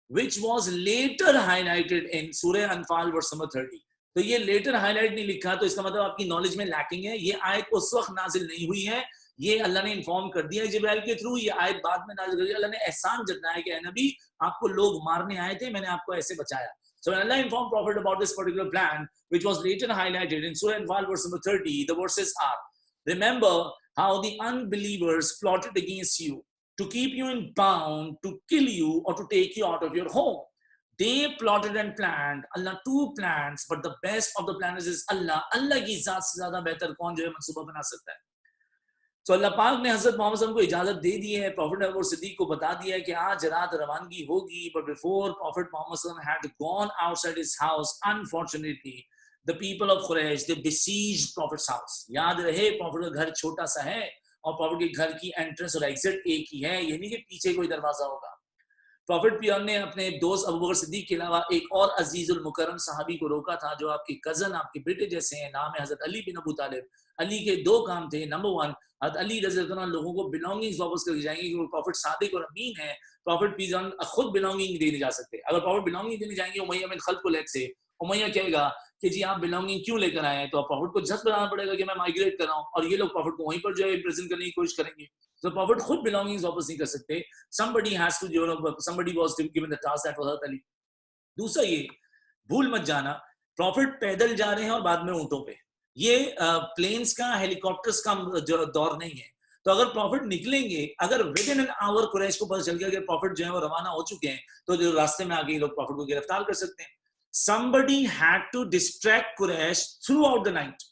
which was later highlighted in Surah Anfal verse number 30. तो ये लेटर हाईलाइट नहीं लिखा तो इसका मतलब आपकी नॉलेज में लैकिंग है. ये आयत उस वक्त नाजिल नहीं हुई है, ये अल्लाह ने इन्फॉर्म कर दिया जिब्राइल के थ्रू. ये आयत बाद में नाजिल हुई. अल्लाह ने एहसान जताया कि नबी आपको लोग मारने आए थे, मैंने आपको ऐसे बचाया. So when Allah informed Prophet about this particular plan, which was later highlighted in Surah Anfal verse number 30, the verses are: remember how the unbelievers plotted against you to keep you in bound, to kill you, or to take you out of your home. They plotted and planned. Allah two plans, but the best of the planners is Allah. Allah की जात से ज़्यादा बेहतर कौन जो है मंसूबा बना सकता है. तो अल्लाह पाक ने हज़रत मोहम्मद सल्लल्लाहु अलैहि वसल्लम को इजाज़त दे दी है. प्रॉफिट और सिद्दीक को बता दिया है कि आज रात रवानगी होगी. But before Prophet Muhammad सल्लल्लाहु अलैहि वसल्लम had gone outside his house, unfortunately, the people of Quraysh they besieged Prophet's house. याद रहे प्रॉफिट का घर छोटा सा है और प्रॉफिट के घर की एंट्रेंस और एग्जिट एक ही है, ये नहीं कि पीछे कोई दरवाजा होगा. प्रॉफिट पियर ने अपने दोस्त अबू बकर सिद्दीक के अलावा एक और अजीजुल मुकर्रम सहाबी को रोका था जो आपके कजन, आपके बेटे जैसे हैं. नाम है हजरत अली बिन अबू तालिब. अली के 2 काम थे. नंबर 1, हजरत अली रज़ी अल्लाह अन्हु लोगों को बिलोंगिंग्स वापस करके जाएंगे क्योंकि प्रॉफिट सादिक और अमीन है. प्रॉफिट पियर खुद बिलोंगिंग देने जा सकते. अगर प्रॉफिट बिलोंगिंग देने जाएंगे उमैया बिन खल्फ को लेकर से, उमैया कहेगा कि जी आप बिलोंगिंग क्यों लेकर आए, तो प्रॉफिट को झट बनाना पड़ेगा कि मैं माइग्रेट कर रहा हूँ, और ये लोग प्रॉफिट को वहीं पर जो है प्रेजेंट करने की कोशिश करेंगे. तो प्रॉफिट खुद बिलोंगिंग्स वापस नहीं कर सकते. somebody has to, you know, somebody was given the task, that was Hazrat Ali. दूसरा ये भूल मत जाना प्रॉफिट पैदल जा रहे हैं और बाद में ऊंटों पे. ये प्लेन्स का, हेलीकॉप्टर्स का दौर नहीं है. तो अगर प्रॉफिट निकलेंगे, अगर within an hour Quraysh को पता चल गया कि प्रॉफिट जो है वो रवाना हो चुके हैं, तो जो रास्ते में आगे लोग प्रॉफिट को गिरफ्तार कर सकते हैं. somebody had to distract Quraysh throughout the night.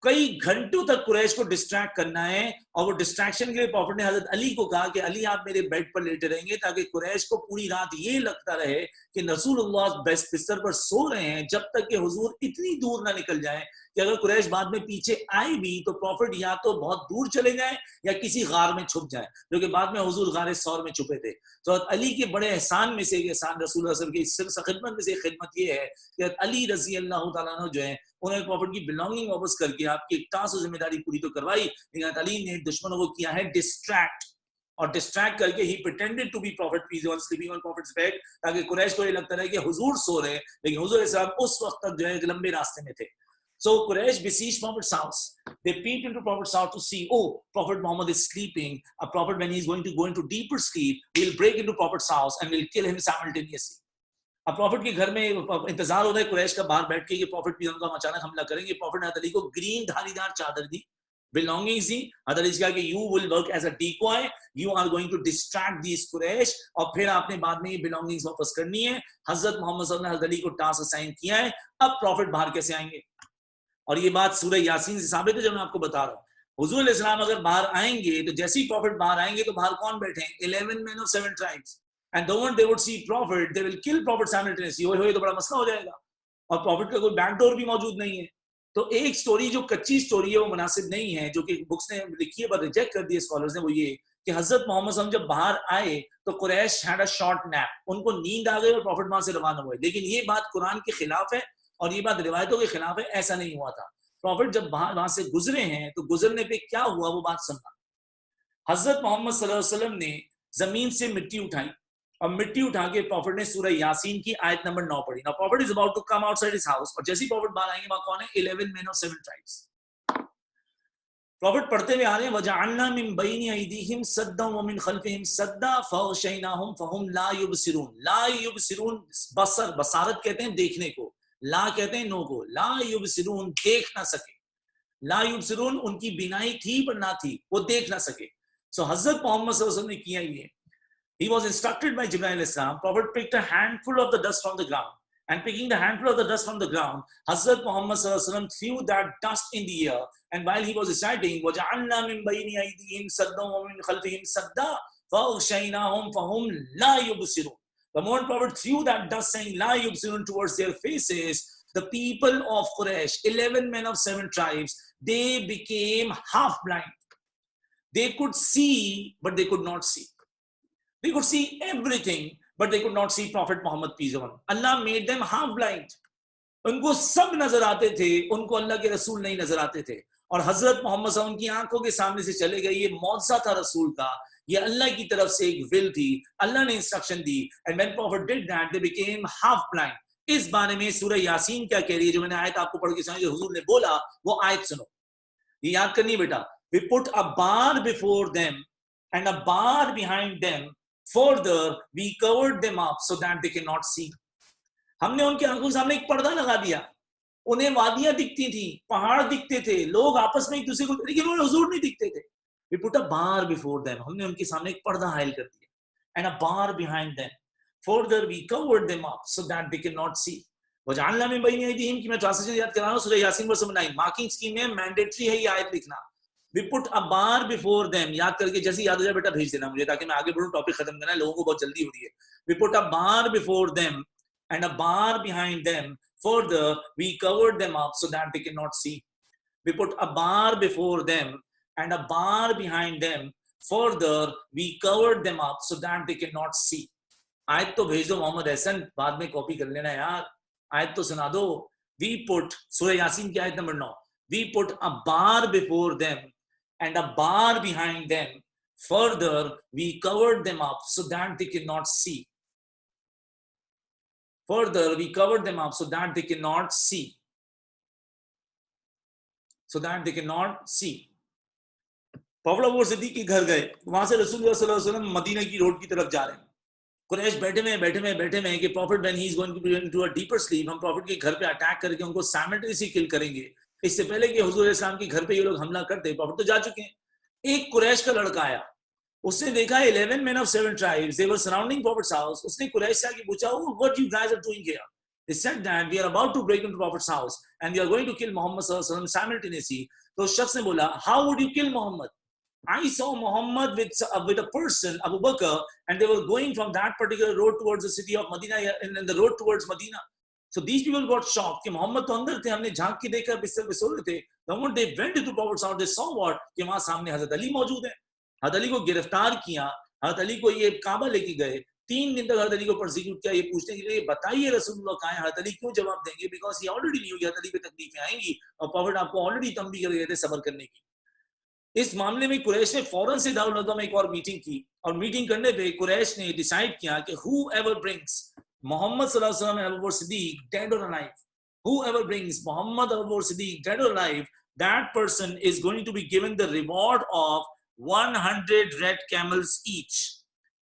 कई घंटों तक कुरैश को डिस्ट्रैक्ट करना है, और वो डिस्ट्रैक्शन के लिए प्रॉफिट ने हजरत अली को कहा कि अली आप मेरे बेड पर लेटे रहेंगे, ताकि कुरैश को पूरी रात ये लगता रहे कि रसूलुल्लाह बिस्तर पर सो रहे हैं, जब तक कि हुजूर इतनी दूर ना निकल जाए कि अगर कुरैश बाद में पीछे आए भी तो प्रॉफिट या तो बहुत दूर चले जाए या किसी गार में छुप जाए, जो कि बाद में हुजूर गारे सौर में छुपे थे। तो अली के बड़े एहसान में से एक एहसान रसूलुल्लाह सल्लल्लाहु अलैहि वसल्लम की खिदमत में से खिदमत ये है कि अली रजी अल्लाह तआला अन्हु जो है उन्होंने प्रॉफिट की बिलोंगिंग वापस करके आपकी एक टास्क जिम्मेदारी पूरी तो करवाई, लेकिन अली ने दुश्मनों को किया है डिस्ट्रैक्ट, और डिस्ट्रैक्ट करके he pretended to be prophet peace on sleeping on prophet's bed, ताकि कुरैश को ये लगता रहे कि हुजूर सो रहे हैं, लेकिन हुजूर अलैहिस्सलाम उस वक्त तक जो है लंबे रास्ते में थे। So Quraysh besieged Prophet's house. They peeped into Prophet's house to see, oh, Prophet Muhammad is sleeping. A prophet, when he's going to go into deeper sleep, we'll break into Prophet's house and we'll kill him simultaneously. अब profit के घर में इंतजार हो रहा है कुरैश का बाहर बैठ के कि प्रॉफिट भी उनका अचानक हमला करेंगे। प्रॉफिट ने अली को ग्रीन धारीदार चादर दी, बिलोंगिंग्स दी। अली कहा कि you will work as a decoy, you are going to distract this Quraysh, और फिर आपने बाद में ये बिलोंगिंग्स वापस करनी है। हजरत मोहम्मद सल्लल्लाहु अलैहि वसल्लम ने हजरत अली को टास्क असाइन किया है। अब प्रॉफिट बाहर कैसे आएंगे? और ये बात सूरह यासीन से साबित है जो मैं आपको बता रहा हूँ। हुजूर अलैहिस्सलाम अगर बाहर आएंगे तो जैसे ही प्रॉफिट बाहर आएंगे तो बाहर कौन बैठे हैं? 11 men of 7 tribes, and the moment they would see prophet they will kill prophet simultaneously। हो तो बड़ा मसला हो जाएगा, और प्रॉफिट का कोई बैकडोर भी मौजूद नहीं है। तो एक स्टोरी जो कच्ची स्टोरी है वो मुनासिब नहीं है, जो कि बुक्स ने लिखी है पर रिजेक्ट कर दिए स्कॉलर्स ने, वो ये कि हजरत मोहम्मद सल्लल्लाहु अलैहि वसल्लम जब बाहर आए तो Quraysh had a short nap, उनको नींद आ गई और प्रॉफिट वहां से रवाना हुए। लेकिन ये बात कुरान के खिलाफ है और ये बात रिवायतों के खिलाफ है, ऐसा नहीं हुआ था। प्रॉफिट जब वहां से गुजरे हैं तो गुजरने पे क्या हुआ वो बात सुनना। हजरत मोहम्मद सल्लल्लाहु अलैहि वसल्लम ने जमीन से मिट्टी उठाई, और मिट्टी उठा के प्रॉफिट ने सूरह यासीन की आयत नंबर 9 पढ़ी। Now prophet is about to come outside his house, और जैसे ही प्रॉफिट बाहर आएंगे वहां कौन है? 11 men of 7 tribes। प्रॉफिट पढ़ते हुए आ रहे हैं, वजअलना मिन बैनि अयदीहिम सद्दा व मिन खल्फिहिम सद्दा फगशयनाहुम फहुम ला युबसिरून। ला युबसिरून बसर, बसारत कहते हैं देखने को, ला कहते हैं नो को, ला युबसिरून देख ना सके। ला युबसिरून उनकी बिनाई थी पर ना थी, वो देख ना सके। सो हजरत मोहम्मद सल्लल्लाहु अलैहि वसल्लम ने किया ये, he was instructed by Jibreel alayhi salam, Prophet picked a handful of the dust from the ground, and picking the handful of the dust from the ground, Hazrat Muhammad sallallahu alaihi wasallam threw that dust in the air, and while he was reciting waja'alna min bayni aydihim saddan wa min khalfihim sadda faghshaynahum fahum la yubsirun, the moment Prophet threw that dust saying la yubsirun towards their faces, the people of Quraysh, 11 men of 7 tribes, they became half blind. They could see but they could not see. They could see everything, but they could not see Prophet Muhammad peace upon him. Allah made them half blind. उनको सब नजर आते थे, उनको अल्लाह के रसूल नहीं नजर आते थे। और हजरत मोहम्मद सल्लल्लाहु अलैहि वसल्लम की आंखों के सामने से चले गए। ये मौजज़ा था रसूल का, ये अल्लाह की तरफ से एक विल थी, अल्लाह ने instruction the. And when Prophet did that, they became half blind. इस बारे में सूरह यासीन क्या कह रही है, जो मैंने आयत आपको पढ़ के सुनाई, जो हुजूर ने बोला वो आयत सुनो, ये याद करनी बेटा। We put a bar before them and a bar behind them. Further, we covered them up so that they cannot see. हमने उनकी आंखों के सामने एक पर्दा लगा दिया। उन्हें वादियां दिखती थी, पहाड़ दिखते थे, लोग आपस में एक दूसरे को, लेकिन उन्हें हुजूर नहीं दिखते थे। We put a bar before them. हमने उनके सामने एक पर्दा हायल कर दिया, and a bar behind them. Further, we covered them up so that they cannot see. वजअलना मिन बैनि अयदीहिम की मैं ट्रांसलेशन याद करा रहा हूं, सूरह यासीन वर्स 9। मार्किंग स्कीम में मैंडेटरी है ये आयत लिखना। We put a bar before them, याद करके जैसे याद हो जाए बेटा भेज देना मुझे, ताकि मैं आगे बढ़ूं, टॉपिक खत्म करना है, लोगों को बहुत जल्दी हो रही है। We put a bar before them and a bar behind them. Further, we covered them up so that they cannot see. We put a bar before them and a bar behind them. Further, we covered them up so that they cannot see. आयत तो भेज दो मोहम्मद हसन, बाद में copy कर लेना यार, आयत तो सुना दो। We put, सूरह यासीन की आयत number 9, we put a bar before them and a bar behind them. Further, we covered them up so that they cannot see. Further, we covered them up so that they cannot see. So that they cannot see. Prophet Abu Siddiq के घर गए, वहां से रसूलुल्लाह सल्लल्लाहु अलैहि वसल्लम Medina की रोड की तरफ जा रहे हैं। कुरैश बैठे में कि prophet when he is going to a deeper sleep, हम प्रॉफिट के घर पे अटैक करके उनको साइमल्टेनियसली किल करेंगे। इससे पहले कि हुजूर इस्लाम के घर पे ये लोग हमला करते, प्रॉफिट तो जा चुके हैं। एक कुरैश का लड़का आया, उसने देखा 11 men of 7 tribes, they were surrounding Prophet's house. उसने कुरैश से आके पूछा, what you guys are doing here? They said that we are about to break into Prophet's house and we are going to kill Muhammad sallallahu alaihi wasallam simultaneously. तो उस शख्स ने बोला, how would you kill Muhammad? I saw Muhammad with a person, Abu Bakr, and they were going from that particular road towards the city of Medina, in the road towards Medina. So these people got shocked कि मोहम्मद तो अंदर थे, हमने झांक के देखा बिस्तर पे सो रहे थे. The moment they went into Prophet's house, they saw what? कि वहाँ सामने हजरत अली मौजूद है. हजरत अली को गिरफ्तार किया, हजरत अली को ये काबा लेके गए. 3 दिन तक हजरत अली को प्रोसिक्यूट किया, ये पूछने के लिए, बताइए रसूलुल्लाह कहाँ है. हजरत अली क्यों जवाब देंगे? बिकॉज ही ऑलरेडी न्यू कि हजरत अली पे तकलीफें आएंगी और प्रॉफिट आपको ऑलरेडी तंबी कर गए थे सब्र करने की. इस मामले में कुरैश ने फौरन से दारुल नदवा में एक और मीटिंग की, और मीटिंग करने पे कुरैश ने डिसाइड किया कि whoever brings Muhammad sallallahu alaihi wasallam and Abu Bakr Siddiq dead or alive, whoever brings Muhammad or Abu Bakr Siddiq dead or alive, that person is going to be given the reward of 100 red camels each.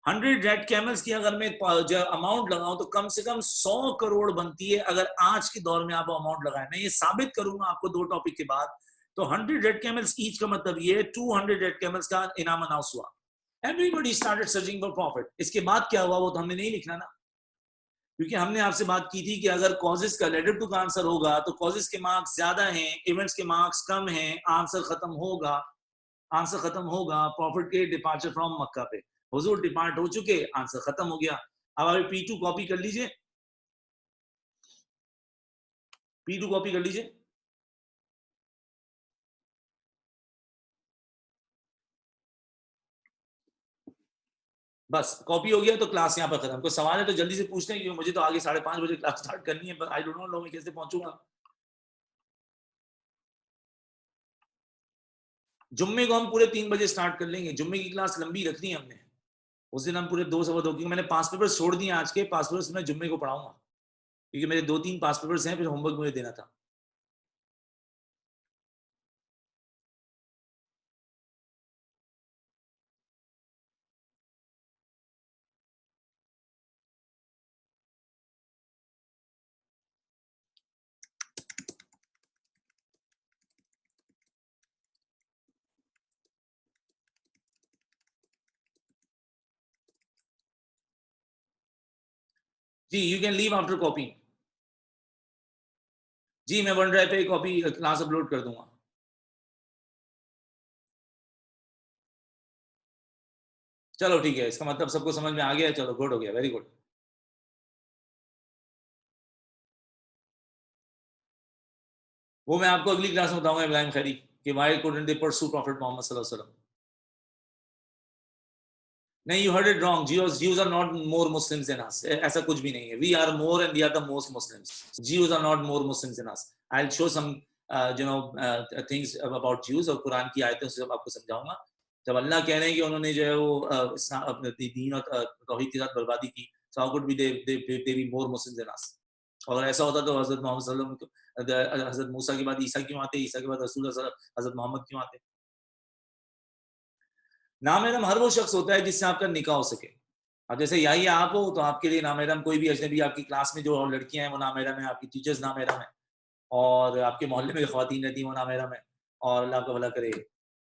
100 red camels की अगर मैं amount लगाऊं तो कम से कम 100 करोड़ बनती है अगर आज के दौर में आप अमाउंट लगाएं. मैं ये साबित करूंगा आपको 2 टॉपिक के बाद. तो 100 रेड कैमल्स ईच का मतलब ये 200 रेड कैमल्स का इनाम अनाउंस हुआ. Everybody started searching for profit. इसके बाद क्या हुआ वो तो हमने नहीं लिखना ना, क्योंकि हमने आपसे बात की थी कि अगर कॉजेस का लेटर टू का आंसर होगा तो कॉजेस के मार्क्स ज्यादा हैं, इवेंट्स के मार्क्स कम हैं, आंसर खत्म होगा. प्रॉफिट के डिपार्चर फ्रॉम मक्का पे. हुजूर डिपार्ट हो चुके, आंसर खत्म हो गया. अब आप P2 कॉपी कर लीजिए, P2 कॉपी कर लीजिए. बस कॉपी हो गया तो क्लास यहाँ पर खत्म. कोई सवाल है तो जल्दी से पूछते हैं, क्योंकि मुझे तो आगे 5:30 बजे क्लास स्टार्ट करनी है, पर आई डोंट नो मैं कैसे पहुंचूंगा. जुम्मे को हम पूरे 3 बजे स्टार्ट कर लेंगे. जुम्मे की क्लास लंबी रखनी है हमने. उस दिन हम पूरे 2 सवा 2, क्योंकि मैंने पास पेपर्स छोड़ दिए आज के. पास पेपर्स मैं जुम्मे को पढ़ाऊंगा, क्योंकि मेरे 2-3 पास पेपर्स हैं, फिर होमवर्क मुझे देना था. जी, you can leave after copy. जी, मैं वन ड्राइव पे कॉपी क्लास अपलोड कर दूंगा. चलो ठीक है, इसका मतलब सबको समझ में आ गया. चलो गुड हो गया, वेरी गुड. वो मैं आपको अगली क्लास में बताऊंगा इब्राहिम खैरी कि why couldn't they pursue prophet Muhammad सल्लल्लाहु अलैहि वसल्लम. नहीं, you heard it wrong. Jews are not more Muslims than us. ऐसा कुछ भी नहीं है. We are more and we are the most Muslims. Jews are not more Muslims than us. I'll show some things about Jews, और कुरान की आयतों से आपको समझाऊंगा. जब अल्लाह कह रहे हैं कि उन्होंने जो है वो अपने दीन और तौहीद के साथ बर्बादी की, so how could they be more Muslims than us? और ऐसा होता तो हजरत मोहम्मद सल्लल्लाहु अलैहि वसल्लम, हजरत मूसा के बाद ईसा क्यों आते, ईसा के बाद रसूल हजरत मोहम्मद क्यों आते? नामहरम हर वो शख्स होता है जिससे आपका निकाह हो सके. अब जैसे यही आप हो तो आपके लिए नामहरम कोई भी अजनबी, आपकी क्लास में जो लड़कियां हैं वो नामहरम है, आपकी टीचर्स नामहरम है, और आपके मोहल्ले में जो ख्वातीन रहती हैं वो नामहरम है, और अल्लाह का भला करे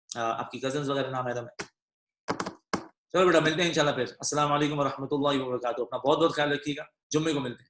आपकी कजन्स वगैरह नामहरम है. चलो बेटा, मिलते हैं इंशाल्लाह फिर. अस्सलाम वालेकुम व रहमतुल्लाहि व बरकातहू. अपना बहुत बहुत ख्याल रखिएगा. जुम्मे को मिलते हैं.